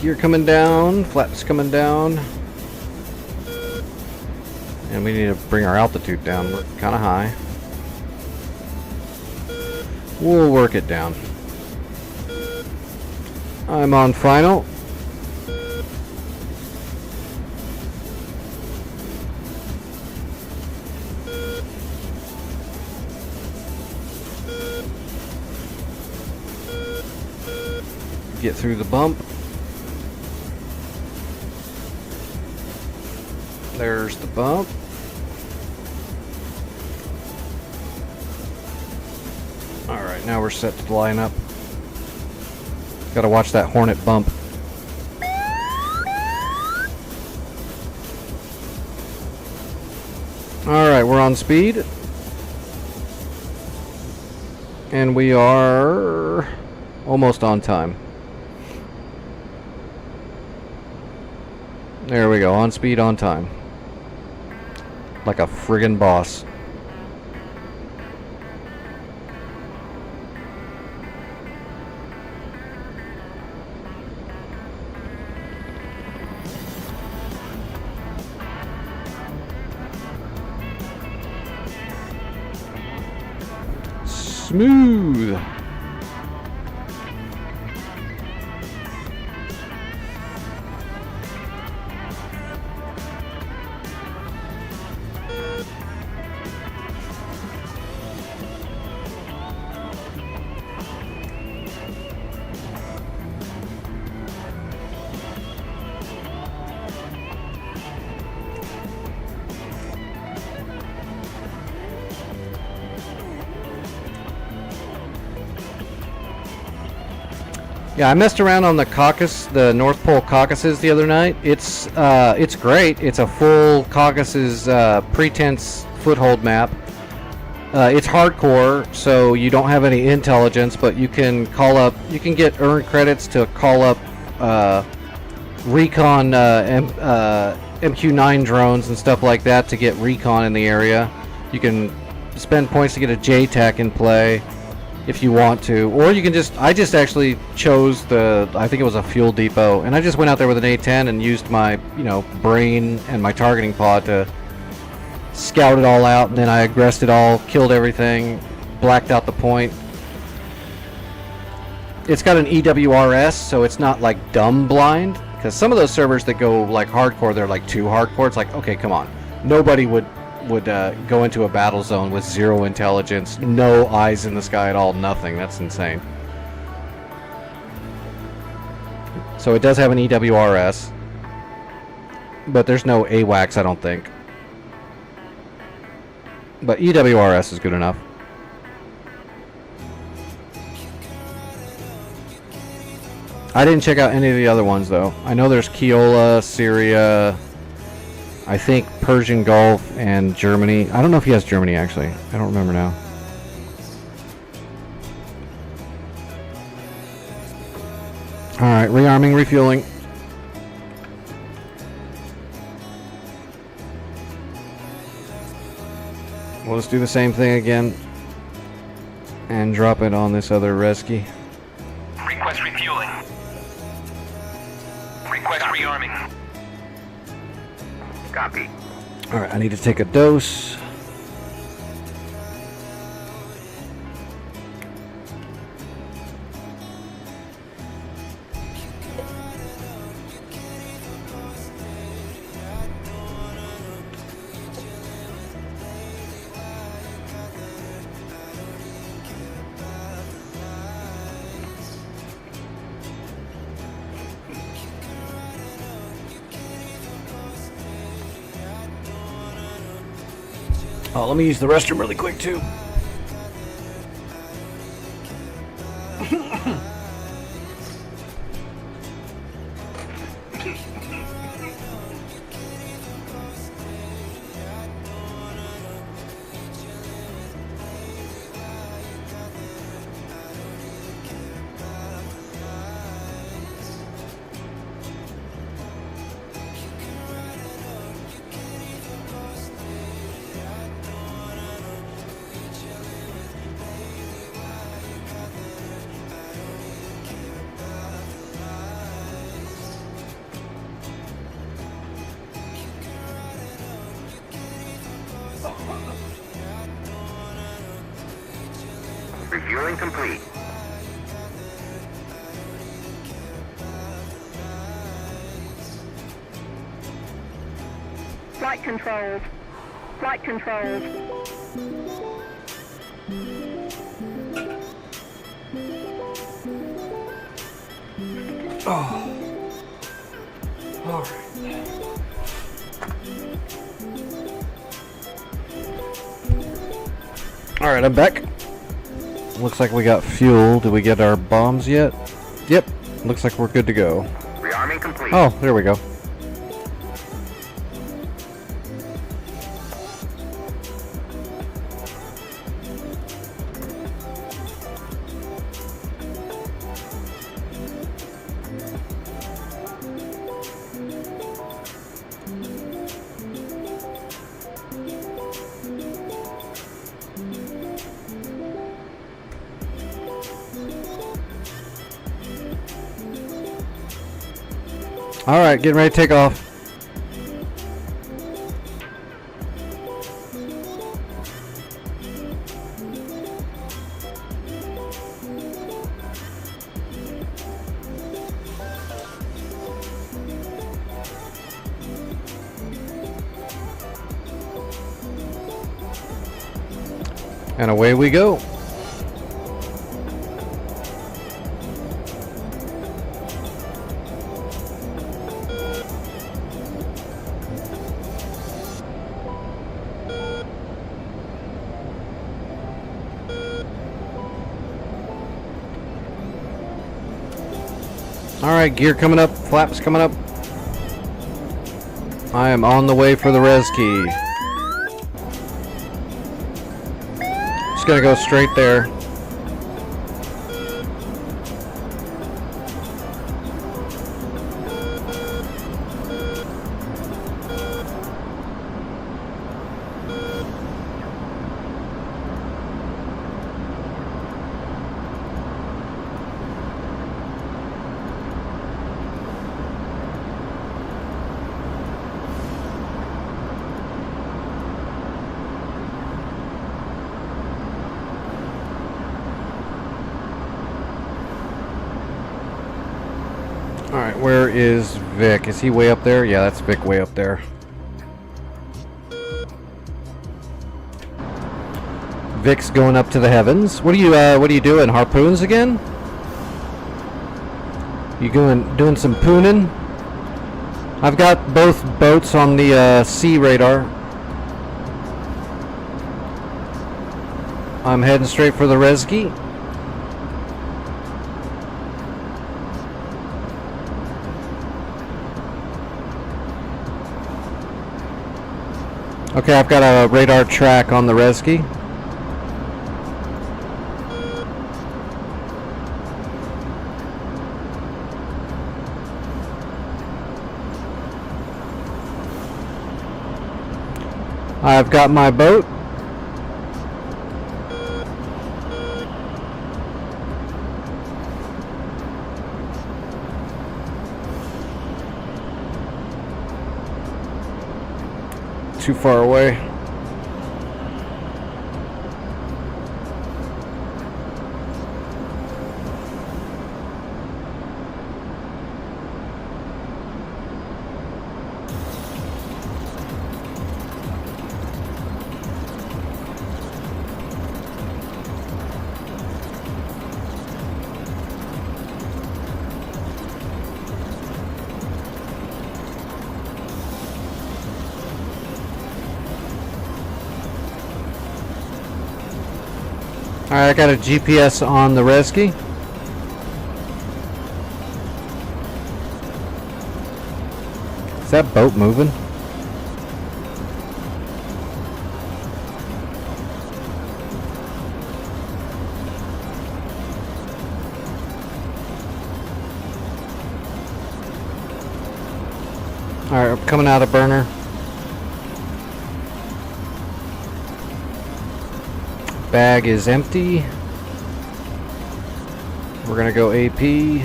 gear coming down, flaps coming down. And we need to bring our altitude down. We're kind of high. We'll work it down. I'm on final. Get through the bump. There's the bump. Alright, now we're set to line up. Gotta watch that Hornet bump. Alright, we're on speed. And we are almost on time. There we go, on speed, on time. Like a friggin' boss. Smooth. Yeah, I messed around on the Caucasus, the North Pole Caucasus the other night. It's great. It's a full Caucasus pretense foothold map. It's hardcore, so you don't have any intelligence, but you can get earned credits to call up recon MQ-9 drones and stuff like that to get recon in the area. You can spend points to get a JTAC in play if you want to, or you can I just actually chose I think it was a fuel depot, and I just went out there with an A-10 and used my, brain and my targeting pod to scout it all out, and then I aggressed it all, killed everything, blacked out the point. It's got an EWRS, so it's not like dumb blind, because some of those servers that go like hardcore, they're like too hardcore. It's like, okay, come on. Nobody would go into a battle zone with zero intelligence, no eyes in the sky at all, nothing. That's insane. So it does have an EWRS, but there's no AWACS, I don't think. But EWRS is good enough. I didn't check out any of the other ones though. I know there's Keola, Syria, I think Persian Gulf, and Germany. I don't know if he has Germany, actually. I don't remember now. Alright, rearming, refueling. We'll just do the same thing again. And drop it on this other rescue. Request refueling. Request rearming. Copy. Alright, I need to take a dose. Oh, let me use the restroom really quick too. Refueling complete. Flight controls. Flight controls. Alright, I'm back. Looks like we got fuel. Did we get our bombs yet? Yep. Looks like we're good to go. Rearming complete. Oh, there we go. Alright, getting ready to take off. And away we go. Alright, gear coming up, flaps coming up. I am on the way for the res key. Just gonna go straight there. Alright, where is Vic? Is he way up there? Yeah, that's Vic way up there. Vic's going up to the heavens. What are you doing? Harpoons again? You doing some pooning? I've got both boats on the sea radar. I'm heading straight for the Rescue. Okay, I've got a radar track on the Rescue. I've got my boat. Too far away. Alright, I got a GPS on the Rescue. Is that boat moving? Alright, I'm coming out of burner. Bag is empty. We're gonna go AP.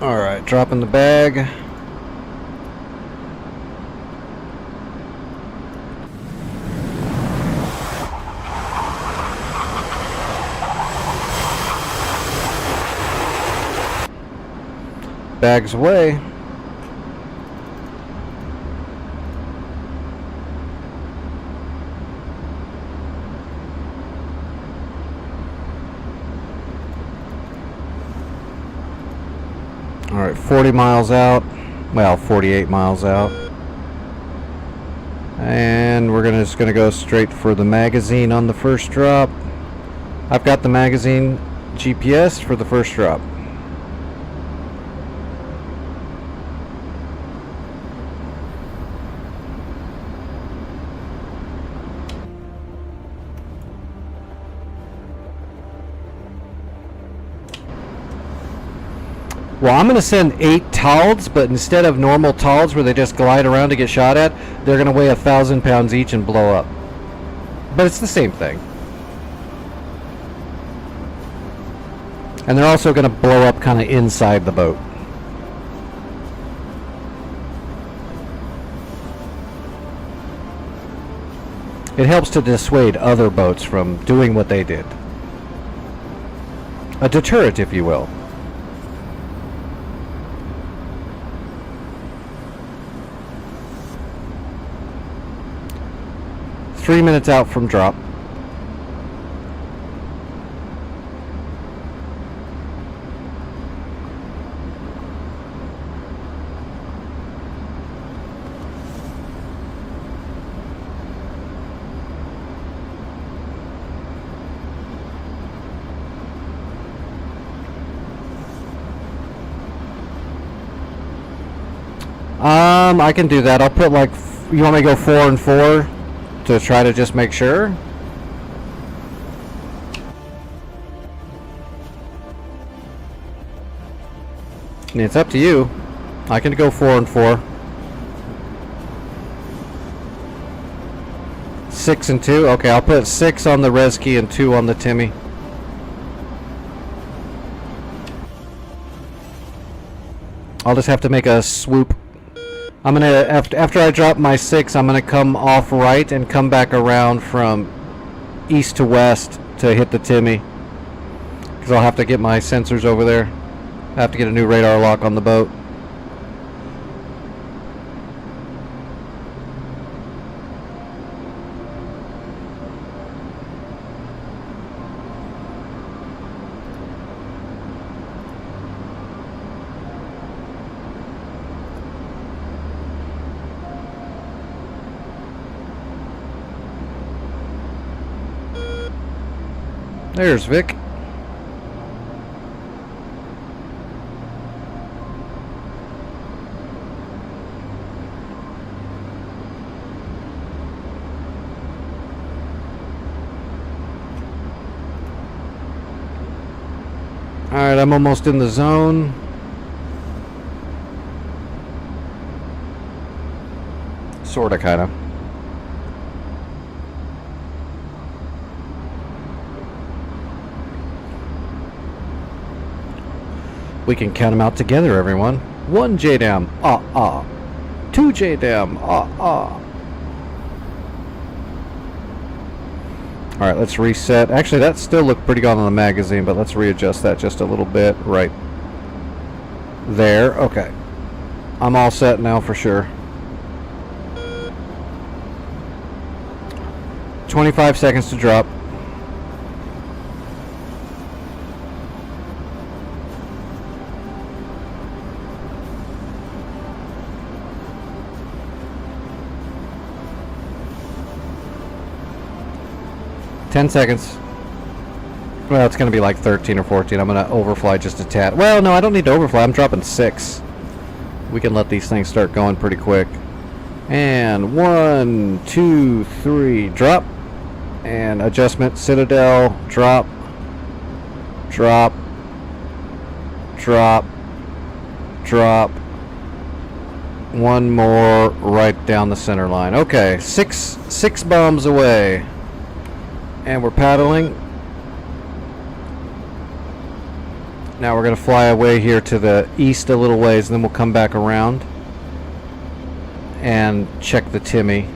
Alright, dropping the bag. bags away. Alright, 40 miles out. Well, 48 miles out. And we're just gonna go straight for the magazine on the first drop. I've got the magazine GPS for the first drop. Well, I'm going to send 8 Talds, but instead of normal Talds where they just glide around to get shot at, they're going to weigh 1,000 pounds each and blow up. But it's the same thing. And they're also going to blow up kind of inside the boat. It helps to dissuade other boats from doing what they did. A deterrent, if you will. Three minutes out from drop. I can do that. I'll put like, you want me to go 4 and 4 to try to just make sure? And it's up to you. I can go 4 and 4. 6 and 2. Okay, I'll put 6 on the Rescue and 2 on the Timmy. I'll just have to make a swoop. I'm gonna, after I drop my 6, I'm gonna come off right and come back around from east to west to hit the Timmy. Because I'll have to get my sensors over there. I have to get a new radar lock on the boat. There's Vic. Alright, I'm almost in the zone. Sorta, kinda. We can count them out together, everyone. 1 JDAM, 2 JDAM, Alright, let's reset. Actually, that still looked pretty good on the magazine, but let's readjust that just a little bit. Right there. Okay. I'm all set now for sure. 25 seconds to drop. Ten seconds. Well, it's going to be like 13 or 14. I'm going to overfly just a tad. Well, no, I don't need to overfly. I'm dropping 6. We can let these things start going pretty quick. And 1, 2, 3, drop. And adjustment, Citadel, drop. Drop. Drop. Drop. One more right down the center line. Okay, six bombs away. And we're paddling. Now we're going to fly away here to the east a little ways, and then we'll come back around and check the Timmy.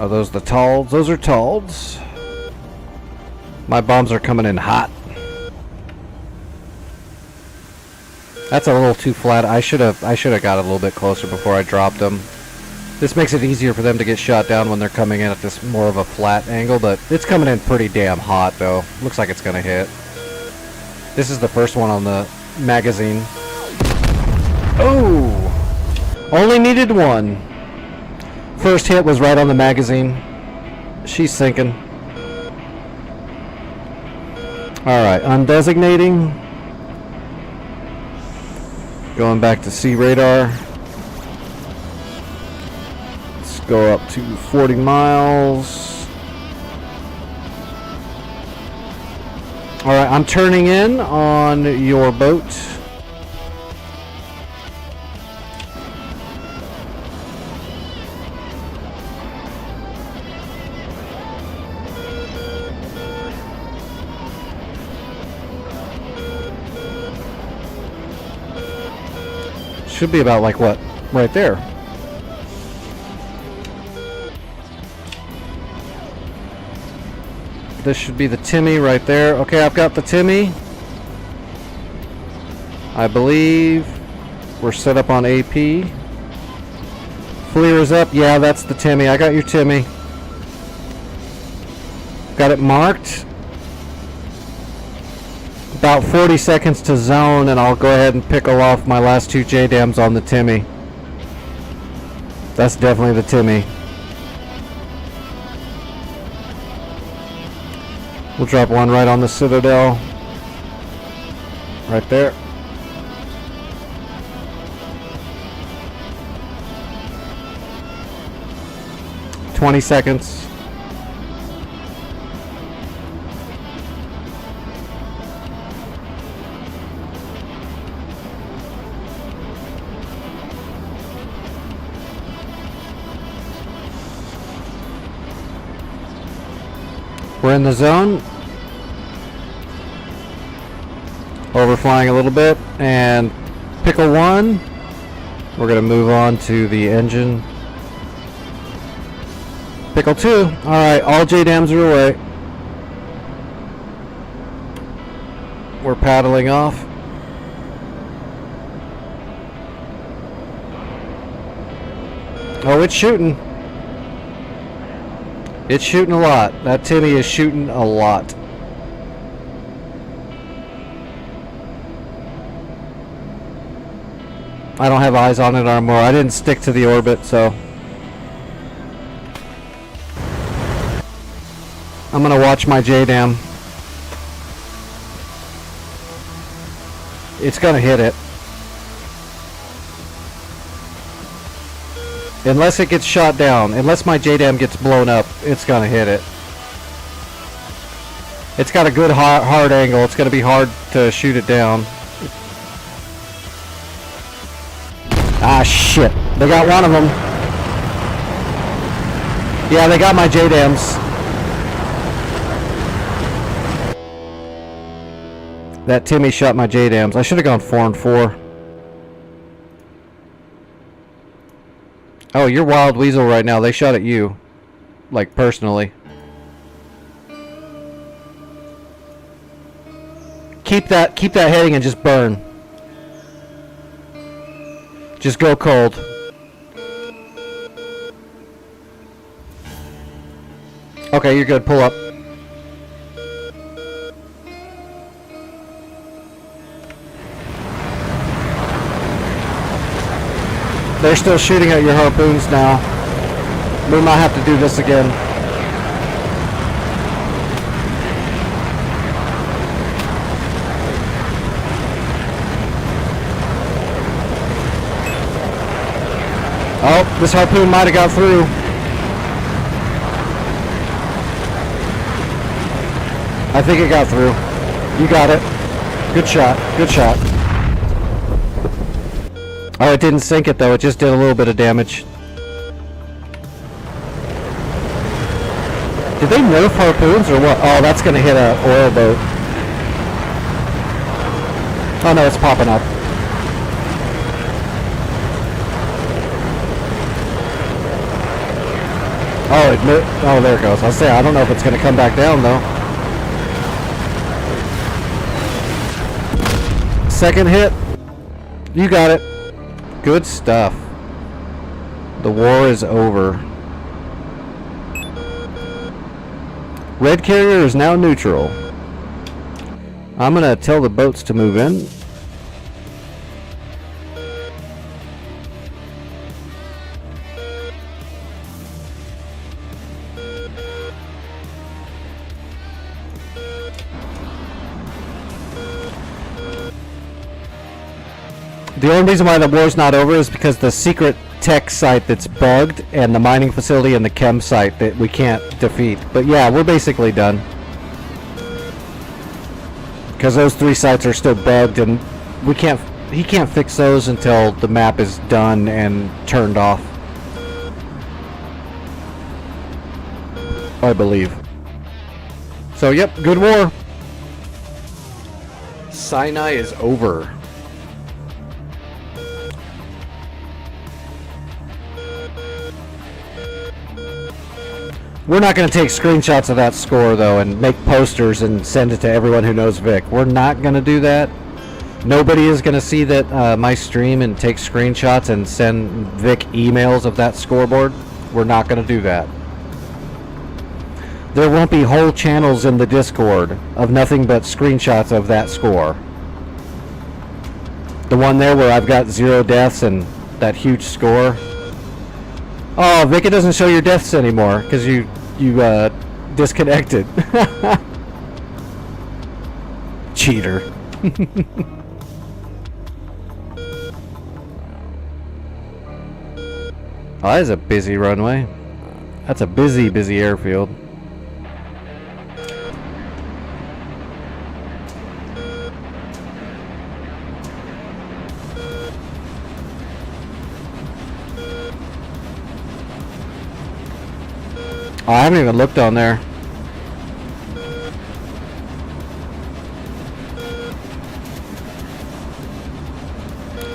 Are those the Talds? Those are Talds. My bombs are coming in hot. That's a little too flat. I should have got a little bit closer before I dropped them. This makes it easier for them to get shot down when they're coming in at this more of a flat angle, but it's coming in pretty damn hot though. Looks like it's gonna hit. This is the first one on the magazine. Oh! Only needed one. First hit was right on the magazine. She's sinking. Alright, undesignating. Going back to sea radar. Let's go up to 40 miles. Alright, I'm turning in on your boat. Should be about like what? Right there. This should be the Timmy right there. Okay, I've got the Timmy. I believe we're set up on AP. FLIR is up. Yeah, that's the Timmy. I got your Timmy. Got it marked. About 40 seconds to zone, and I'll go ahead and pickle off my last two JDAMs on the Timmy. That's definitely the Timmy. We'll drop one right on the Citadel. Right there. "20 seconds. We're in the zone. Overflying a little bit, and pickle one. We're gonna move on to the engine. Pickle two. Alright, all JDAMs are away. We're paddling off. Oh, it's shooting. It's shooting a lot. That Timmy is shooting a lot. I don't have eyes on it anymore. I didn't stick to the orbit, so I'm gonna watch my JDAM. It's gonna hit it. Unless it gets shot down, unless my JDAM gets blown up, it's gonna hit it. It's got a good hard angle. It's gonna be hard to shoot it down. Ah, shit. They got one of them. Yeah, they got my JDAMs. That Timmy shot my JDAMs. I should have gone 4 and 4. Oh, you're Wild Weasel right now. They shot at you. Like, personally. Keep that heading and just burn. Just go cold. Okay, you're good. Pull up. They're still shooting at your harpoons now. We might have to do this again. Oh, this harpoon might have got through. I think it got through. You got it. Good shot. Good shot. Oh, it didn't sink it though. It just did a little bit of damage. Did they nerf harpoons or what? Oh, that's gonna hit a oil boat. Oh no, it's popping up. Oh, there it goes. I'll say, I don't know if it's going to come back down, though. Second hit. You got it. Good stuff. The war is over. Red carrier is now neutral. I'm going to tell the boats to move in. The only reason why the war's not over is because the secret tech site that's bugged and the mining facility and the chem site that we can't defeat. But yeah, we're basically done. Because those 3 sites are still bugged and he can't fix those until the map is done and turned off. I believe. So yep, good war. Sinai is over. We're not going to take screenshots of that score, though, and make posters and send it to everyone who knows Vic. We're not going to do that. Nobody is going to see that my stream and take screenshots and send Vic emails of that scoreboard. We're not going to do that. There won't be whole channels in the Discord of nothing but screenshots of that score. The one there where I've got 0 deaths and that huge score. Oh, Vic, it doesn't show your deaths anymore because you disconnected. Cheater. Oh, that is a busy runway. That's a busy, busy airfield. Oh, I haven't even looked on there.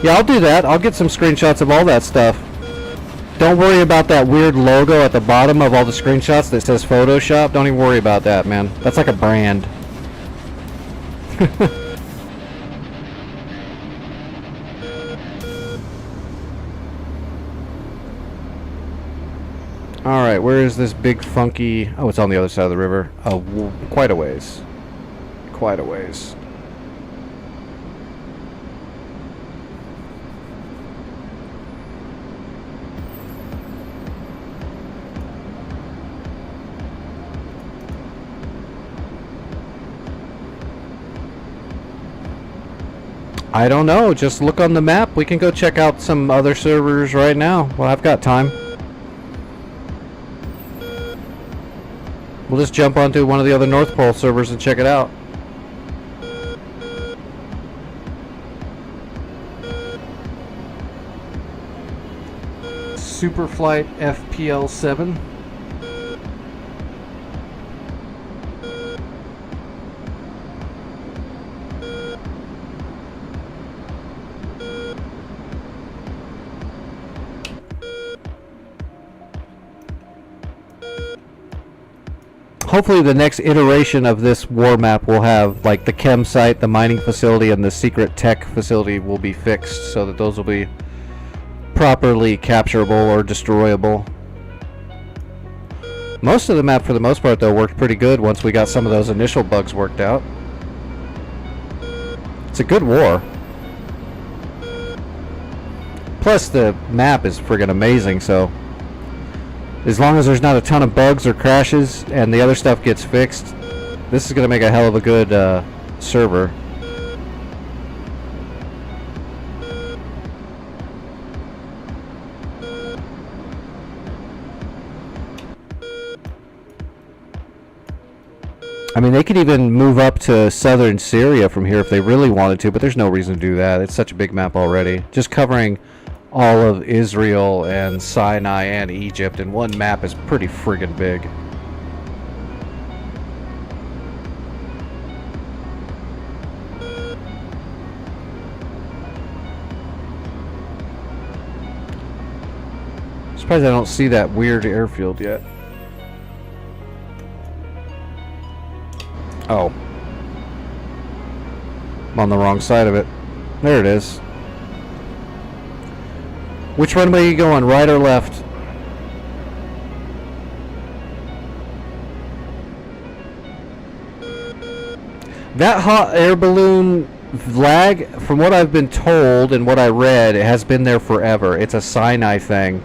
Yeah, I'll do that. I'll get some screenshots of all that stuff. Don't worry about that weird logo at the bottom of all the screenshots that says Photoshop. Don't even worry about that, man. That's like a brand. Alright, where is this big funky... Oh, it's on the other side of the river. Oh, quite a ways. Quite a ways. I don't know. Just look on the map. We can go check out some other servers right now. Well, I've got time. We'll just jump onto one of the other North Pole servers and check it out. Superflight FPL7. Hopefully the next iteration of this war map will have, like, the chem site, the mining facility, and the secret tech facility will be fixed so that those will be properly capturable or destroyable. Most of the map, for the most part, though, worked pretty good once we got some of those initial bugs worked out. It's a good war. Plus, the map is friggin' amazing, so... as long as there's not a ton of bugs or crashes and the other stuff gets fixed, this is going to make a hell of a good server. I mean, they could even move up to southern Syria from here if they really wanted to, but there's no reason to do that. It's such a big map already. Just covering all of Israel and Sinai and Egypt in one map is pretty friggin' big. Surprised I don't see that weird airfield yet. Oh. I'm on the wrong side of it. There it is. Which runway are you going, right or left? That hot air balloon lag, from what I've been told and what I read, it has been there forever. It's a Sinai thing.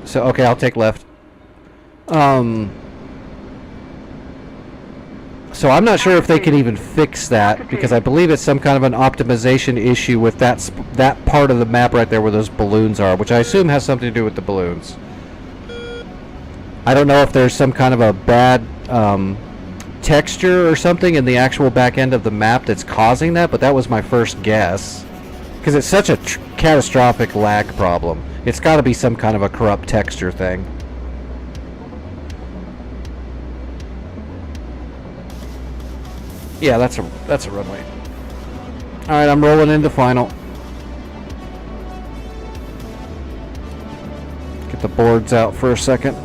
So, okay, I'll take left. So I'm not sure if they can even fix that, because I believe it's some kind of an optimization issue with that part of the map right there where those balloons are, which I assume has something to do with the balloons. I don't know if there's some kind of a bad texture or something in the actual back end of the map that's causing that, but that was my first guess. Because it's such a catastrophic lag problem. It's got to be some kind of a corrupt texture thing. Yeah, that's a runway. Alright, I'm rolling into final. Get the boards out for a second.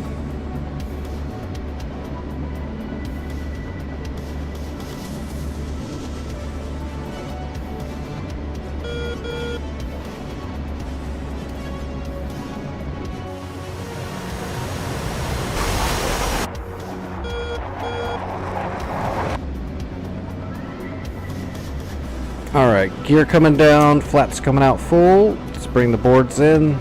Alright, gear coming down, flaps coming out full. Let's bring the boards in.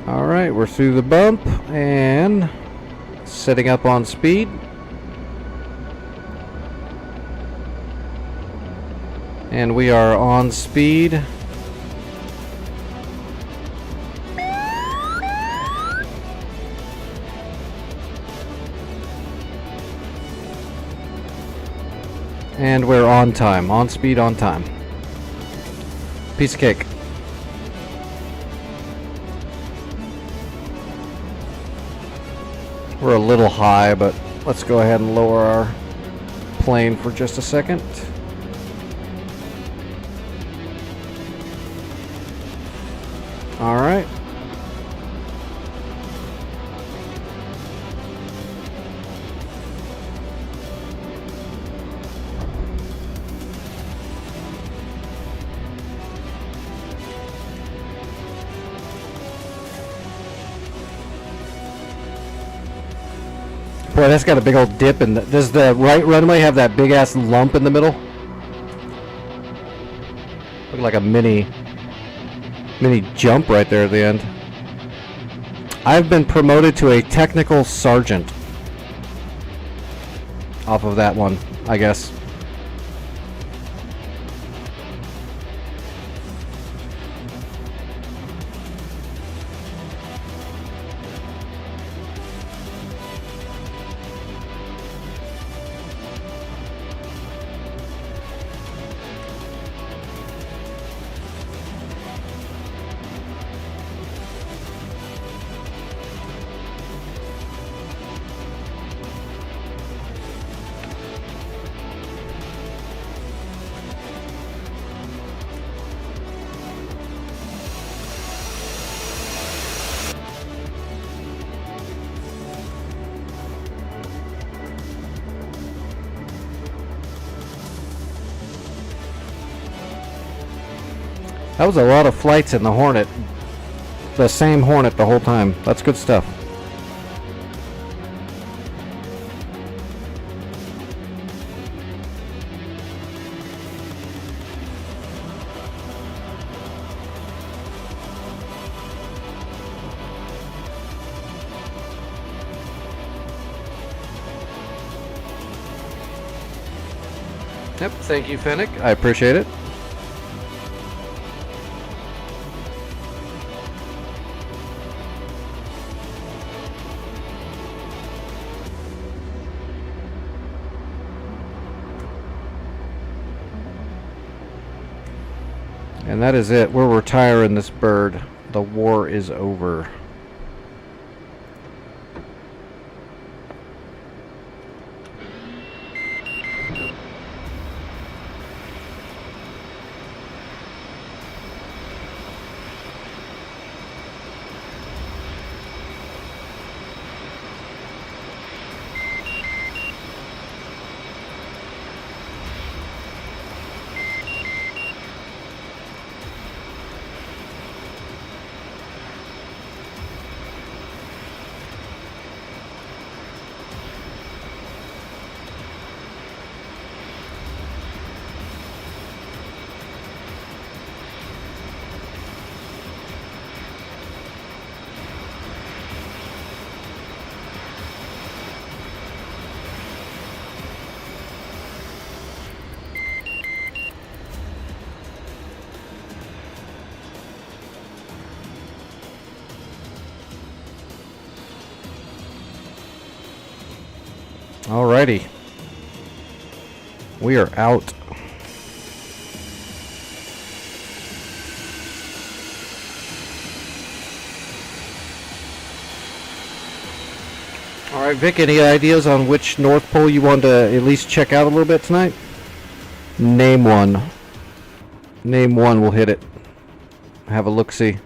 Alright, we're through the bump and setting up on speed. And we are on speed. And we're on time. On speed, on time. Piece of cake. We're a little high, but let's go ahead and lower our plane for just a second. All right. Boy, that's got a big old dip in the... Does the right runway have that big ass lump in the middle? Look like a mini jump right there at the end. I've been promoted to a technical sergeant off of that one, I guess. That was a lot of flights in the Hornet. The same Hornet the whole time. That's good stuff. Yep, thank you, Fennec. I appreciate it. And that is it. We're retiring this bird. The war is over. Alrighty. We are out. Alright, Vic, any ideas on which North Pole you want to at least check out a little bit tonight? Name one. Name one, we'll hit it. Have a look-see.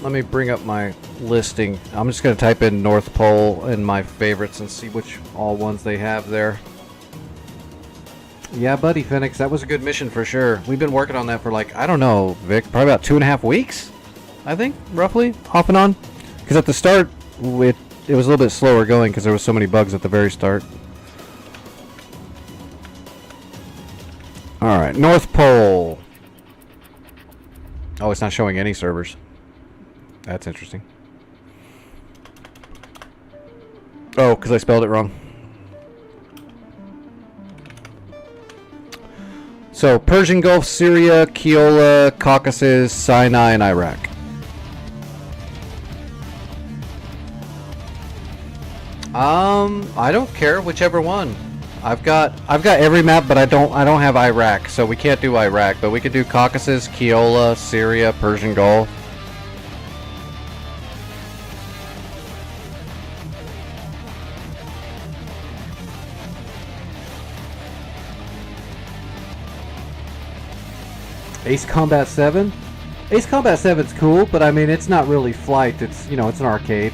Let me bring up my listing. I'm just going to type in North Pole in my favorites and see which all ones they have there. Yeah, buddy, Phoenix, that was a good mission for sure. We've been working on that for like, I don't know, Vic, probably about 2.5 weeks, I think, roughly, off and on. Because at the start, it was a little bit slower going because there was so many bugs at the very start. Alright, North Pole. Oh, it's not showing any servers. That's interesting. Oh, because I spelled it wrong. So, Persian Gulf, Syria, Keola, Caucasus, Sinai, and Iraq. I don't care, whichever one. I've got every map, but I don't have Iraq, so we can't do Iraq, but we could do Caucasus, Keola, Syria, Persian Gulf. Ace Combat 7? Ace Combat 7's cool, but I mean, it's not really flight. It's, you know, it's an arcade.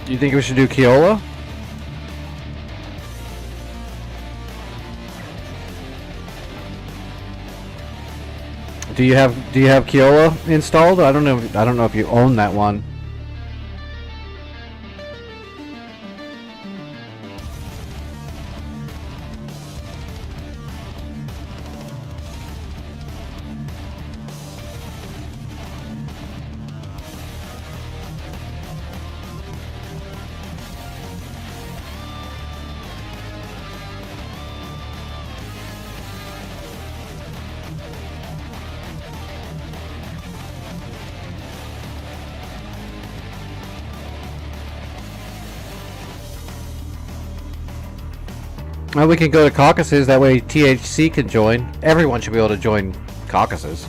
Do you think we should do Keola? Do you have Keola installed? I don't know if you own that one. Well, we can go to Caucasus, that way THC can join. Everyone should be able to join Caucasus.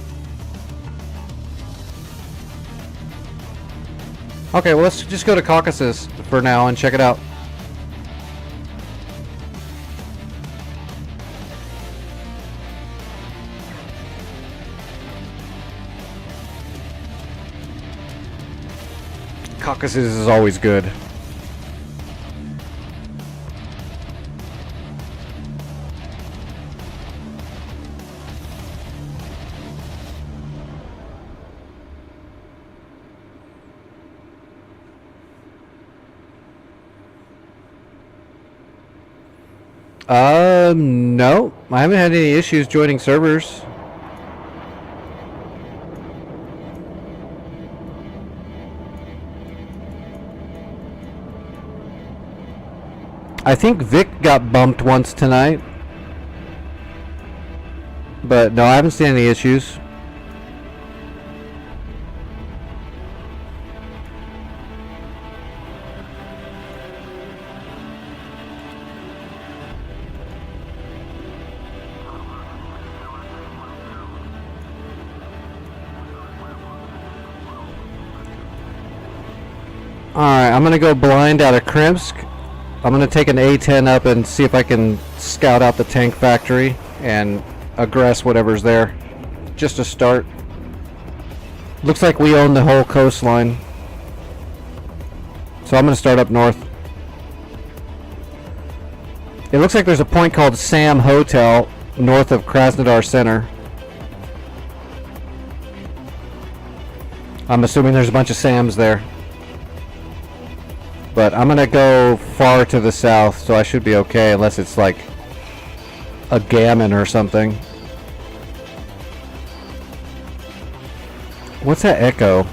Okay, well, let's just go to Caucasus for now and check it out. Caucasus is always good. No. I haven't had any issues joining servers. I think Vic got bumped once tonight. But no, I haven't seen any issues. Alright, I'm gonna go blind out of Krimsk. I'm gonna take an A-10 up and see if I can scout out the tank factory and aggress whatever's there. Just to start. Looks like we own the whole coastline. So I'm gonna start up north. It looks like there's a point called Sam Hotel north of Krasnodar Center. I'm assuming there's a bunch of Sams there. But I'm gonna go far to the south, so I should be okay unless it's like a gammon or something. What's that echo?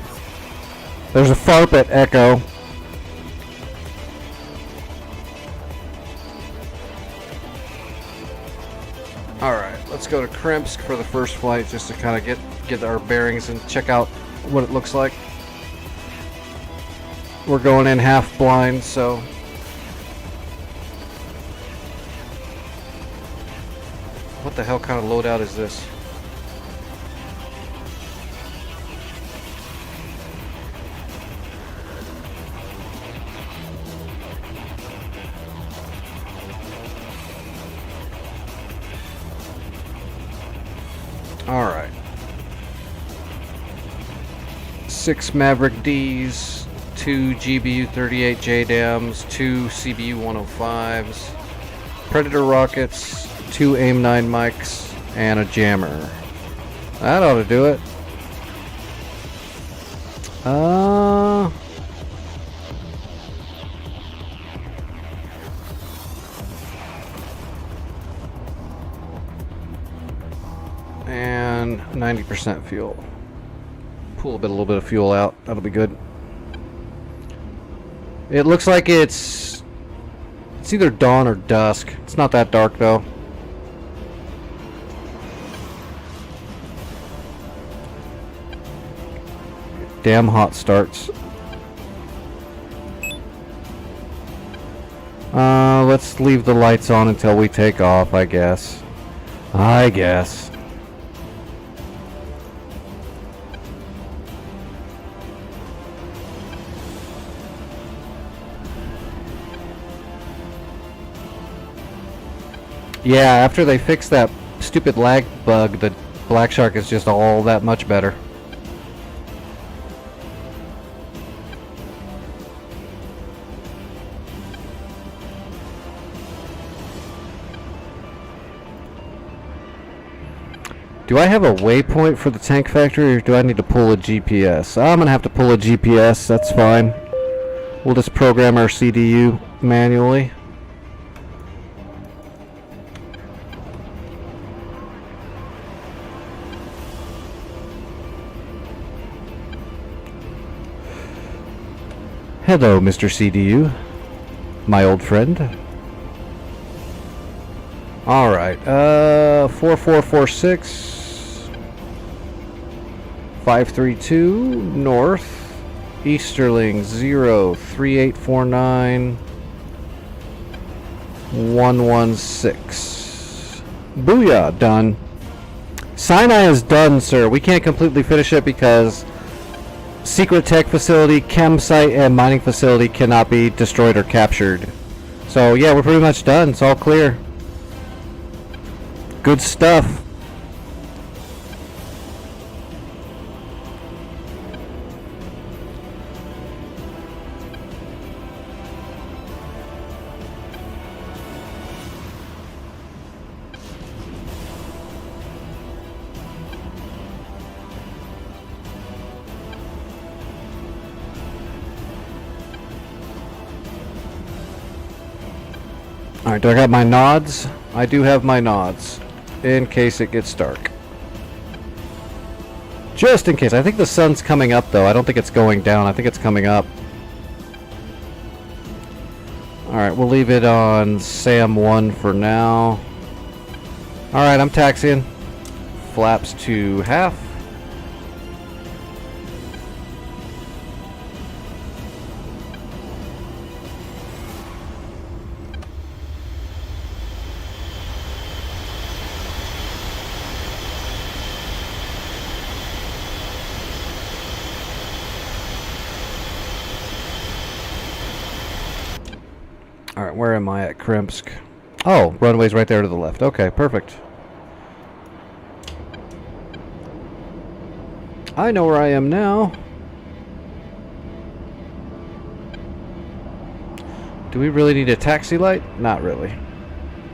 There's a FARP at Echo. Alright, let's go to Krimsk for the first flight just to kind of get our bearings and check out what it looks like. We're going in half blind, so what the hell kind of loadout is this? Alright. 6 Maverick Ds. 2 GBU-38 JDAMs, 2 CBU-105s, Predator rockets, 2 AIM-9 mics, and a jammer. That ought to do it. And 90% fuel. Pull a little bit of fuel out. That'll be good. It looks like it's either dawn or dusk. It's not that dark though. Damn hot starts. Let's leave the lights on until we take off, I guess. Yeah, after they fix that stupid lag bug, the Black Shark is just all that much better. Do I have a waypoint for the tank factory, or do I need to pull a GPS? I'm gonna have to pull a GPS, that's fine. We'll just program our CDU manually. Hello, Mr. CDU, my old friend. Alright, 4446, 532, north, Easterling 03849, 116. Booyah, done. Sinai is done, sir. We can't completely finish it because Secret Tech Facility, Chem Site, and Mining Facility cannot be destroyed or captured. So yeah, we're pretty much done. It's all clear. Good stuff. Alright, do I got my nods? I do have my nods. In case it gets dark. Just in case. I think the sun's coming up though. I don't think it's going down. I think it's coming up. Alright, we'll leave it on SAM 1 for now. Alright, I'm taxiing. Flaps to half. Alright, where am I at Krimsk? Oh, runway's right there to the left. Okay, perfect. I know where I am now. Do we really need a taxi light? Not really.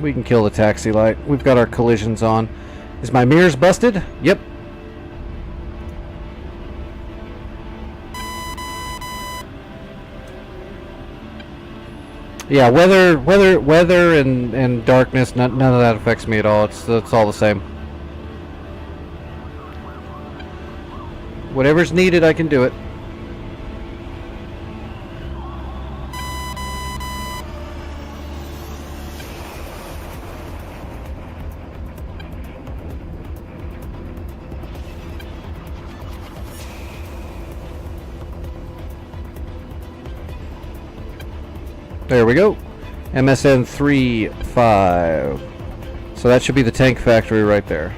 We can kill the taxi light. We've got our collisions on. Is my mirrors busted? Yep. Yeah, weather and darkness, none of that affects me at all. It's all the same. Whatever's needed, I can do it. There we go. MSN 35. So that should be the tank factory right there.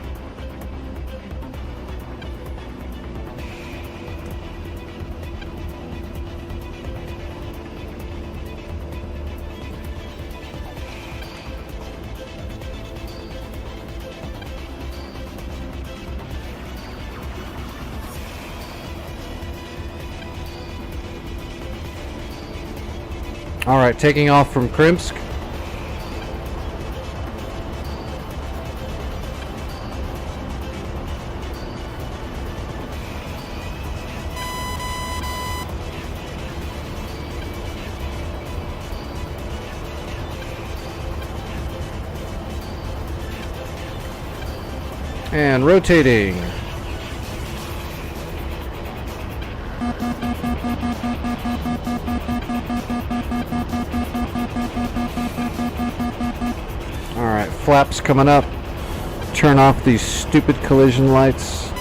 Alright, taking off from Krimsk. And rotating. Alright, flaps coming up. Turn off these stupid collision lights.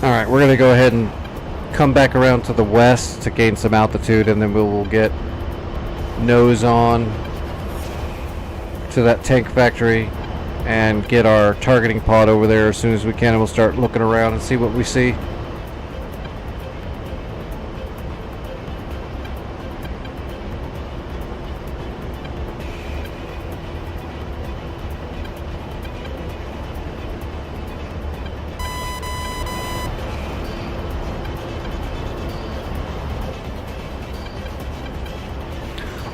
Alright, we're going to go ahead and come back around to the west to gain some altitude, and then we'll get nose on to that tank factory and get our targeting pod over there as soon as we can, and we'll start looking around and see what we see.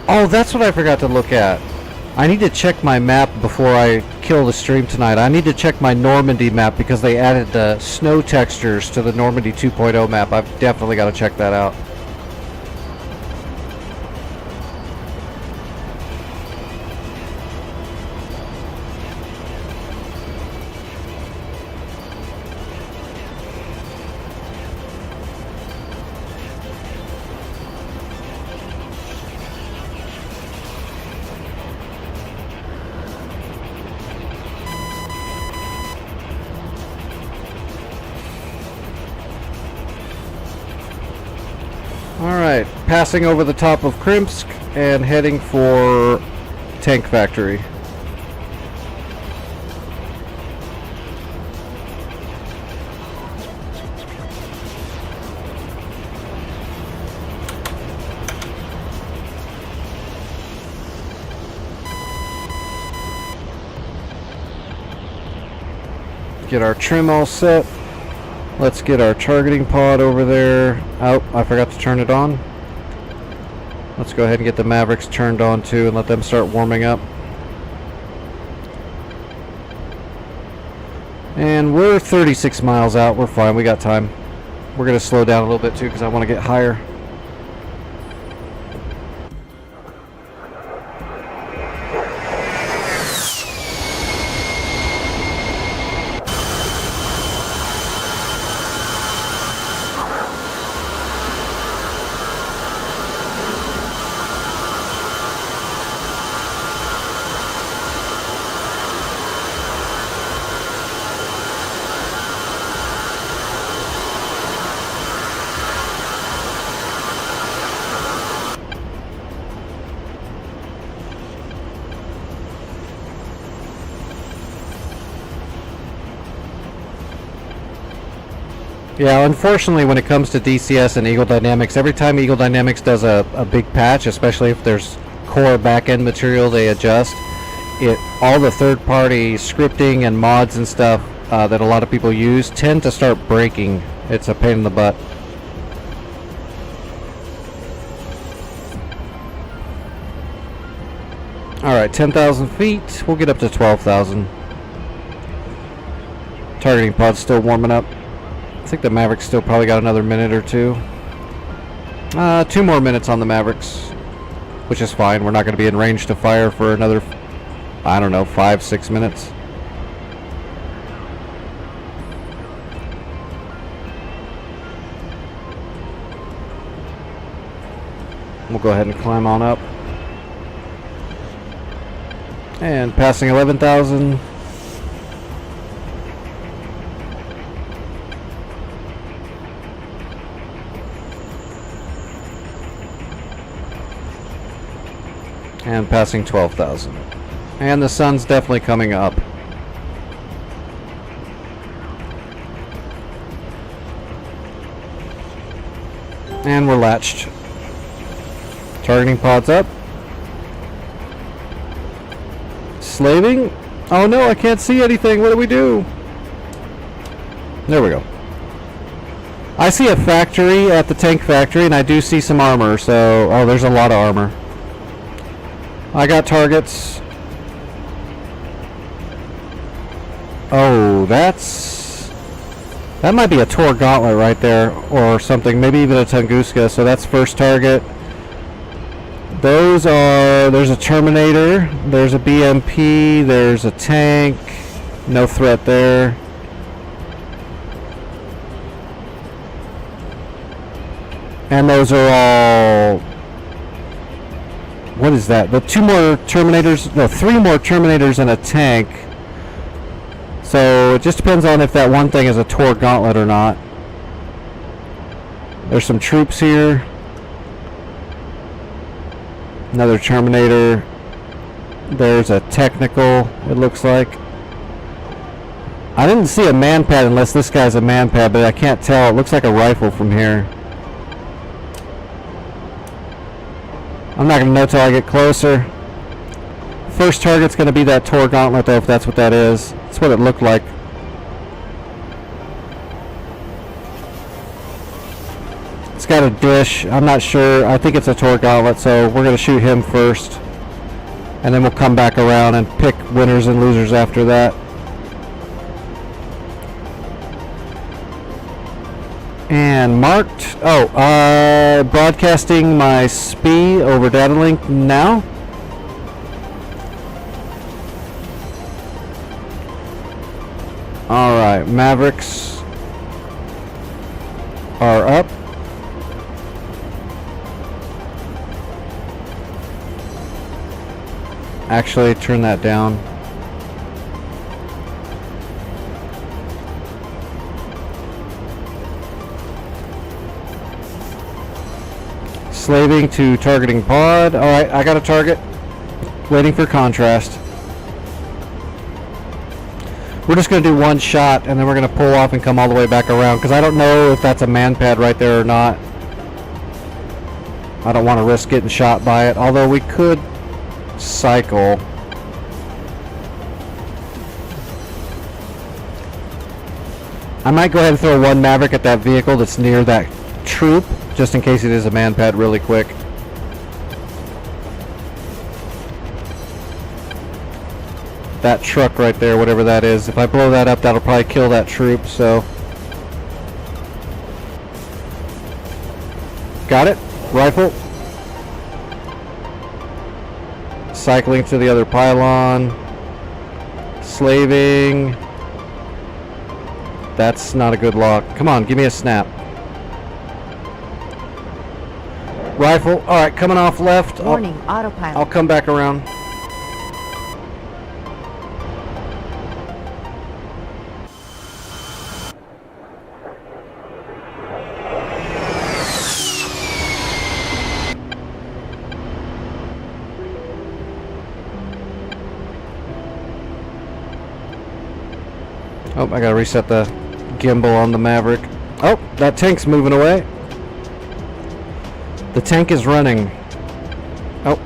Oh, that's what I forgot to look at. I need to check my map before I kill the stream tonight. I need to check my Normandy map because they added the snow textures to the Normandy 2.0 map. I've definitely got to check that out. Alright, passing over the top of Krimsk and heading for tank factory. Get our trim all set. Let's get our targeting pod over there. Oh, I forgot to turn it on. Let's go ahead and get the Mavericks turned on too and let them start warming up. And we're 36 miles out. We're fine. We got time. We're going to slow down a little bit too because I want to get higher. Yeah, unfortunately, when it comes to DCS and Eagle Dynamics, every time Eagle Dynamics does a big patch, especially if there's core back-end material they adjust, all the third-party scripting and mods and stuff that a lot of people use tend to start breaking. It's a pain in the butt. Alright, 10,000 feet. We'll get up to 12,000. Targeting pod's still warming up. I think the Mavericks still probably got another minute or two. 2 more minutes on the Mavericks, which is fine. We're not going to be in range to fire for another, I don't know, 5-6 minutes. We'll go ahead and climb on up. And passing 11,000. And passing 12,000. And the sun's definitely coming up. And we're latched. Targeting pods up. Slaving? Oh no, I can't see anything. What do we do? There we go. I see a factory at the tank factory, and I do see some armor. So, oh, there's a lot of armor. I got targets. Oh, that might be a Tor Gauntlet right there, or something. Maybe even a Tunguska. So that's first target. There's a Terminator. There's a BMP. There's a tank. No threat there. And those are all. What is that? The 2 more Terminators, no, 3 more Terminators and a tank. So it just depends on if that one thing is a Tor Gauntlet or not. There's some troops here. Another Terminator. There's a technical, it looks like. I didn't see a man-pad unless this guy's a man-pad, but I can't tell. It looks like a rifle from here. I'm not going to know till I get closer. First target's going to be that Tor Gauntlet, though, if that's what that is. That's what it looked like. It's got a dish. I'm not sure. I think it's a Tor Gauntlet, so we're going to shoot him first. And then we'll come back around and pick winners and losers after that. And marked. Oh, broadcasting my SPI over data link now. Alright, Mavericks are up. Actually, turn that down. Slaving to targeting pod. Alright, I got a target. Waiting for contrast. We're just going to do one shot, and then we're going to pull off and come all the way back around, because I don't know if that's a man-pad right there or not. I don't want to risk getting shot by it, although we could cycle. I might go ahead and throw one Maverick at that vehicle that's near that troop, just in case it is a man-pad really quick. That truck right there, whatever that is, if I blow that up, that'll probably kill that troop, so Got it. Rifle. Cycling to the other pylon. Slaving. That's not a good lock. Come on, give me a snap. Rifle. Alright, coming off left. Warning, autopilot. I'll come back around. Oh, I gotta reset the gimbal on the Maverick. Oh, that tank's moving away. The tank is running. Oh.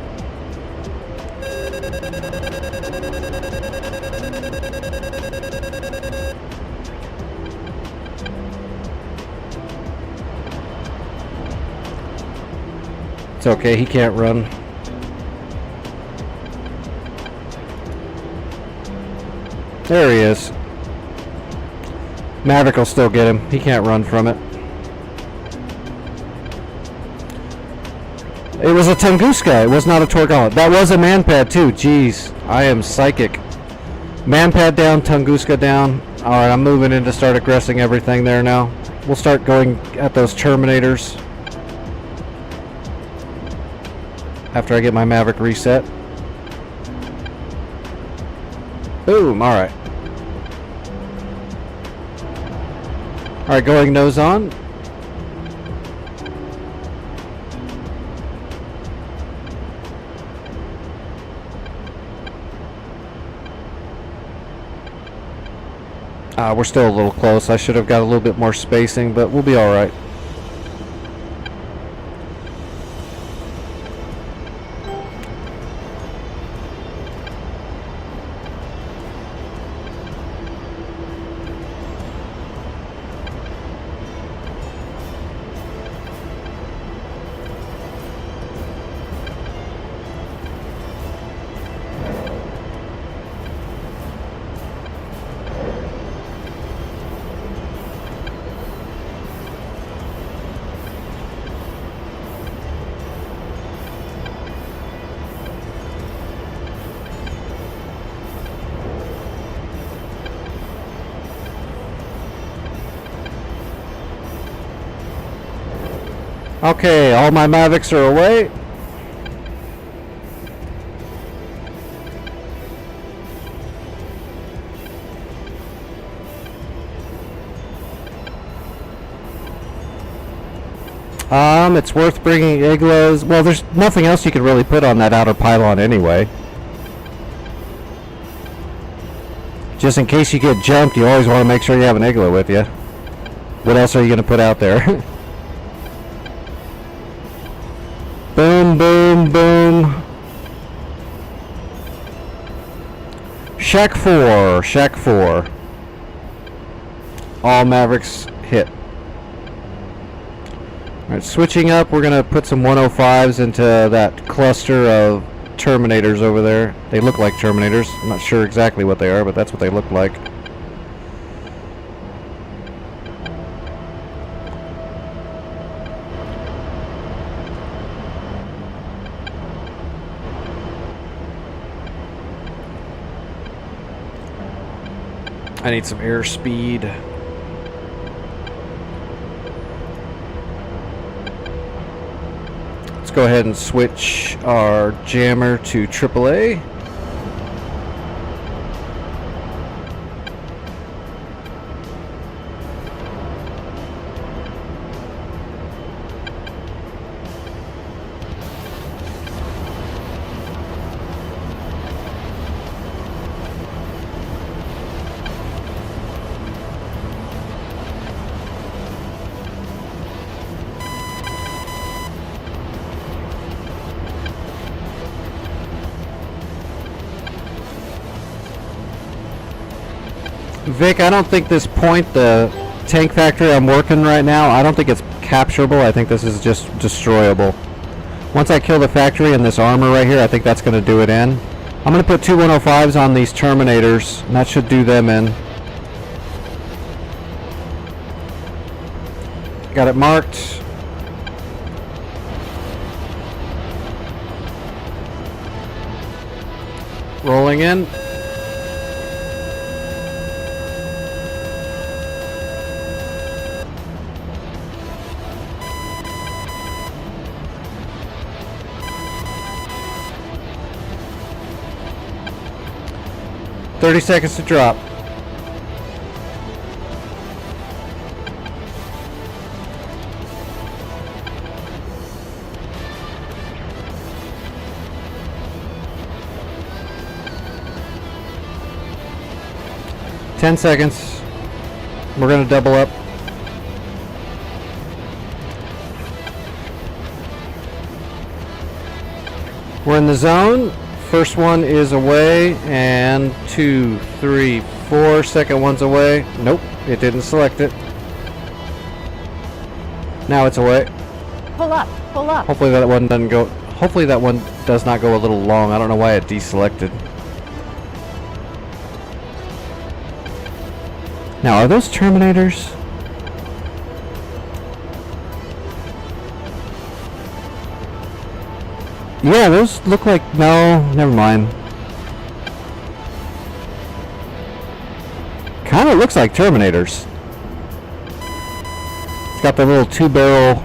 It's okay, he can't run. There he is. Maverick will still get him. He can't run from it. It was a Tunguska. It was not a Torgal. That was a Manpad too. Jeez. I am psychic. Manpad down, Tunguska down. Alright, I'm moving in to start aggressing everything there now. We'll start going at those Terminators after I get my Maverick reset. Boom. Alright. Alright, going nose on. We're still a little close. I should have got a little bit more spacing, but we'll be alright. Okay, all my Mavics are away. It's worth bringing igloos. Well, there's nothing else you could really put on that outer pylon anyway. Just in case you get jumped, you always want to make sure you have an igloo with you. What else are you going to put out there? Boom, boom, boom. Shack 4, Shack 4. All Mavericks hit. Alright, switching up, we're going to put some 105s into that cluster of Terminators over there. They look like Terminators. I'm not sure exactly what they are, but that's what they look like. I need some airspeed. Let's go ahead and switch our jammer to AAA. Vic, I don't think this point, the tank factory I'm working right now, I don't think it's capturable. I think this is just destroyable. Once I kill the factory and this armor right here, I think that's going to do it in. I'm going to put two 105s on these Terminators, and that should do them in. Got it marked. Rolling in. "30 seconds to drop." "10 seconds. We're gonna double up. We're in the zone. First one is away, and 2, 3, 4. Second one's away. Nope, it didn't select it. Now it's away. Pull up. Pull up. Hopefully that one doesn't go. Hopefully that one does not go a little long. I don't know why it deselected. Now, are those Terminators? Yeah, those look like... No, never mind. Kind of looks like Terminators. It's got the little two-barrel...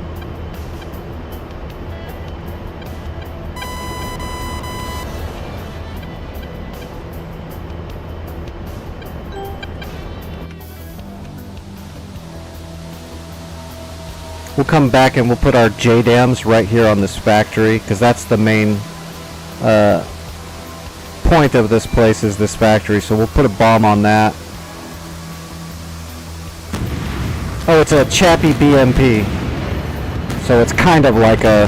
We'll come back and we'll put our JDAMs right here on this factory, because that's the main point of this place, is this factory. So we'll put a bomb on that. Oh, it's a Chappie BMP. So it's kind of like a...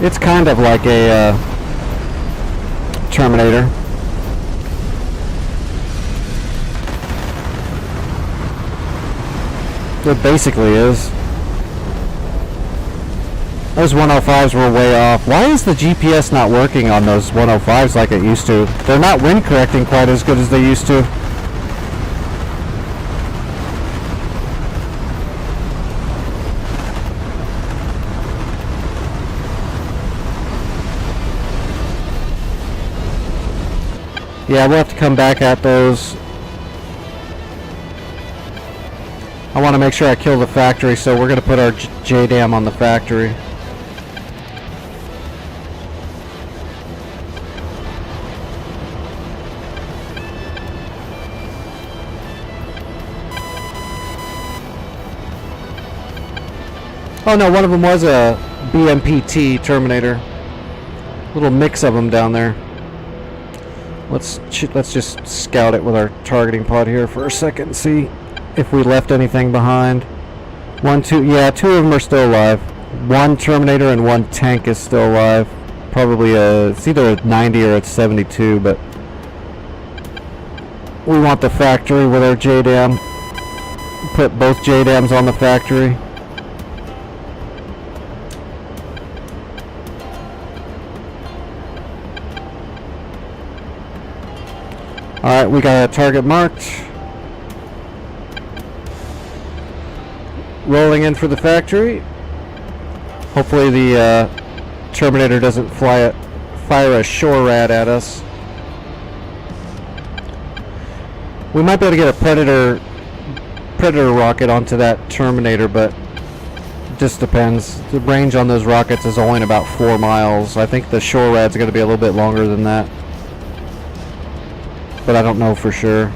It's kind of like a Terminator. It basically is. Those 105s were way off. Why is the GPS not working on those 105s like it used to? They're not wind correcting quite as good as they used to. Yeah, we'll have to come back at those. I want to make sure I kill the factory, so we're going to put our JDAM on the factory. Oh no, one of them was a BMPT Terminator. Little mix of them down there. Let's just scout it with our targeting pod here for a second and see if we left anything behind. 1, 2, yeah, 2 of them are still alive. 1 Terminator and 1 tank is still alive. Probably it's either a 90 or a 72, but we want the factory with our JDAM. Put both JDAMs on the factory. Alright, we got a target marked. Rolling in for the factory. Hopefully the Terminator doesn't fire a SHORAD at us. We might be able to get a Predator rocket onto that Terminator, but it just depends. The range on those rockets is only about 4 miles. I think the SHORAD's going to be a little bit longer than that, but I don't know for sure.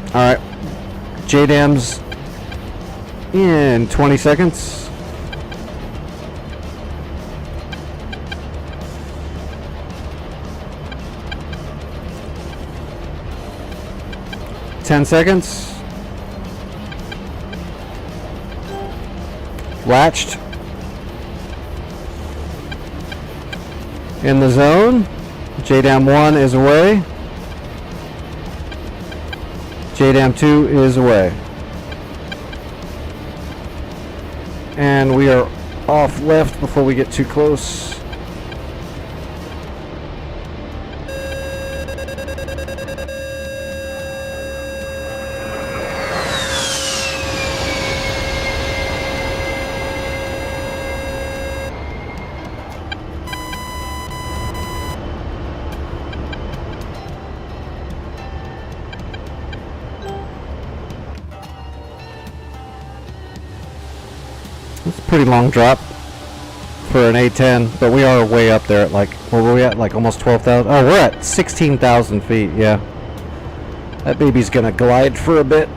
Alright. JDAM's in 20 seconds. Ten seconds. Latched. In the zone. JDAM 1 is away. JDAM 2 is away. And we are off left before we get too close. It's a pretty long drop for an A10, but we are way up there at like, where were we at? Like almost 12,000. Oh, we're at 16,000 feet, yeah. That baby's gonna glide for a bit.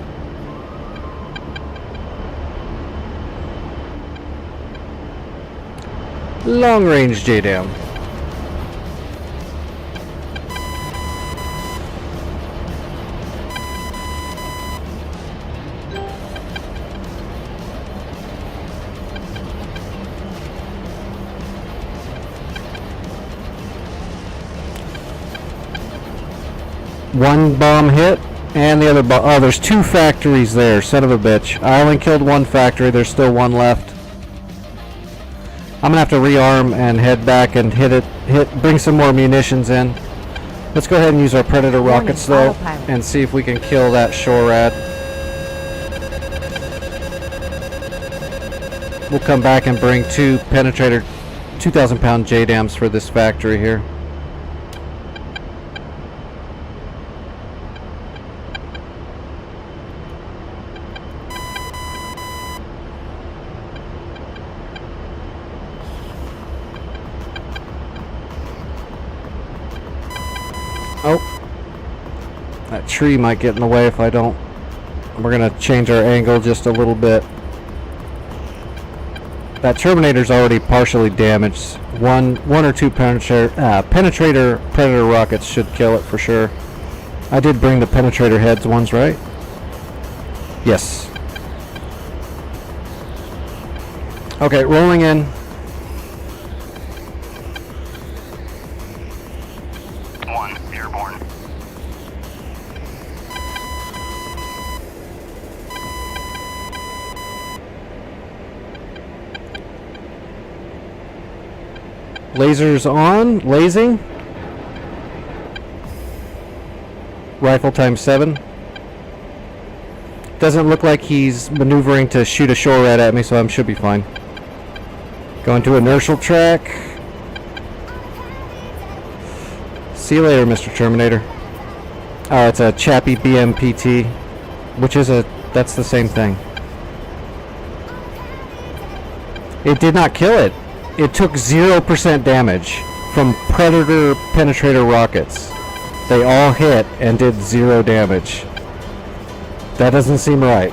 Long range JDAM. One bomb hit, and the other bomb. Oh, there's two factories there, son of a bitch. I only killed one factory, there's still one left. I'm gonna have to rearm and head back and bring some more munitions in. Let's go ahead and use our Predator rockets though, and see if we can kill that SHORAD. We'll come back and bring two penetrator 2,000 pound JDAMs for this factory here. Oh, that tree might get in the way if I don't. We're gonna change our angle just a little bit. That Terminator's already partially damaged. One or two penetrator Predator rockets should kill it for sure. I did bring the penetrator heads ones, right? Yes. Okay, rolling in. Lasers on, lasing. Rifle times 7. Doesn't look like he's maneuvering to shoot a SHORAD at me, so I should be fine. Going to inertial track. See you later, Mr. Terminator. Oh, it's a Chappie BMPT, which is that's the same thing. It did not kill it. It took 0% damage from Predator penetrator rockets. They all hit and did 0 damage. That doesn't seem right.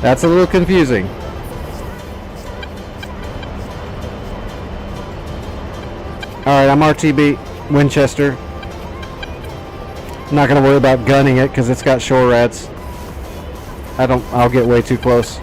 That's a little confusing. Alright, I'm RTB Winchester. I'm not going to worry about gunning it because it's got SHORADs. I'll get way too close.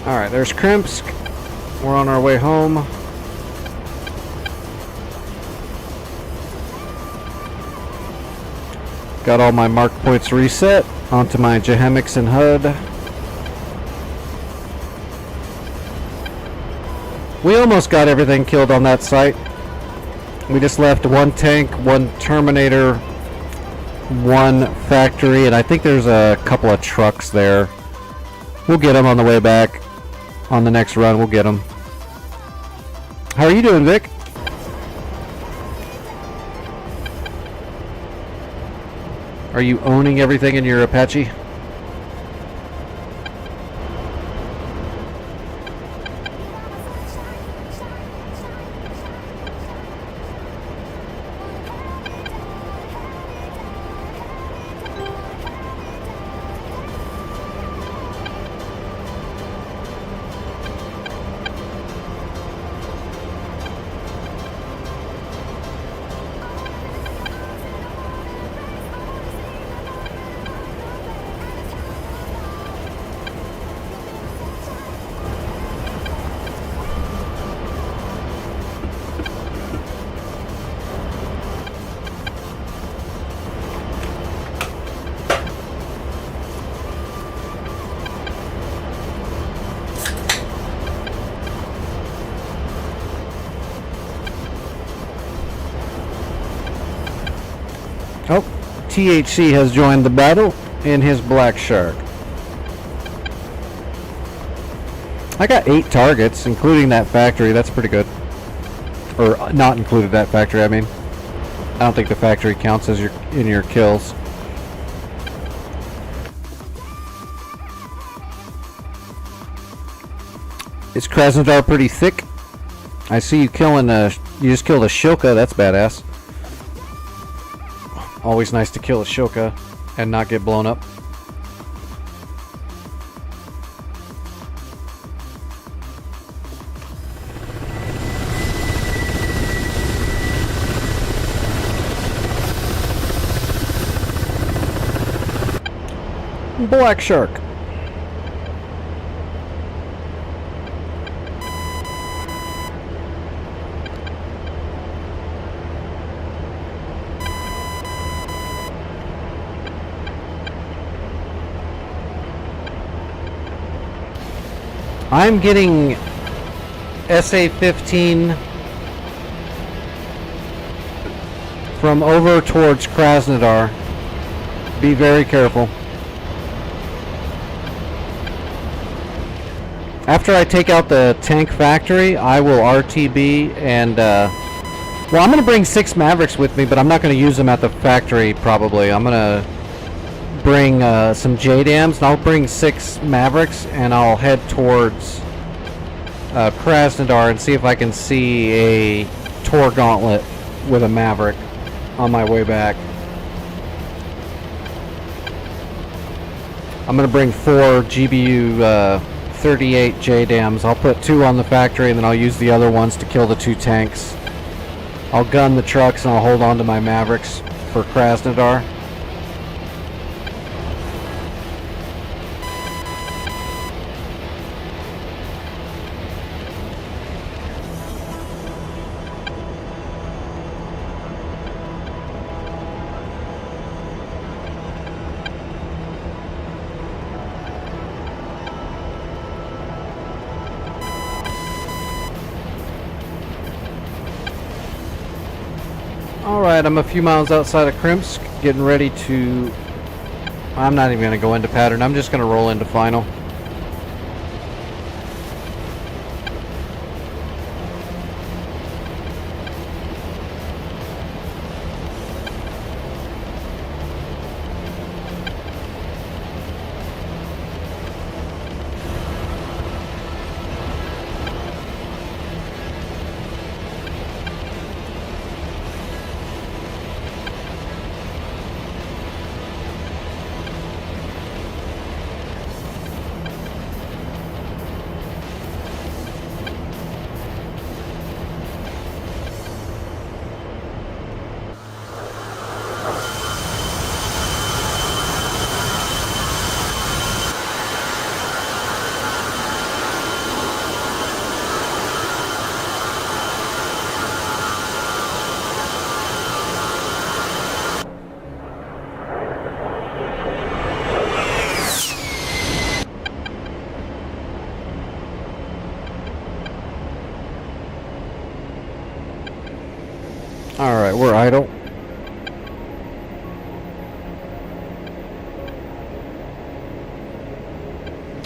Alright, there's Krimsk. We're on our way home. Got all my mark points reset onto my Jehemix and HUD. We almost got everything killed on that site. We just left one tank, one Terminator, one factory, and I think there's a couple of trucks there. We'll get them on the way back. On the next run, we'll get them. How are you doing, Vic? Are you owning everything in your Apache? Oh, THC has joined the battle in his Black Shark. I got 8 targets, including that factory. That's pretty good. Or not included that factory, I mean. I don't think the factory counts as in your kills. Is Krasnodar pretty thick? I see you killing you just killed a Shilka. That's badass. Always nice to kill a Shilka and not get blown up. Black Shark. I'm getting SA-15 from over towards Krasnodar. Be very careful. After I take out the tank factory, I will RTB and, well, I'm going to bring 6 Mavericks with me, but I'm not going to use them at the factory, probably. I'm going to bring some JDAMs, and I'll bring 6 Mavericks, and I'll head towards Krasnodar and see if I can see a Tor Gauntlet with a Maverick on my way back. I'm going to bring 4 GBU 38 JDAMs. I'll put 2 on the factory, and then I'll use the other ones to kill the 2 tanks. I'll gun the trucks, and I'll hold on to my Mavericks for Krasnodar. Alright, I'm a few miles outside of Krimsk, getting ready to... I'm not even going to go into pattern, I'm just going to roll into final. Alright, we're idle.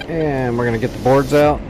And we're going to get the boards out.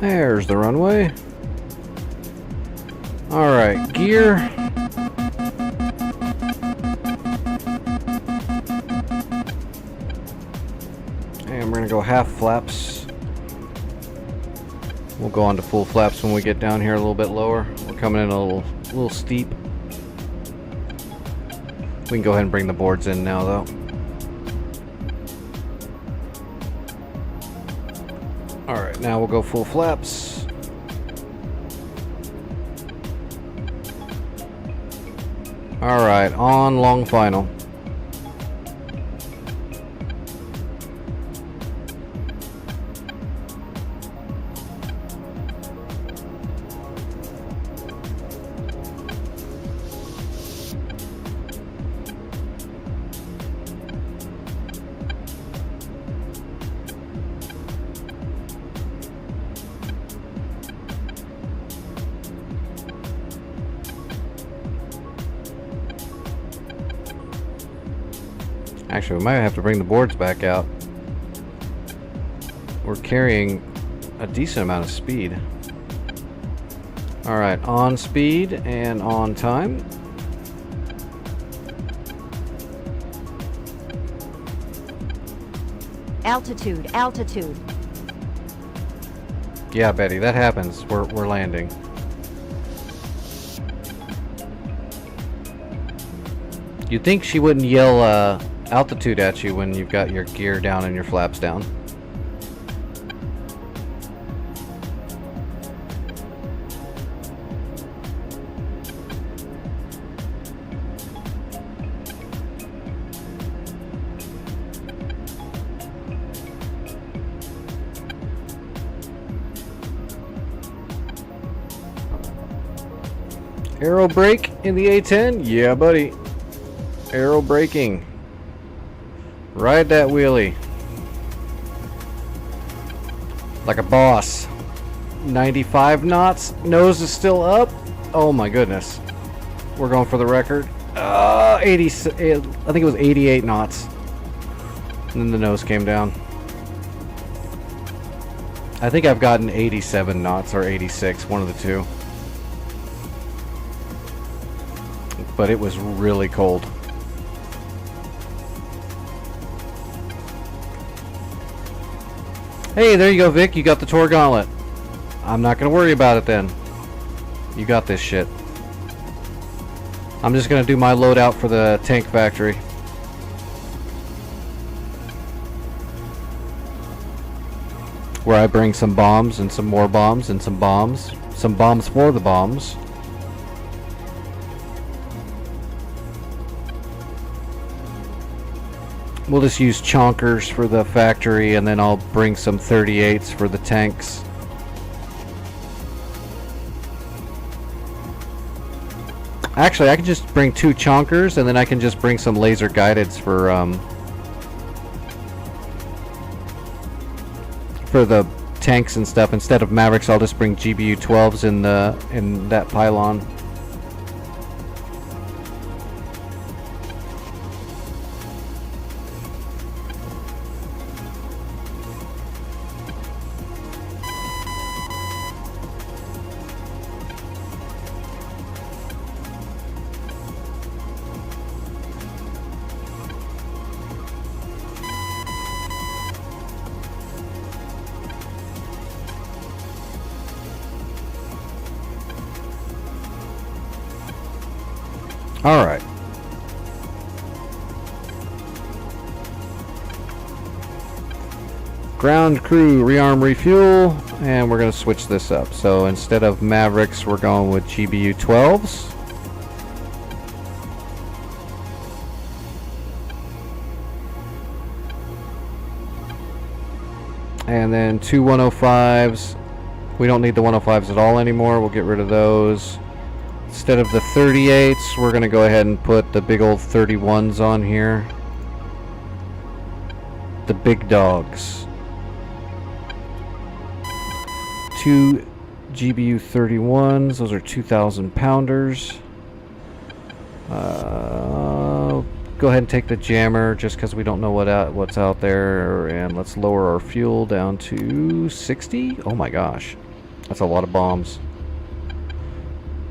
There's the runway. Alright, gear. gonna go half flaps. We'll go on to full flaps when we get down here a little bit lower. We're coming in a little steep. We can go ahead and bring the boards in now, though. Alright, now we'll go full flaps. Alright, on long final. Actually, we might have to bring the boards back out. We're carrying a decent amount of speed. Alright, on speed and on time. Altitude, altitude. Yeah, Betty, that happens. We're landing. You'd think she wouldn't yell altitude at you when you've got your gear down and your flaps down. Aero brake in the A10? Yeah, buddy. Aero braking. Ride that wheelie. Like a boss. 95 knots. Nose is still up. Oh my goodness. We're going for the record. 80. I think it was 88 knots. And then the nose came down. I think I've gotten 87 knots or 86, one of the two. But it was really cold. Hey, there you go, Vic. You got the Tor Gauntlet. I'm not going to worry about it then. You got this shit. I'm just going to do my loadout for the tank factory. Where I bring some bombs and some more bombs and some bombs. Some bombs for the bombs. We'll just use chonkers for the factory, and then I'll bring some 38s for the tanks. Actually, I can just bring 2 chonkers, and then I can just bring some laser guideds for the tanks and stuff. Instead of Mavericks, I'll just bring GBU 12s in that pylon. Alright. Ground crew, rearm, refuel, and we're going to switch this up. So instead of Mavericks, we're going with GBU 12s. And then 2 105s. We don't need the 105s at all anymore. We'll get rid of those. Instead of the 38s, we're going to go ahead and put the big old 31s on here. The big dogs. 2 GBU 31s. Those are 2,000 pounders. Go ahead and take the jammer just because we don't know what's out there. And let's lower our fuel down to 60. Oh my gosh. That's a lot of bombs.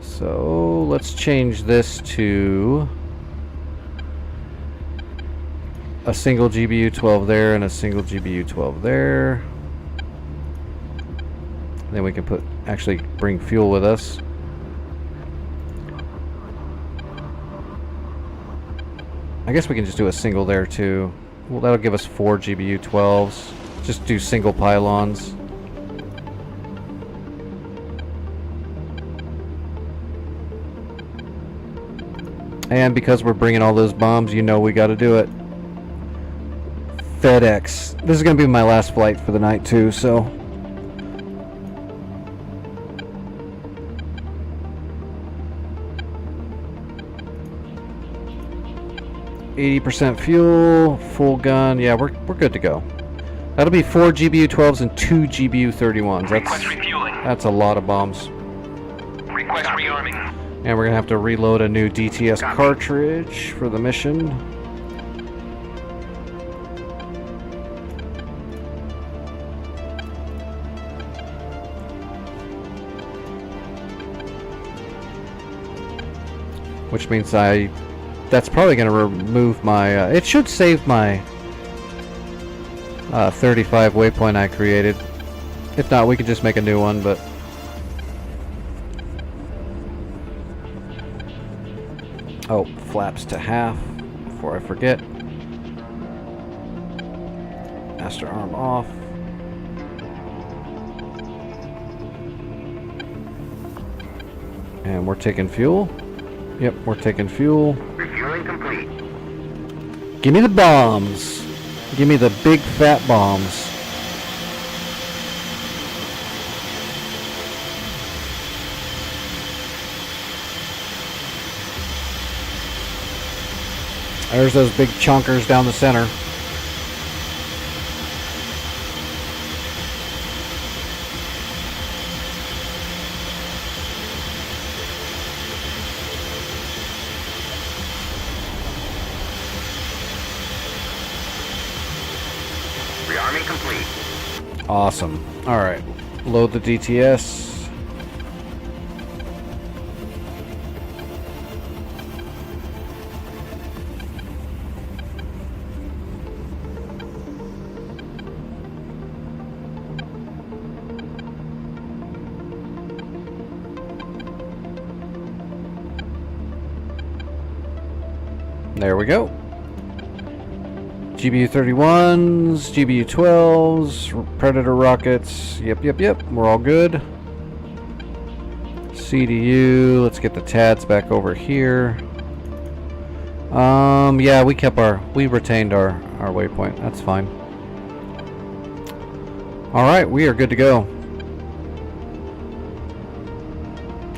So let's change this to a single GBU 12 there and a single GBU 12 there. Then we can actually bring fuel with us. I guess we can just do a single there too. Well, that'll give us 4 GBU 12s. Just do single pylons. And because we're bringing all those bombs, you know we got to do it. FedEx. This is going to be my last flight for the night too, so. %, fuel, full gun. Yeah, we're good to go. That'll be 4 GBU 12s and 2 GBU 31s. Request refueling. That's a lot of bombs. Request rearming. And we're gonna have to reload a new DTS cartridge for the mission. Which means that's probably going to remove my, it should save my 35 waypoint I created. If not, we could just make a new one, but. Oh, flaps to half, before I forget. Master arm off. And we're taking fuel. Yep, we're taking fuel. Refueling complete. Give me the bombs. Give me the big fat bombs. There's those big chunkers down the center. Rearming complete. Awesome. All right. Load the DTS. There we go. GBU 31s, GBU 12s, Predator rockets. Yep. We're all good. CDU. Let's get the TADs back over here. Yeah, we retained our waypoint. That's fine. All right, we are good to go.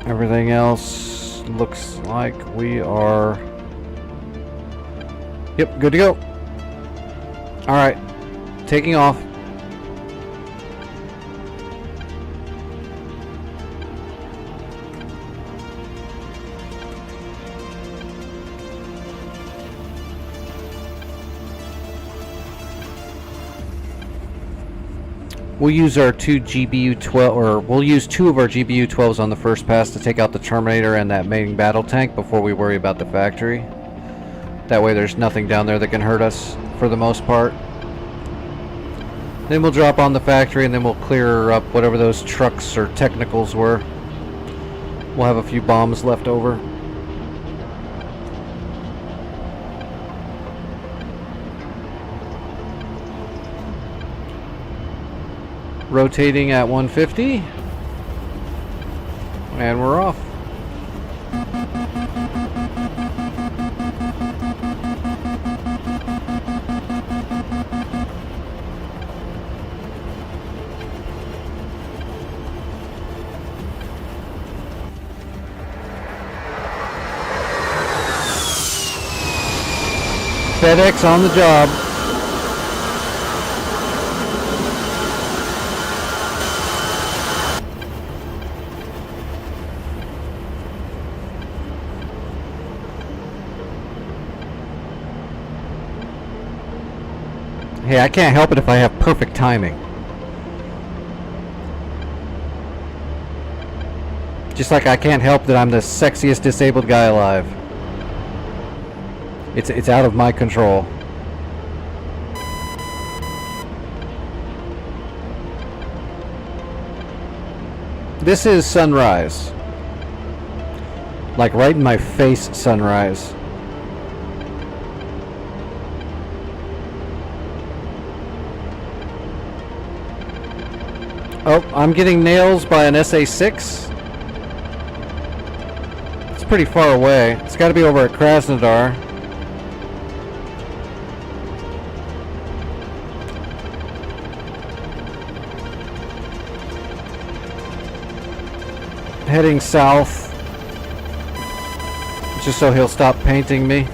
Everything else looks like we are. Yep, good to go. Alright, taking off. We'll use our 2 GBU 12, or we'll use 2 of our GBU 12s on the first pass to take out the Terminator and that main battle tank before we worry about the factory. That way there's nothing down there that can hurt us, for the most part. Then we'll drop on the factory and then we'll clear up whatever those trucks or technicals were. We'll have a few bombs left over. Rotating at 150. And we're off. FedEx on the job. Hey, I can't help it if I have perfect timing. Just like I can't help that I'm the sexiest disabled guy alive. It's out of my control. This is sunrise. Like right in my face, sunrise. Oh, I'm getting nails by an SA-6. It's pretty far away. It's got to be over at Krasnodar. Heading south. Just so he'll stop painting me.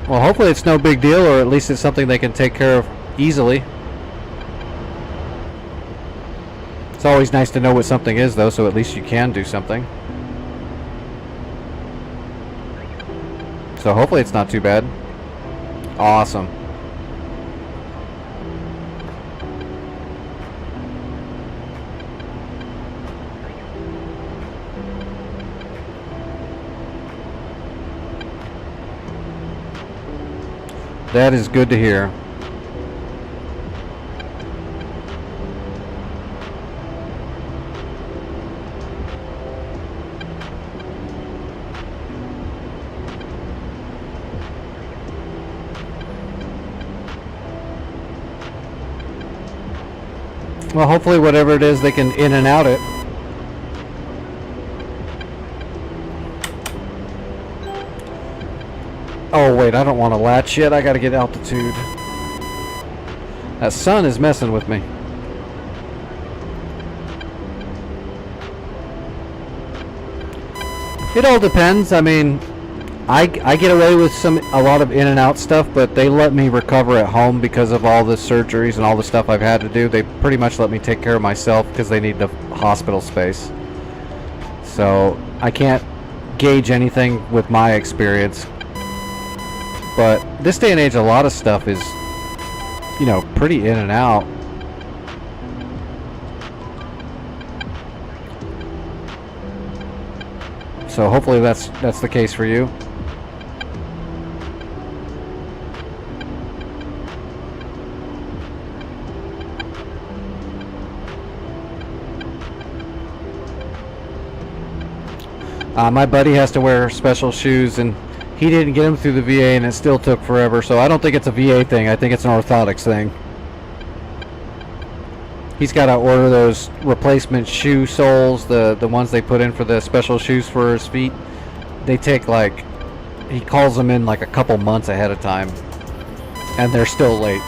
Well, hopefully it's no big deal, or at least it's something they can take care of easily. It's always nice to know what something is, though, so at least you can do something. So hopefully it's not too bad. Awesome. That is good to hear. Well, hopefully whatever it is, they can in and out it. Oh wait, I don't want to latch yet. I gotta get altitude. That sun is messing with me. It all depends. I mean, I get away with a lot of in and out stuff, but they let me recover at home because of all the surgeries and all the stuff I've had to do. They pretty much let me take care of myself because they need the hospital space. So I can't gauge anything with my experience. But this day and age, a lot of stuff is, you know, pretty in and out. So hopefully that's the case for you. My buddy has to wear special shoes, and he didn't get them through the VA, and it still took forever. So I don't think it's a VA thing. I think it's an orthotics thing. He's got to order those replacement shoe soles, the ones they put in for the special shoes for his feet. They take like, he calls them in like a couple months ahead of time, and they're still late.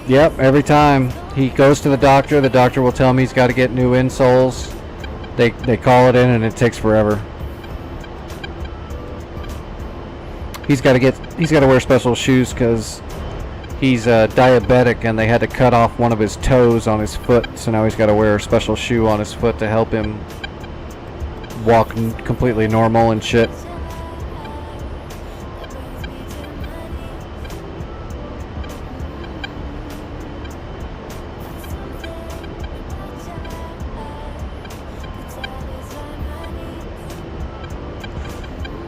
Yep, every time he goes to the doctor will tell him he's got to get new insoles. They call it in and it takes forever. He's got to wear special shoes because he's diabetic, and they had to cut off one of his toes on his foot, so now he's got to wear a special shoe on his foot to help him walk completely normal and shit.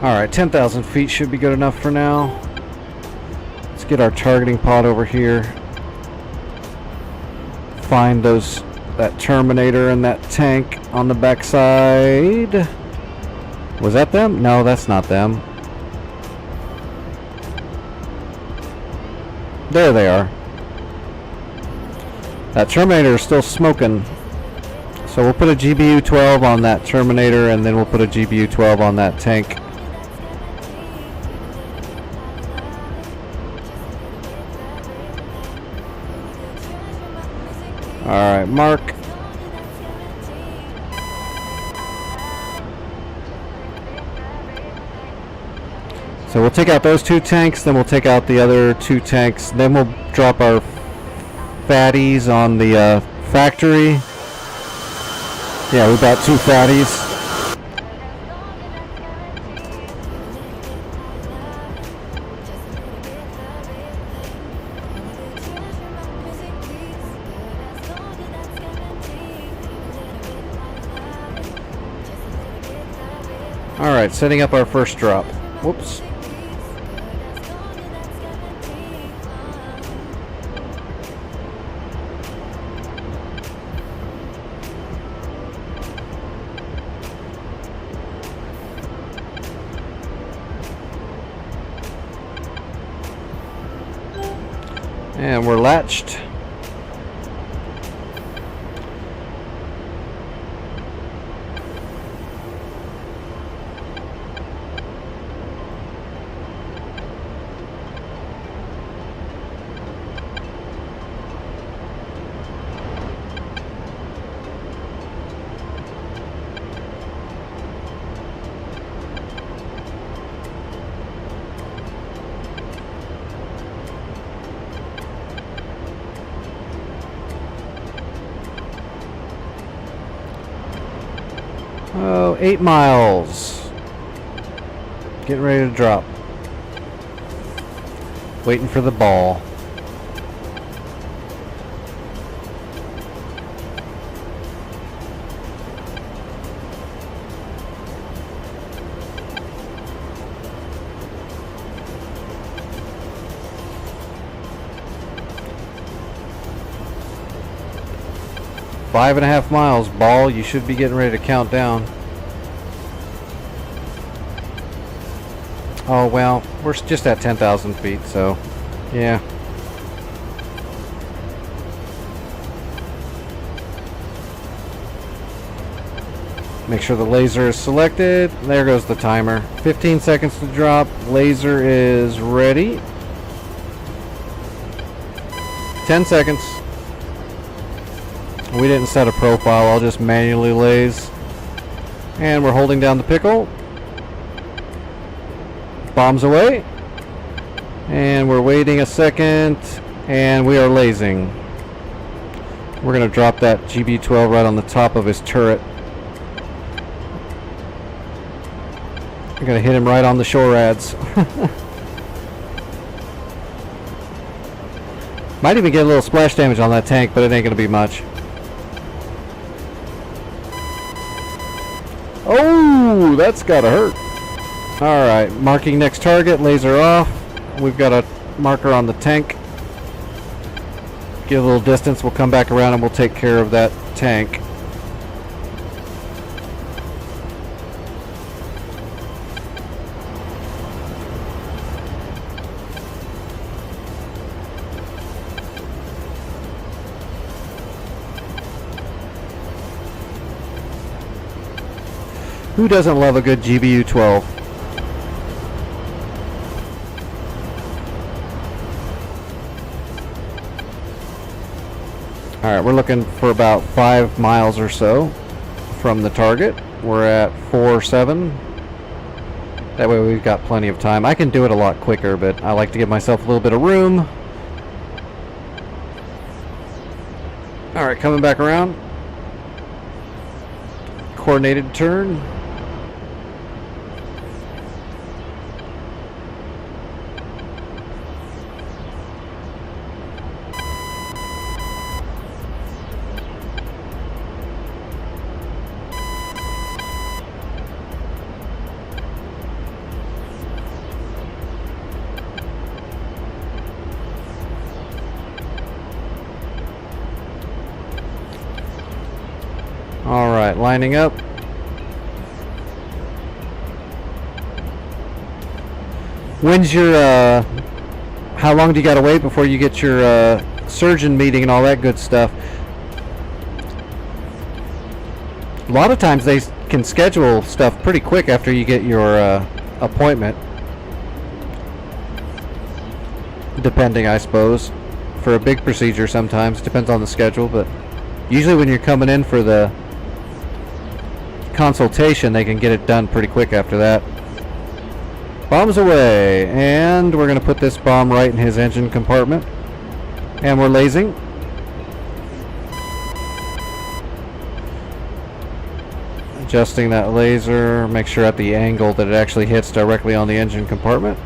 Alright, 10,000 feet should be good enough for now. Let's get our targeting pod over here. Find that Terminator and that tank on the backside. Was that them? No, that's not them. There they are. That Terminator is still smoking. So we'll put a GBU-12 on that Terminator, and then we'll put a GBU-12 on that tank. Alright, mark. So we'll take out those two tanks, then we'll take out the other two tanks, then we'll drop our fatties on the factory. Yeah, we got two fatties. Alright, setting up our first drop. Whoops. And we're latched. Oh, 8 miles. Getting ready to drop. Waiting for the ball. Five and a half miles, ball. You should be getting ready to count down. Oh, well, we're just at 10,000 feet, so yeah. Make sure the laser is selected. There goes the timer. 15 seconds to drop. Laser is ready. 10 seconds. We didn't set a profile, I'll just manually laze. And we're holding down the pickle. Bombs away. And we're waiting a second. And we are lasing. We're going to drop that GB-12 right on the top of his turret. We're going to hit him right on the shore ads. Might even get a little splash damage on that tank, but it ain't going to be much. Oh, that's gotta hurt. Alright, marking next target, laser off. We've got a marker on the tank. Get a little distance, we'll come back around and we'll take care of that tank. Who doesn't love a good GBU-12? Alright, we're looking for about 5 miles or so from the target. We're at 4.7. That way we've got plenty of time. I can do it a lot quicker, but I like to give myself a little bit of room. Alright, coming back around. Coordinated turn. Alright, lining up. When's your, how long do you gotta wait before you get your, surgeon meeting and all that good stuff? A lot of times they can schedule stuff pretty quick after you get your, appointment. Depending, I suppose. For a big procedure sometimes, depends on the schedule, but usually when you're coming in for the consultation, they can get it done pretty quick after that. Bombs away, and we're going to put this bomb right in his engine compartment. And we're lasing. Adjusting that laser, make sure at the angle that it actually hits directly on the engine compartment.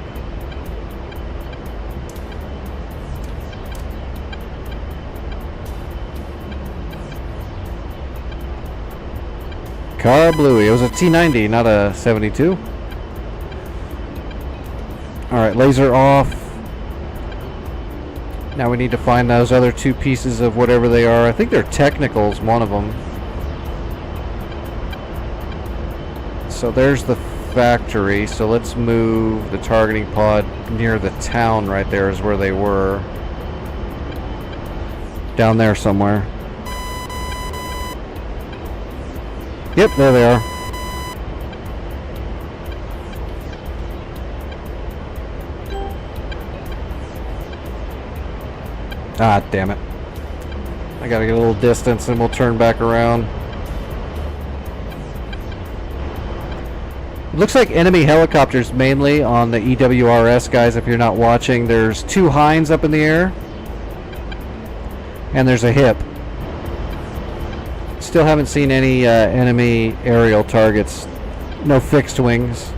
Kablooey. It was a T90, not a 72. Alright, laser off. Now we need to find those other two pieces of whatever they are. I think they're technicals, one of them. So there's the factory. So let's move the targeting pod near the town right there is where they were. Down there somewhere. Yep, there they are. Ah, damn it. I gotta get a little distance and we'll turn back around. Looks like enemy helicopters mainly on the EWRS, guys, if you're not watching. There's two Hinds up in the air. And there's a HIP. Still haven't seen any enemy aerial targets. No fixed wings.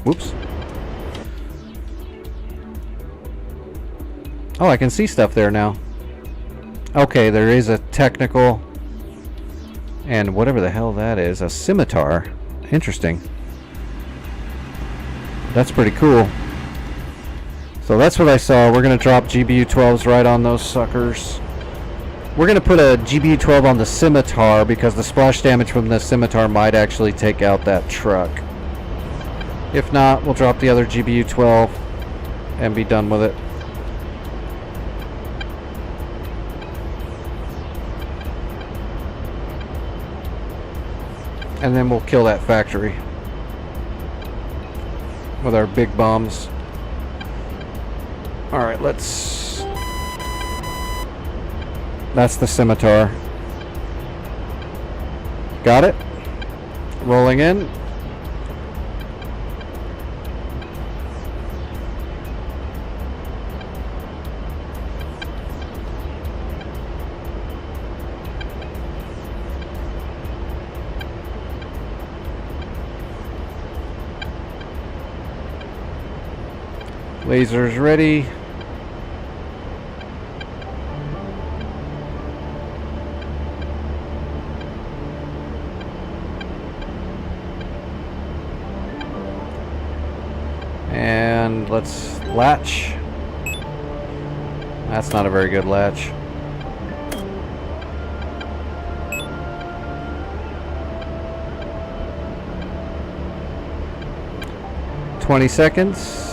Whoops. Oh, I can see stuff there now. Okay, there is a technical. And whatever the hell that is. A scimitar. Interesting. That's pretty cool. So that's what I saw. We're going to drop GBU-12s right on those suckers. We're going to put a GBU-12 on the scimitar because the splash damage from the scimitar might actually take out that truck. If not, we'll drop the other GBU-12 and be done with it. And then we'll kill that factory with our big bombs. Alright, let's... That's the scimitar. Got it. Rolling in. Lasers ready. And let's latch. That's not a very good latch. "20 seconds.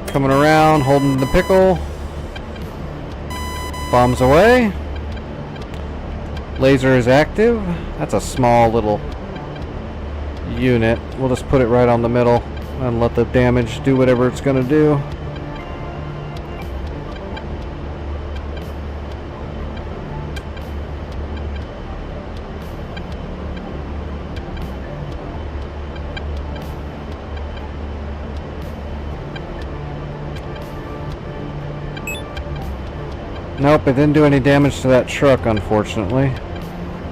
Coming around, holding the pickle. Bombs away. Laser is active. That's a small little unit. We'll just put it right on the middle and let the damage do whatever it's gonna do. Nope, it didn't do any damage to that truck, unfortunately.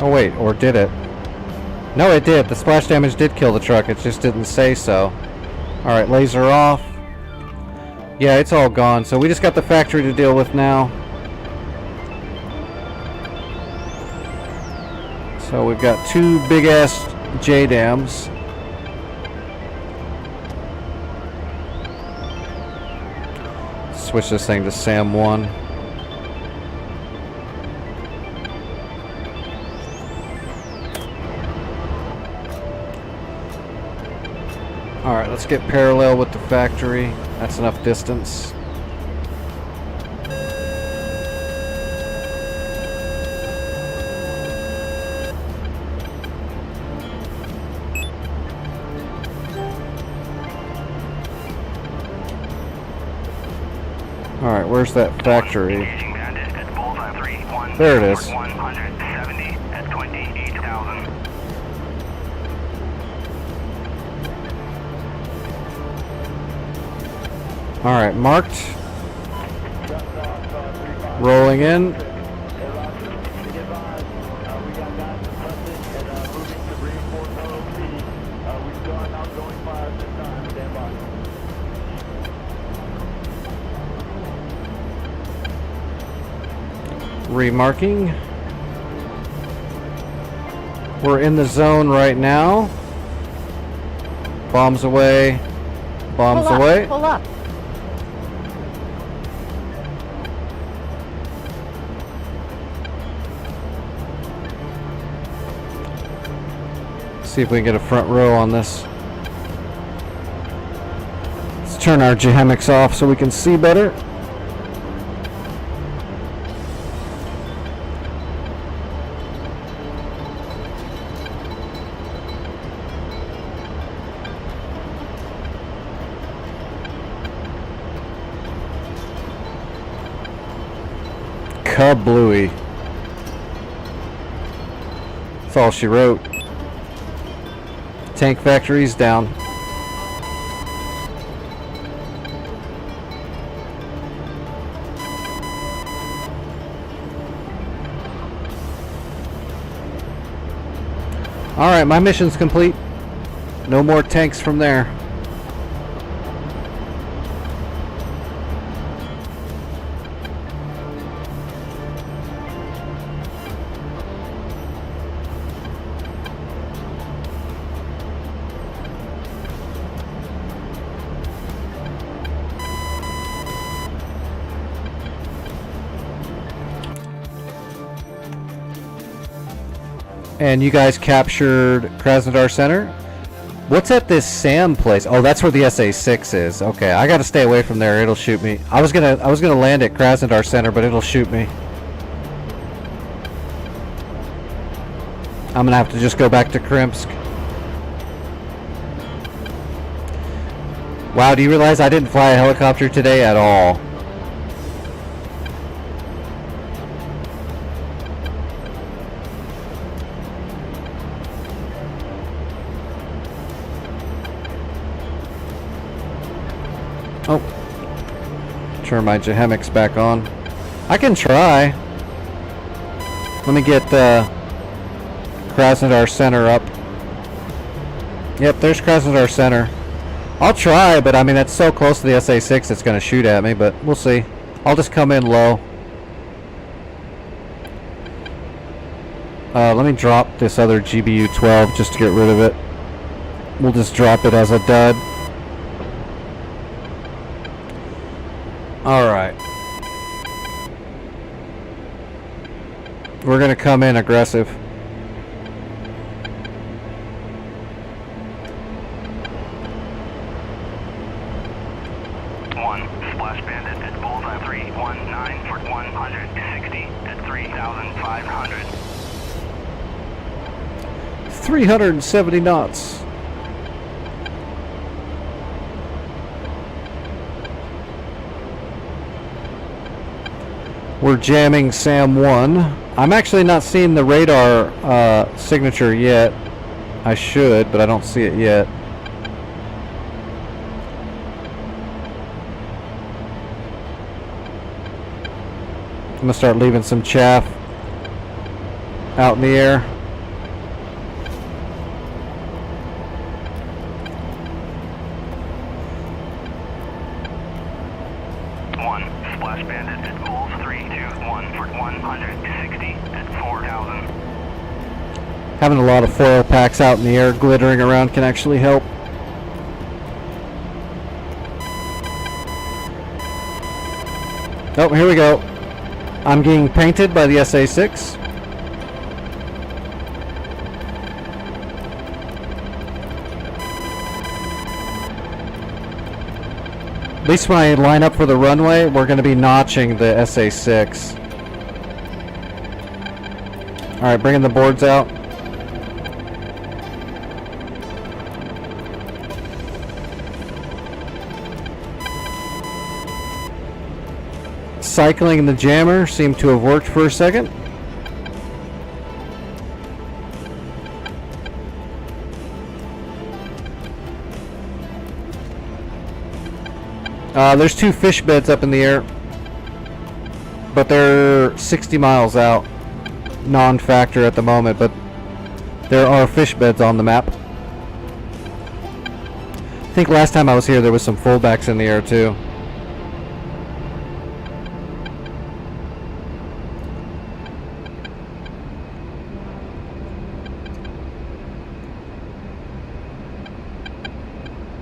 Oh wait, or did it? No, it did. The splash damage did kill the truck, it just didn't say so. Alright, laser off. Yeah, it's all gone, so we just got the factory to deal with now. So we've got two big-ass JDAMs. Switch this thing to SAM-1. Alright, let's get parallel with the factory. That's enough distance. Alright, where's that factory? There it is. Alright, marked. Rolling in. victory marking. We're in the zone right now. Bombs away. Bombs Pull up, away. pull up. See if we can get a front row on this. Let's turn our Jehemics off so we can see better. Cub Bluey. That's all she wrote. Tank factory's down. Alright, my mission's complete. No more tanks from there. And you guys captured Krasnodar Center. What's at this SAM place? Oh, that's where the SA-6 is. Okay, I gotta stay away from there. It'll shoot me. I was gonna land at Krasnodar Center, but it'll shoot me. I'm gonna have to just go back to Krimsk. Wow, do you realize I didn't fly a helicopter today at all? Oh, turn my Jehemics back on. I can try. Let me get Krasnodar Center up. Yep, there's Krasnodar Center. I'll try, but I mean, that's so close to the SA-6 it's going to shoot at me, but we'll see. I'll just come in low. Let me drop this other GBU-12 just to get rid of it. We'll just drop it as a dud. Alright. We're going to come in aggressive. Splash Bandit at Bullseye 319 for 160 at 3,500. 370 knots. We're jamming SAM 1. I'm actually not seeing the radar signature yet. I should, but I don't see it yet. I'm gonna start leaving some chaff out in the air. Splash Bandit at Bulls 321 for 160 at 4,000. Having a lot of foil packs out in the air glittering around can actually help. Oh, here we go. I'm getting painted by the SA-6. At least when I line up for the runway, we're going to be notching the SA-6. Alright, bringing the boards out. Cycling the jammer seemed to have worked for a second. There's 2 fish beds up in the air, but they're 60 miles out. Non-factor at the moment, but there are fish beds on the map. I think last time I was here there was some fullbacks in the air too.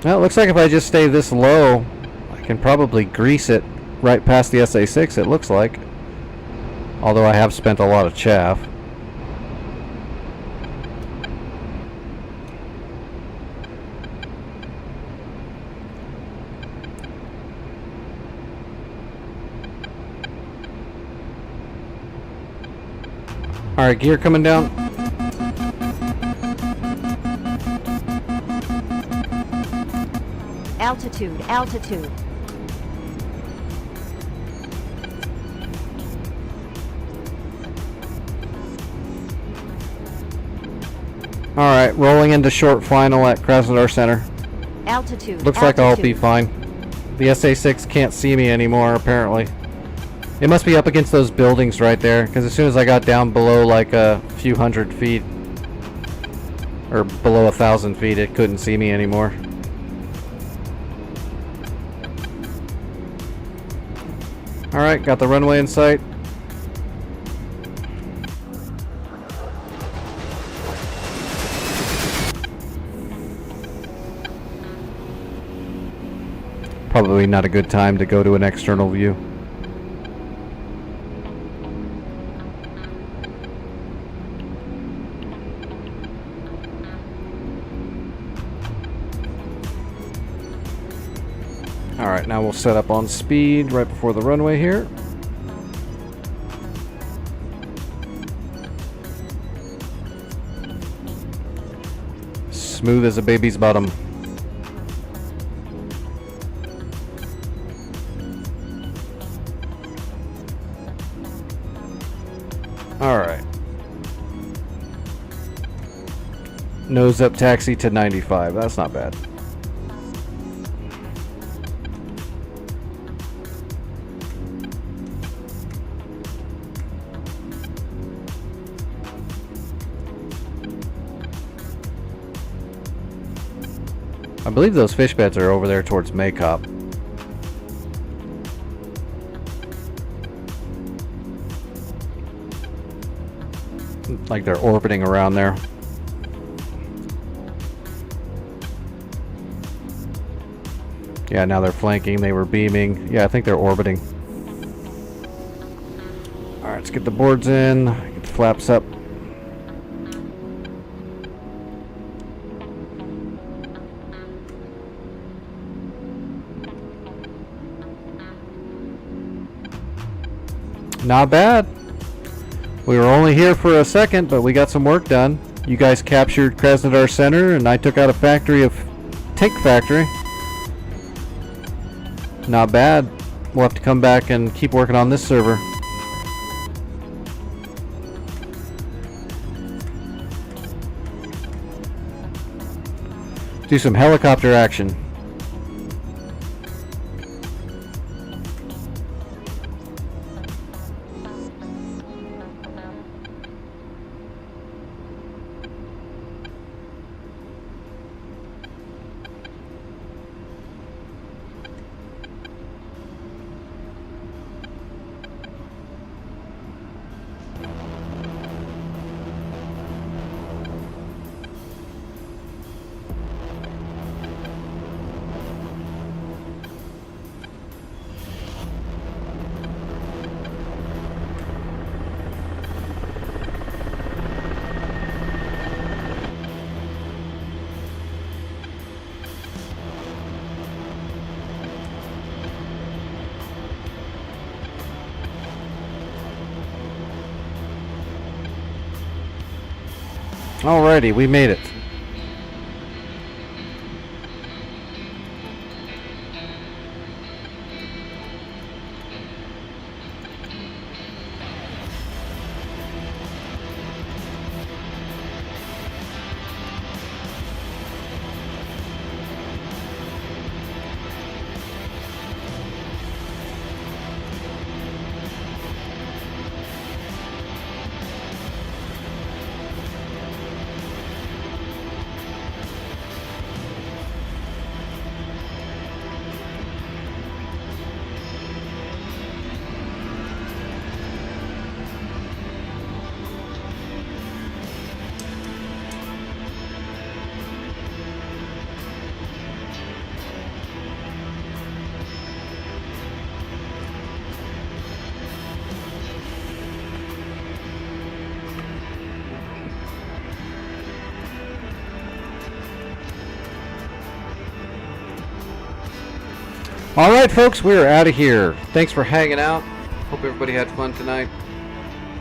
Well, it looks like if I just stay this low, I can probably grease it right past the SA-6, it looks like. Although I have spent a lot of chaff. Alright, gear coming down. Altitude, altitude. Alright, rolling into short final at Krasnodar Center. Altitude. Looks like I'll be altitude. fine. The SA-6 can't see me anymore, apparently. It must be up against those buildings right there, because as soon as I got down below like a few hundred feet, or below 1,000 feet, it couldn't see me anymore. Alright, got the runway in sight. Probably not a good time to go to an external view. Alright, now we'll set up on speed right before the runway here. Smooth as a baby's bottom. Alright. Nose up taxi to 95. That's not bad. I believe those fish beds are over there towards Maycop. Like they're orbiting around there. Yeah, now they're flanking. They were beaming. Yeah, I think they're orbiting. Alright, let's get the boards in. Get the flaps up. Not bad. We were only here for a second, but we got some work done. You guys captured Krasnodar Center, and I took out a factory of tank factory. Not bad. We'll have to come back and keep working on this server. Do some helicopter action. Alrighty, we made it. All right, folks, we're out of here. Thanks for hanging out. Hope everybody had fun tonight.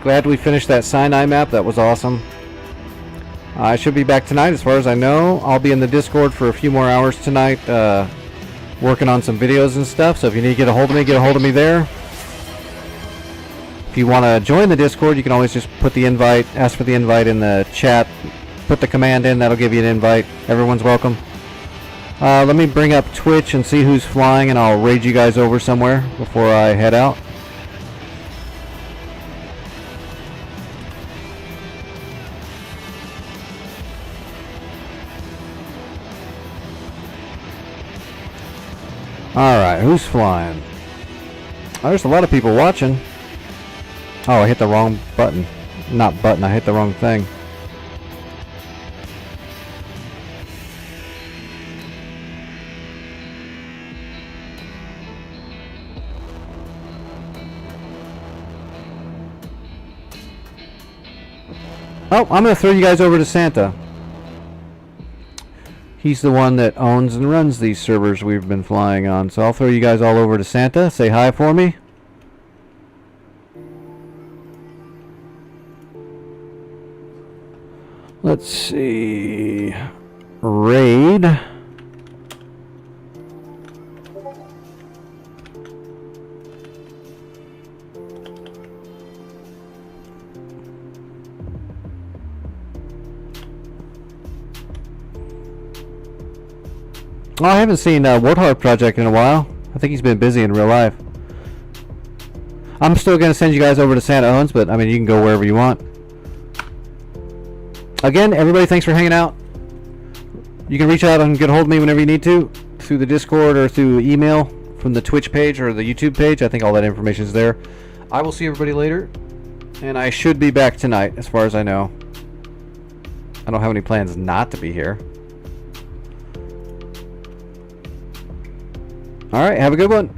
Glad we finished that Sinai map. That was awesome. I should be back tonight, as far as I know. I'll be in the Discord for a few more hours tonight, working on some videos and stuff. So if you need to get a hold of me, get a hold of me there. If you want to join the Discord, you can always just put the invite, ask for the invite in the chat. Put the command in, that'll give you an invite. Everyone's welcome. Let me bring up Twitch and see who's flying, and I'll raid you guys over somewhere before I head out. Alright, who's flying? Oh, there's a lot of people watching. Oh, I hit the wrong button. Not button, I hit the wrong thing. Oh, I'm going to throw you guys over to Santa. He's the one that owns and runs these servers we've been flying on. So I'll throw you guys all over to Santa. Say hi for me. Let's see. Raid. Oh, I haven't seen Warthog Project in a while. I think he's been busy in real life. I'm still going to send you guys over to Santa Owens, but I mean, you can go wherever you want. Again, everybody, thanks for hanging out. You can reach out and get a hold of me whenever you need to, through the Discord or through email from the Twitch page or the YouTube page. I think all that information is there. I will see everybody later, and I should be back tonight, as far as I know. I don't have any plans not to be here. All right, have a good one.